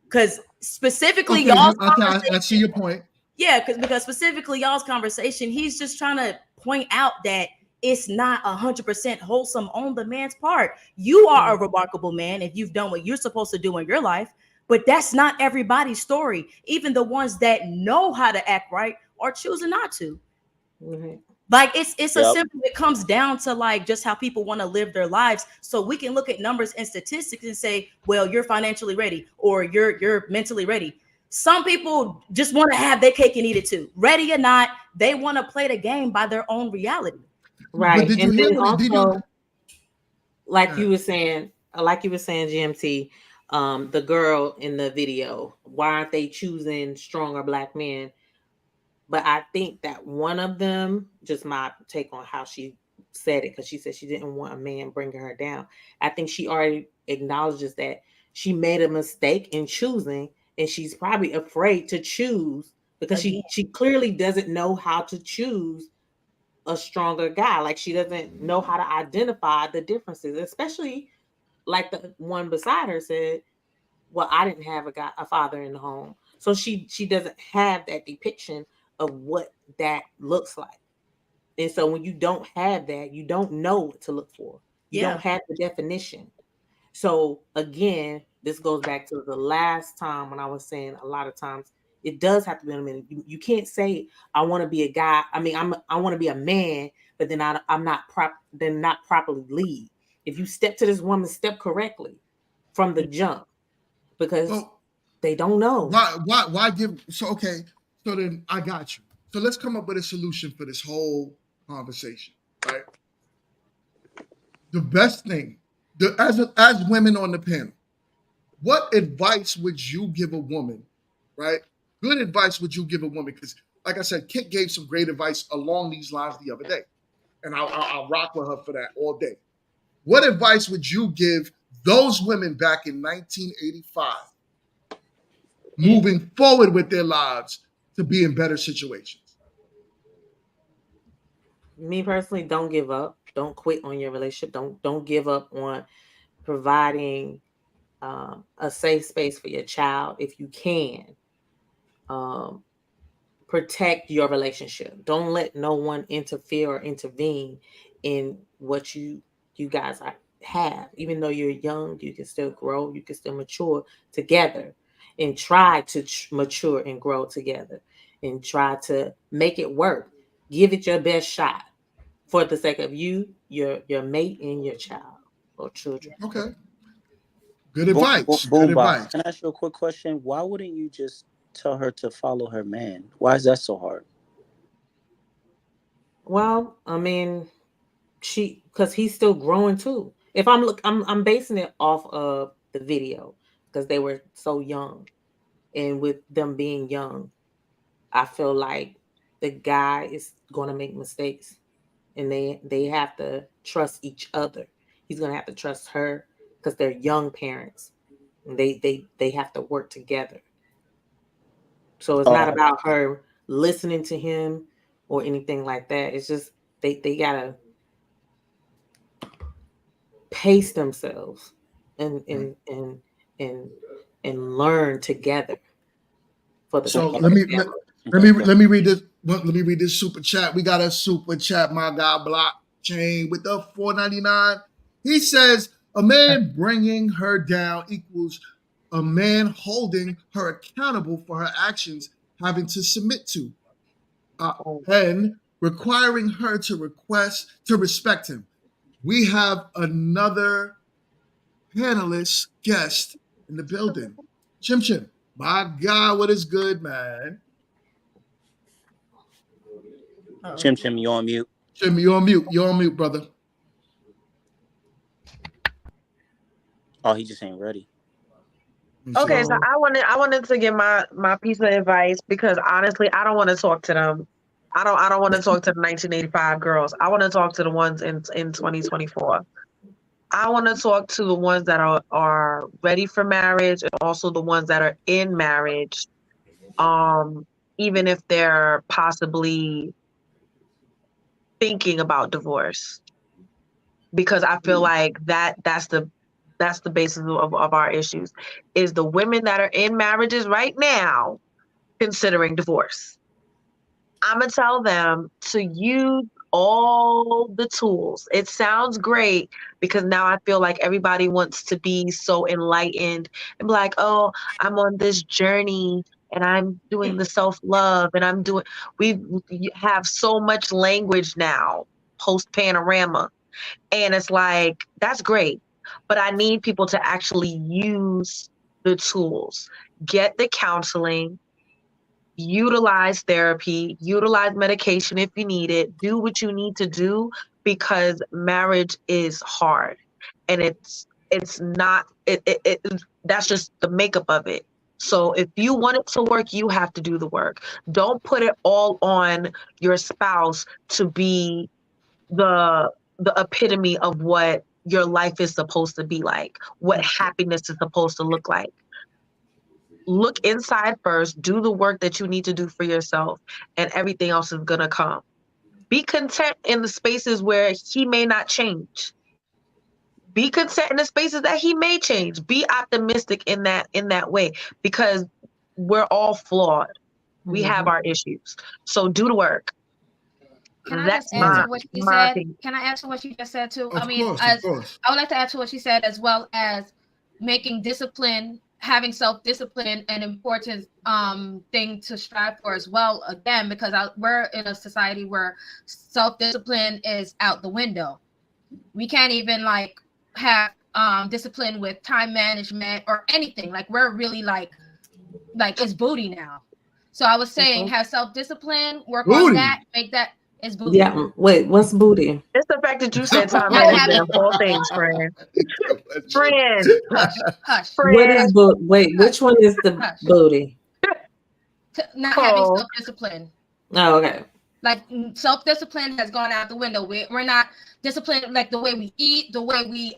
J: Because specifically, y'all's
K: I see your point.
J: Yeah, because specifically y'all's conversation, he's just trying to point out that it's not 100% wholesome on the man's part. You are a remarkable man if you've done what you're supposed to do in your life, but that's not everybody's story. Even the ones that know how to act right are choosing not to. Like it's a simple. It comes down to like just how people want to live their lives. So we can look at numbers and statistics and say, well, you're financially ready or you're mentally ready. Some people just want to have their cake and eat it too. Ready or not, they want to play the game by their own reality.
I: Right. And then also, like you were saying, GMT, the girl in the video, why aren't they choosing stronger black men? But I think that one of them, just my take on how she said it, because she said she didn't want a man bringing her down. I think she already acknowledges that she made a mistake in choosing, and she's probably afraid to choose because she clearly doesn't know how to choose a stronger guy. Like she doesn't know how to identify the differences, especially like the one beside her said, well, I didn't have a father in the home. So she doesn't have that depiction of what that looks like. And so when you don't have that, you don't know what to look for. You don't have the definition. So again, this goes back to the last time when I was saying a lot of times it does have to be in a minute. You can't say I want to be a guy. I mean, I want to be a man, but then I'm not properly lead. If you step to this woman, step correctly from the jump, because they don't know.
K: Why give? So okay. So then I got you. So let's come up with a solution for this whole conversation, right? The best thing, as women on the panel, what advice would you give a woman, right? Good advice would you give a woman? Because like I said, Kit gave some great advice along these lines the other day. And I'll rock with her for that all day. What advice would you give those women back in 1985 moving forward with their lives to be in better situations?
I: Me personally, don't give up. Don't quit on your relationship. Don't give up on providing a safe space for your child if you can. Protect your relationship. Don't let no one interfere or intervene in what you guys have. Even though you're young, you can still grow. You can still mature together, and try to mature and grow together, and try to make it work. Give it your best shot for the sake of you, your mate, and your child or children.
K: Okay. Good advice.
M: Boom,
K: Good
M: Bob.
K: advice.
M: Can I ask you a quick question? Why wouldn't you just tell her to follow her man? Why is that so hard?
I: Well, I mean, because he's still growing too. If I'm basing it off of the video because they were so young, and with them being young, I feel like the guy is going to make mistakes, and they have to trust each other. He's going to have to trust her because they're young parents, and they have to work together. So it's not about her listening to him or anything like that. It's just they gotta pace themselves and learn together for the.
K: So let me read this. Let me read this super chat. We got a super chat, my guy Blockchain with the $4.99. He says a man bringing her down equals a man holding her accountable for her actions, having to submit to, and requiring her to respect him. We have another panelist guest in the building. Chim Chim, my God, what is good, man?
M: Chim Chim, you on mute?
K: Chim, you on mute? You on mute, brother?
M: Oh, he just ain't ready.
C: Okay, so I wanted to give my piece of advice because honestly, I don't want to talk to them. I don't want to talk to the 1985 girls. I want to talk to the ones in 2024. I want to talk to the ones that are ready for marriage and also the ones that are in marriage, even if they're possibly thinking about divorce. because I feel like that's the basis of our issues, is the women that are in marriages right now considering divorce. I'm gonna tell them to use all the tools. It sounds great because now I feel like everybody wants to be so enlightened and be like, oh, I'm on this journey and I'm doing the self-love and we have so much language now post panorama. And it's like, that's great. But I need people to actually use the tools, get the counseling, utilize therapy, utilize medication if you need it, do what you need to do, because marriage is hard. And it's not, that's just the makeup of it. So if you want it to work, you have to do the work. Don't put it all on your spouse to be the epitome of what your life is supposed to be like, what happiness is supposed to look like. Look inside first, do the work that you need to do for yourself, and everything else is gonna come. Be content in the spaces where he may not change. Be content in the spaces that he may change. Be optimistic in that way, because we're all flawed. We have our issues. So do the work.
G: Can I
C: That's
G: just add to what she said?
C: opinion.
G: Can I add to what she just said too?
K: Of
G: I mean,
K: course,
G: as
K: of course.
G: I would like to add to what she said, as well as making discipline, having self-discipline, an important thing to strive for as well. Again, because we're in a society where self-discipline is out the window. We can't even like have discipline with time management or anything. Like we're really like it's booty now. So I was saying, have self-discipline, work on that, make that. It's booty.
I: Yeah. Wait, what's booty?
C: It's the fact that you said time management of all things, friend. Friend.
G: Hush, hush.
I: What is wait, which one is the booty?
G: Not having self-discipline.
I: Oh, okay.
G: Like self-discipline has gone out the window. We're not disciplined, like the way we eat, the way we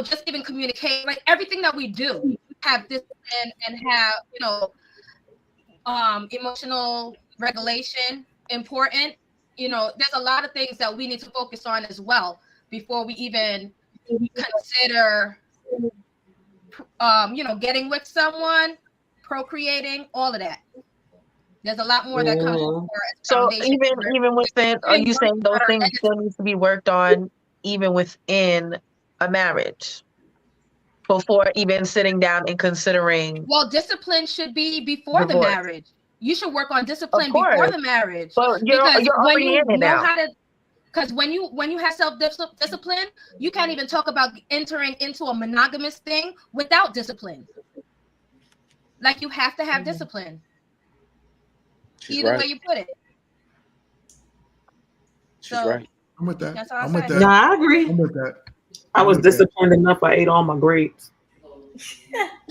G: just even communicate, like everything that we do, have discipline and have, emotional regulation important. There's a lot of things that we need to focus on as well before we even consider getting with someone, procreating, all of that. There's a lot more that comes before.
C: So even within, are you saying those things still need to be worked on even within a marriage before even sitting down and considering?
G: Well, discipline should be before the marriage. You should work on discipline before the marriage.
C: Well, you're already in it now.
G: Because when you have self-discipline, you can't even talk about entering into a monogamous thing without discipline. Like you have to have discipline. Either way you put it.
M: She's right.
K: I'm with that.
G: That's all
K: I'm with
G: say.
K: that.
I: No, I agree.
K: I'm with that.
H: I was disciplined enough. I ate all my grapes.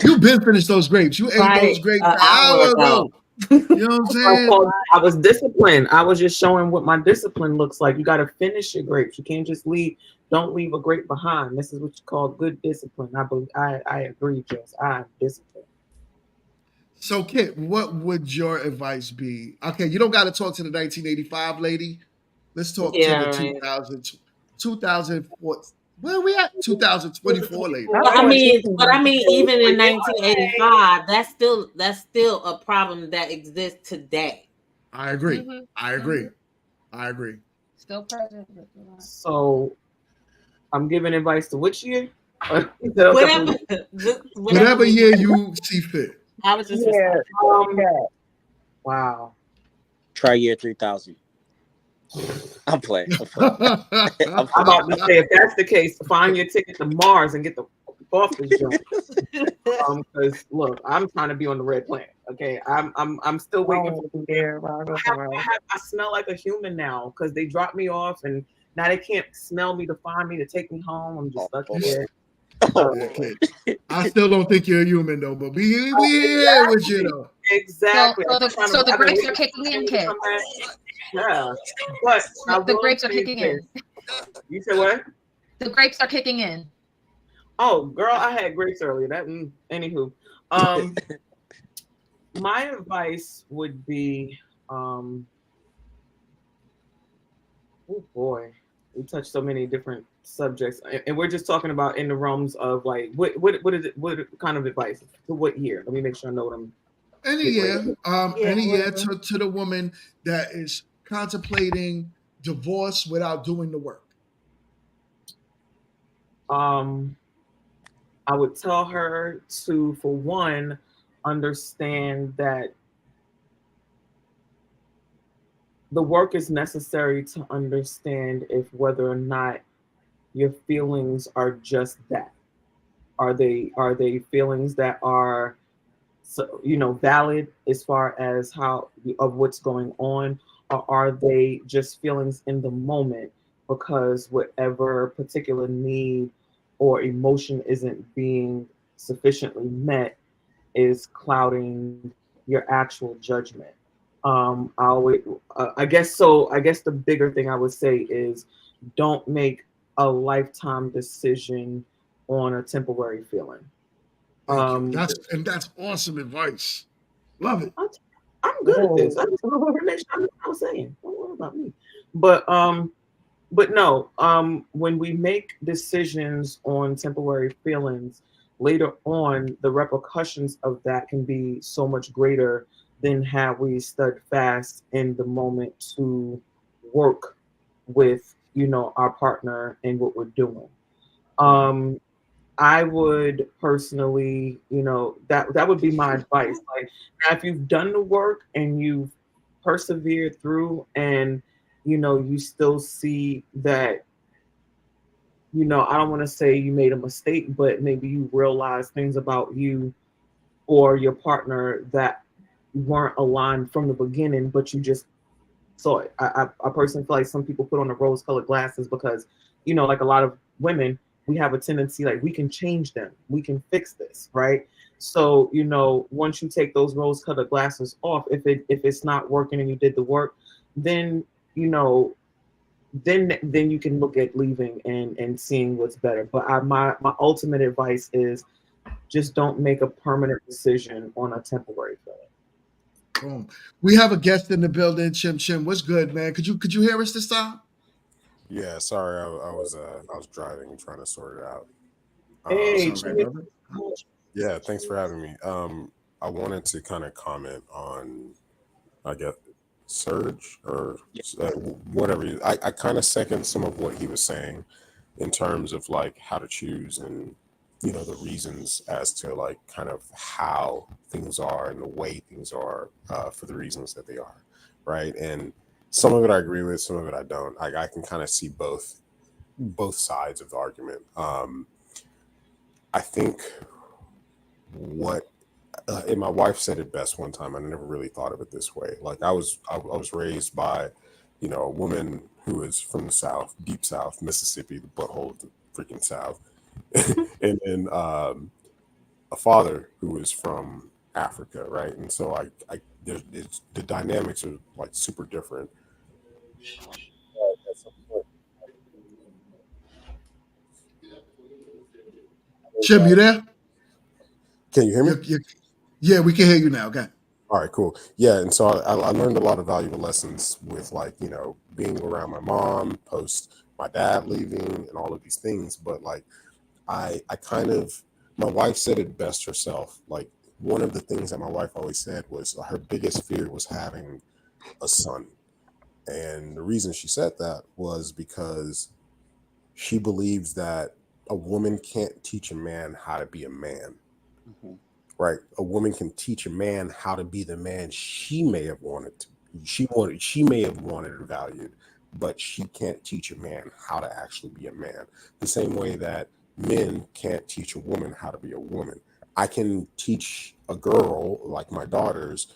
K: You've been finished those grapes. You ate those grapes an hour ago. You know what I'm saying?
H: I was disciplined. I was just showing what my discipline looks like. You got to finish your grapes. You can't just leave. Don't leave a grape behind. This is what you call good discipline. I agree, Jess. I'm disciplined. So,
K: Kit, what would your advice be? Okay, you don't got to talk to the 1985 lady. Let's talk to the 2004. Where are we at? 2024 lady.
I: I mean, even in 1985, that's still a problem that exists today.
K: I agree. Mm-hmm. I agree.
G: Still present.
H: So, I'm giving advice to which year?
K: Whatever year you see fit.
I: I was just
H: wow.
M: Try year 3000. I'm playing.
H: I'm about to say, if that's the case, find your ticket to Mars and get the off this joint. Because look, I'm trying to be on the red planet. Okay, I'm still waiting for there. I smell like a human now because they dropped me off and now they can't smell me to find me to take me home. I'm just stuck here.
K: I still don't think you're a human though, but we here with you though.
H: Exactly.
G: So the grapes are kicking in, Kid.
H: Yeah, but
G: the grapes are kicking in.
H: You said what?
G: The grapes are kicking in.
H: Oh, girl, I had grapes earlier. Anywho, my advice would be, oh boy, we touched so many different subjects, and we're just talking about in the realms of like what is it? What kind of advice to what year? Let me make sure I know what I'm.
K: Any year, any year
H: whatever.
K: to the woman that is contemplating divorce without doing the work.
H: I would tell her to, for one, understand that the work is necessary to understand if whether or not your feelings are just that. Are they feelings that are, so, valid as far as how of what's going on, or are they just feelings in the moment because whatever particular need or emotion isn't being sufficiently met is clouding your actual judgment. I guess the bigger thing I would say is don't make a lifetime decision on a temporary feeling.
K: That's awesome advice. Love it.
H: I'm good at this. I just don't know what I was saying. Don't worry about me. But no, when we make decisions on temporary feelings, later on, the repercussions of that can be so much greater than had we stood fast in the moment to work with, our partner and what we're doing. I would personally, that would be my advice. Like, now, if you've done the work and you've persevered through and you still see that, I don't want to say you made a mistake, but maybe you realize things about you or your partner that weren't aligned from the beginning, but you just saw it. I personally feel like some people put on the rose-colored glasses because, like a lot of women, we have a tendency, like, we can change them, we can fix this, right? So, once you take those rose-colored glasses off, if it's not working and you did the work, then then you can look at leaving and seeing what's better. But my ultimate advice is just don't make a permanent decision on a temporary feeling.
K: Boom. We have a guest in the building. Chim, what's good, man? Could you hear us this time?
Q: Yeah, sorry, I was driving and trying to sort it out.
H: Hey,
Q: yeah, thanks for having me. I wanted to kind of comment on, I guess, Serge or whatever. I kind of second some of what he was saying in terms of like how to choose and the reasons as to like kind of how things are and the way things are for the reasons that they are, right? And some of it I agree with, some of it I don't. I can kind of see both sides of the argument. I think and my wife said it best one time. I never really thought of it this way. Like I was raised by, a woman who is from the South, deep South, Mississippi, the butthole of the freaking South, and then a father who is from Africa, right? And so the dynamics are like super different.
K: Chim, you there?
Q: Can you hear me?
K: Yeah, we can hear you now. Okay.
Q: All right, cool. Yeah, and so I learned a lot of valuable lessons with like, being around my mom, post my dad leaving and all of these things. But like, my wife said it best herself. Like one of the things that my wife always said was her biggest fear was having a son. And the reason she said that was because she believes that a woman can't teach a man how to be a man. Mm-hmm. Right? A woman can teach a man how to be the man she may have wanted to. She may have wanted or valued, but she can't teach a man how to actually be a man. The same way that men can't teach a woman how to be a woman. I can teach a girl like my daughters,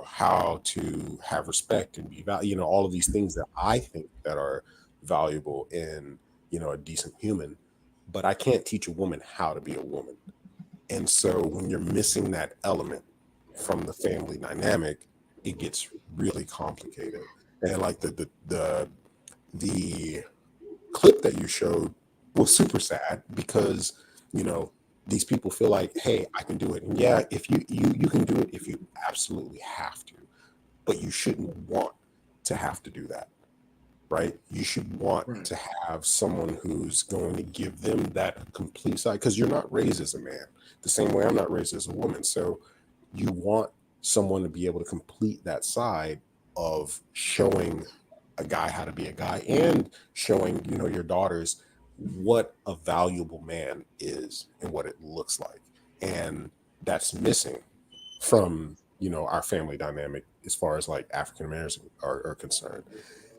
Q: how to have respect and be valued, all of these things that I think that are valuable in, a decent human, but I can't teach a woman how to be a woman. And so when you're missing that element from the family dynamic, it gets really complicated. And like the clip that you showed was super sad because, these people feel like, hey, I can do it. And yeah, if you can do it if you absolutely have to, but you shouldn't want to have to do that. right? You should want to have someone who's going to give them that complete side, because you're not raised as a man the same way I'm not raised as a woman. So you want someone to be able to complete that side of showing a guy how to be a guy, and showing, you know, your daughters what a valuable man is and what it looks like. And that's missing from, you know, our family dynamic as far as like African Americans are concerned.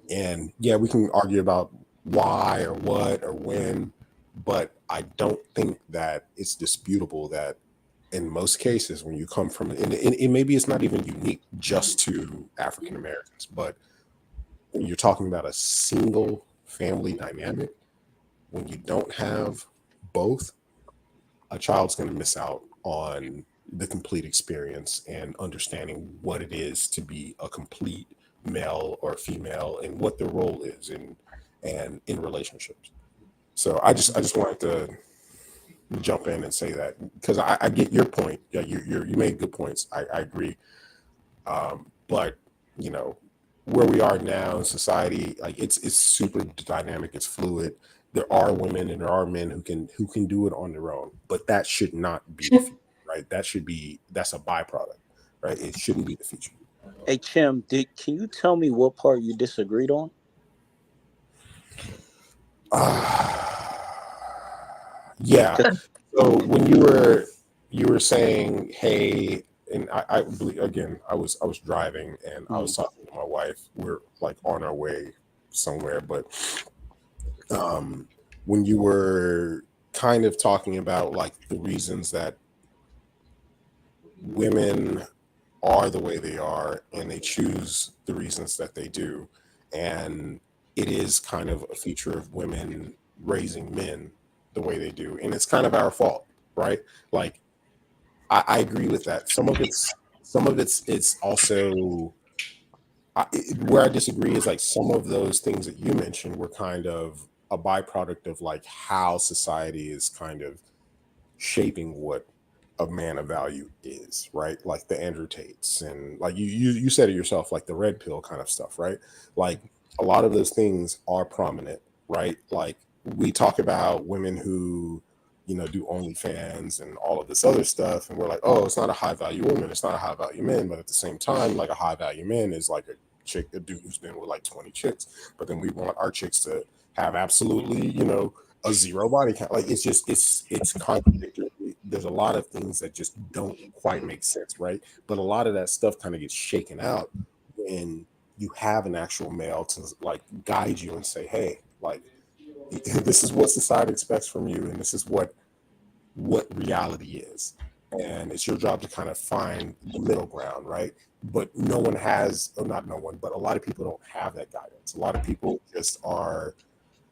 Q: And yeah, we can argue about why or what or when, but I don't think that it's disputable that in most cases, when you come from, and maybe it's not even unique just to African Americans, but when you're talking about a single family dynamic, when you don't have both, a child's going to miss out on the complete experience and understanding what it is to be a complete male or female and what their role is in relationships. So I just wanted to jump in and say that, because I get your point. Yeah, you made good points. I agree. But you know, where we are now in society, like it's super dynamic, it's fluid. There are women and there are men who can do it on their own, but that should not be the future, right? That's a byproduct, right? It shouldn't be the future.
M: Hey, Kim, can you tell me what part you disagreed on?
Q: Yeah. So when you were saying, hey, and I believe, again, I was driving and I was talking to my wife. We're like on our way somewhere, but when you were kind of talking about like the reasons that women are the way they are and they choose the reasons that they do, and it is kind of a feature of women raising men the way they do, and it's kind of our fault, right? Like I agree with that. Some of it's also where I disagree is like some of those things that you mentioned were kind of a byproduct of like how society is kind of shaping what a man of value is, right? Like the Andrew Tates and like you said it yourself, like the red pill kind of stuff, right? Like a lot of those things are prominent, right? Like we talk about women who, you know, do OnlyFans and all of this other stuff, and we're like, oh, it's not a high value woman, it's not a high value man, but at the same time, like a high value man is like a dude who's been with like 20 chicks, but then we want our chicks to have absolutely, you know, a zero body count. Like it's just it's contradictory. There's a lot of things that just don't quite make sense, right? But a lot of that stuff kind of gets shaken out when you have an actual male to like guide you and say, hey, like this is what society expects from you, and this is what reality is, and it's your job to kind of find the middle ground, right? But no one has, or not no one, but a lot of people don't have that guidance. A lot of people just are,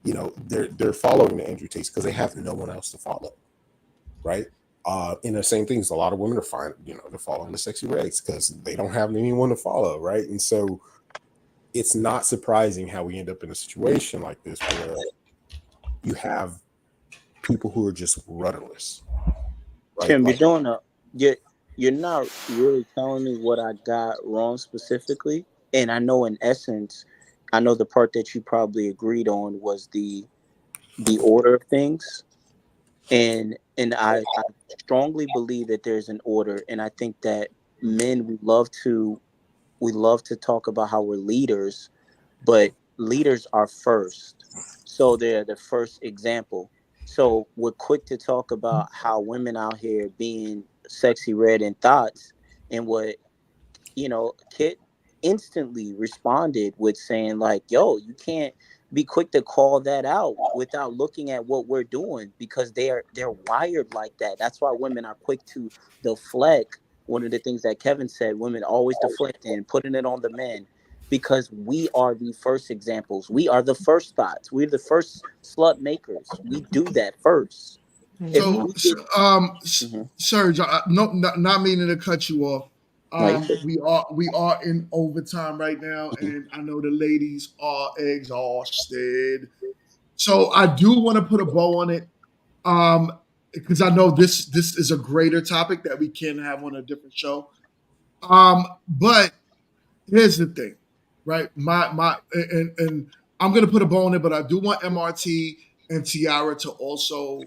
Q: you know, they're following the Andrew Tates because they have no one else to follow, right? And the same things, a lot of women are they're following the Sexy Reds because they don't have anyone to follow, right? And so it's not surprising how we end up in a situation like this where you have people who are just rudderless. Right?
M: Kim,
Q: Like,
M: you're not really telling me what I got wrong specifically. And I know in essence, I know the part that you probably agreed on was the order of things. And I strongly believe that there's an order. And I think that men, we love to talk about how we're leaders, but leaders are first. So they're the first example. So we're quick to talk about how women out here being sexy red in thoughts, and what, you know, Kit instantly responded with saying like, yo, you can't be quick to call that out without looking at what we're doing, because they're wired like that. That's why women are quick to deflect. One of the things that Kevin said, women always deflecting, putting it on the men, because we are the first examples. We are the first thoughts. We're the first slut makers. We do that first.
K: So, Serge, not meaning to cut you off. We are in overtime right now, and I know the ladies are exhausted. So I do want to put a bow on it, because I know this is a greater topic that we can have on a different show. But here's the thing, right? And I'm gonna put a bow on it, but I do want MRT and Tiara to also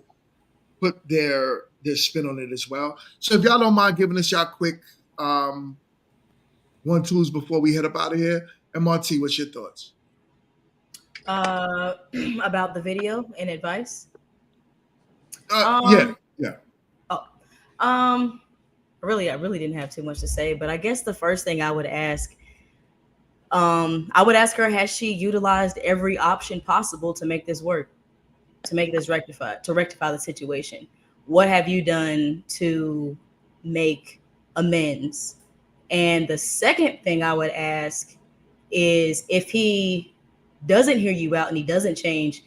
K: put their spin on it as well. So if y'all don't mind giving us y'all quick 1-2s before we head up out of here. MRT, what's your thoughts?
J: About the video and advice.
K: Yeah.
J: I really didn't have too much to say, but I guess the first thing I would ask her, has she utilized every option possible to make this work, to make this rectify the situation? What have you done to make amends? And the second thing I would ask is, if he doesn't hear you out and he doesn't change,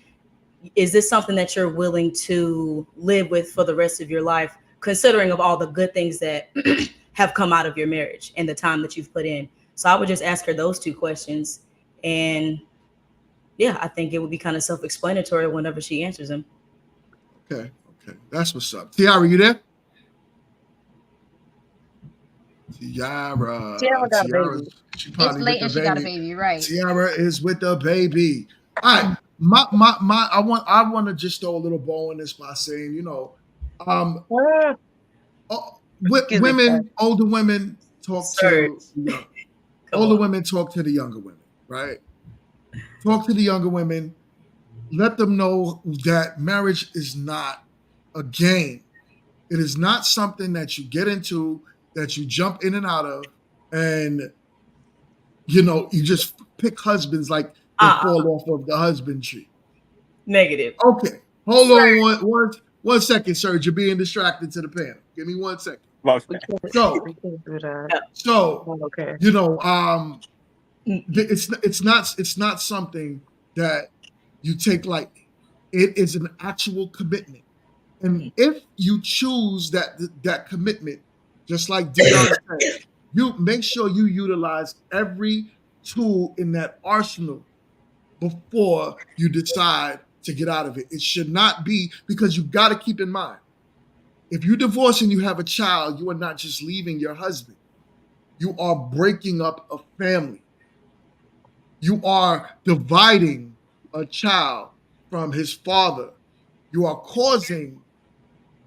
J: is this something that you're willing to live with for the rest of your life, considering of all the good things that have come out of your marriage and the time that you've put in? So I would just ask her those two questions. And yeah, I think it would be kind of self-explanatory whenever she answers them.
K: Okay. That's what's up. Tiara, you there? Tiara
G: got a
K: Tiara's-
G: baby.
K: she
G: It's
K: probably
G: late
K: with
G: and
K: the
G: she got a baby, right?
K: Tiara is with the baby. All right. I want to just throw a little bow in this by saying, older women talk to the younger women, right? Talk to the younger women. Let them know that marriage is not a game. It is not something that you get into, that you jump in and out of, and you just pick husbands like they fall off of the husband tree.
J: Negative.
K: Okay. Hold on one second, Serge. You're being distracted to the panel. Give me 1 second. It's not something that you take lightly. It is an actual commitment. And if you choose that commitment, just like Dion said, you make sure you utilize every tool in that arsenal before you decide to get out of it. It should not be, because you got to keep in mind, if you divorce and you have a child, you are not just leaving your husband. You are breaking up a family. You are dividing a child from his father. You are causing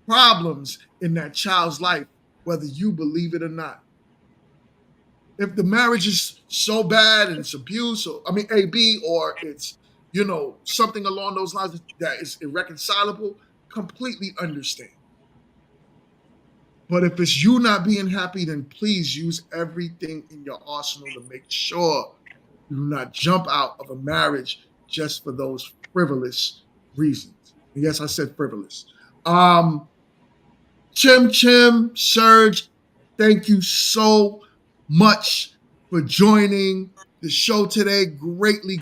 K: problems in that child's life, whether you believe it or not. If the marriage is so bad and it's abuse, AB, or it's, something along those lines that is irreconcilable, completely understand. But if it's you not being happy, then please use everything in your arsenal to make sure you do not jump out of a marriage just for those frivolous reasons. And yes, I said frivolous. Chim, Serge, thank you so much for joining the show today. Greatly.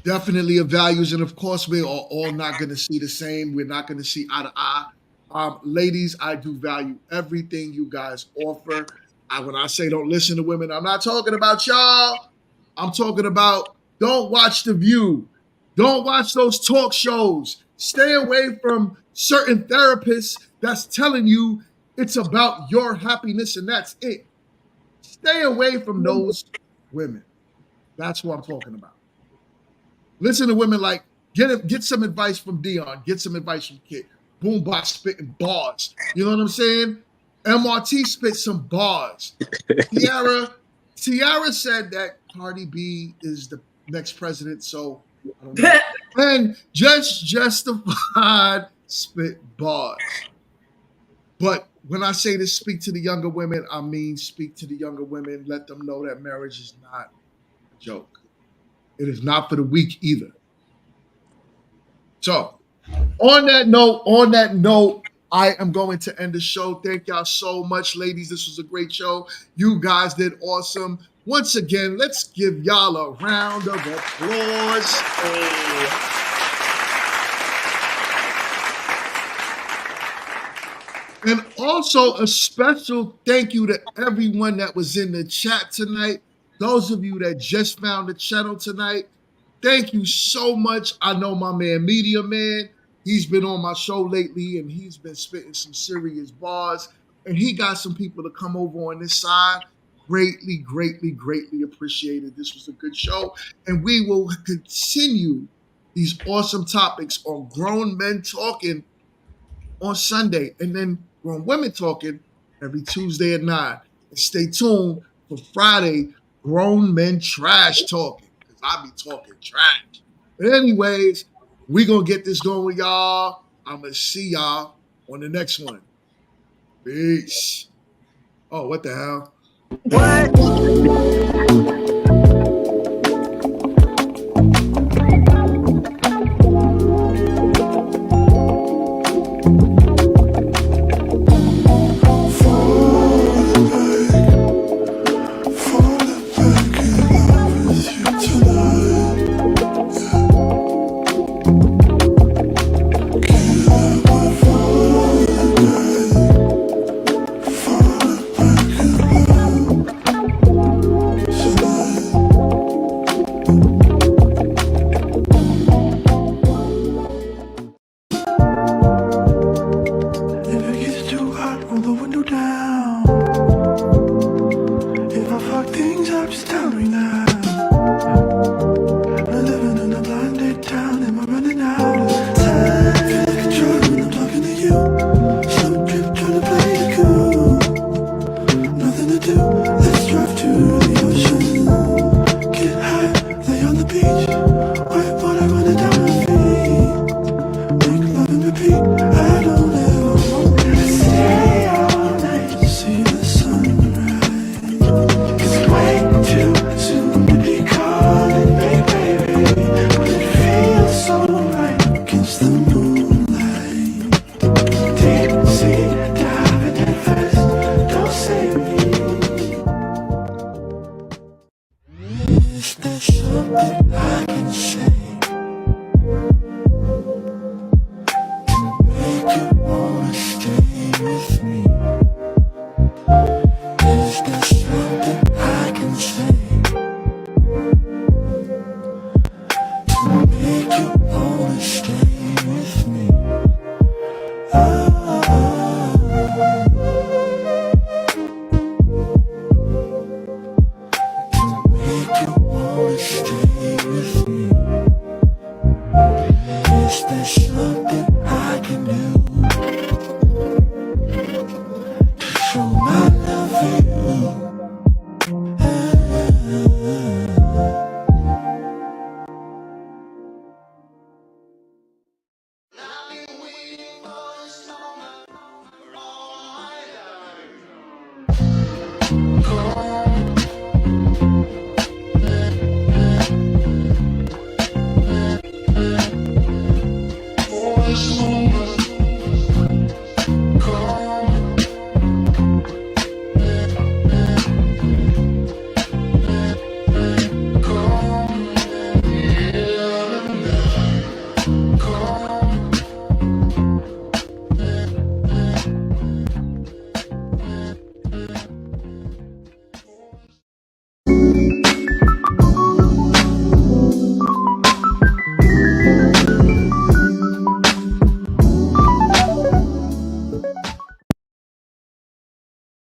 K: Definitely a values, and of course, we are all not going to see the same. We're not going to see eye to eye. Ladies, I do value everything you guys offer. When I say don't listen to women, I'm not talking about y'all. I'm talking about don't watch The View. Don't watch those talk shows. Stay away from certain therapists that's telling you it's about your happiness and that's it. Stay away from those women. That's what I'm talking about. Listen to women like, get some advice from Dion. Get some advice from Kid. Boombox spitting bars. You know what I'm saying? MRT spit some bars. Tiara said that Cardi B is the next president, so I don't know. And justified spit bars. But when I say to speak to the younger women, I mean speak to the younger women. Let them know that marriage is not a joke. It is not for the weak either. So, on that note, I am going to end the show. Thank y'all so much, ladies. This was a great show. You guys did awesome. Once again, let's give y'all a round of applause. And also a special thank you to everyone that was in the chat tonight. Those of you that just found the channel tonight, thank you so much. I know my man, Media Man, He's been on my show lately, and he's been spitting some serious bars. And he got some people to come over on this side. Greatly, greatly, greatly appreciated. This was a good show. And we will continue these awesome topics on Grown Men Talking on Sunday, and then Grown Women Talking every Tuesday at 9. And stay tuned for Friday, Grown Men Trash Talking, because I be talking trash. But anyways, we going to get this going, y'all. I'm going to see y'all on the next one. Peace. Oh, what the hell?
A: If it gets too hot, roll the window down.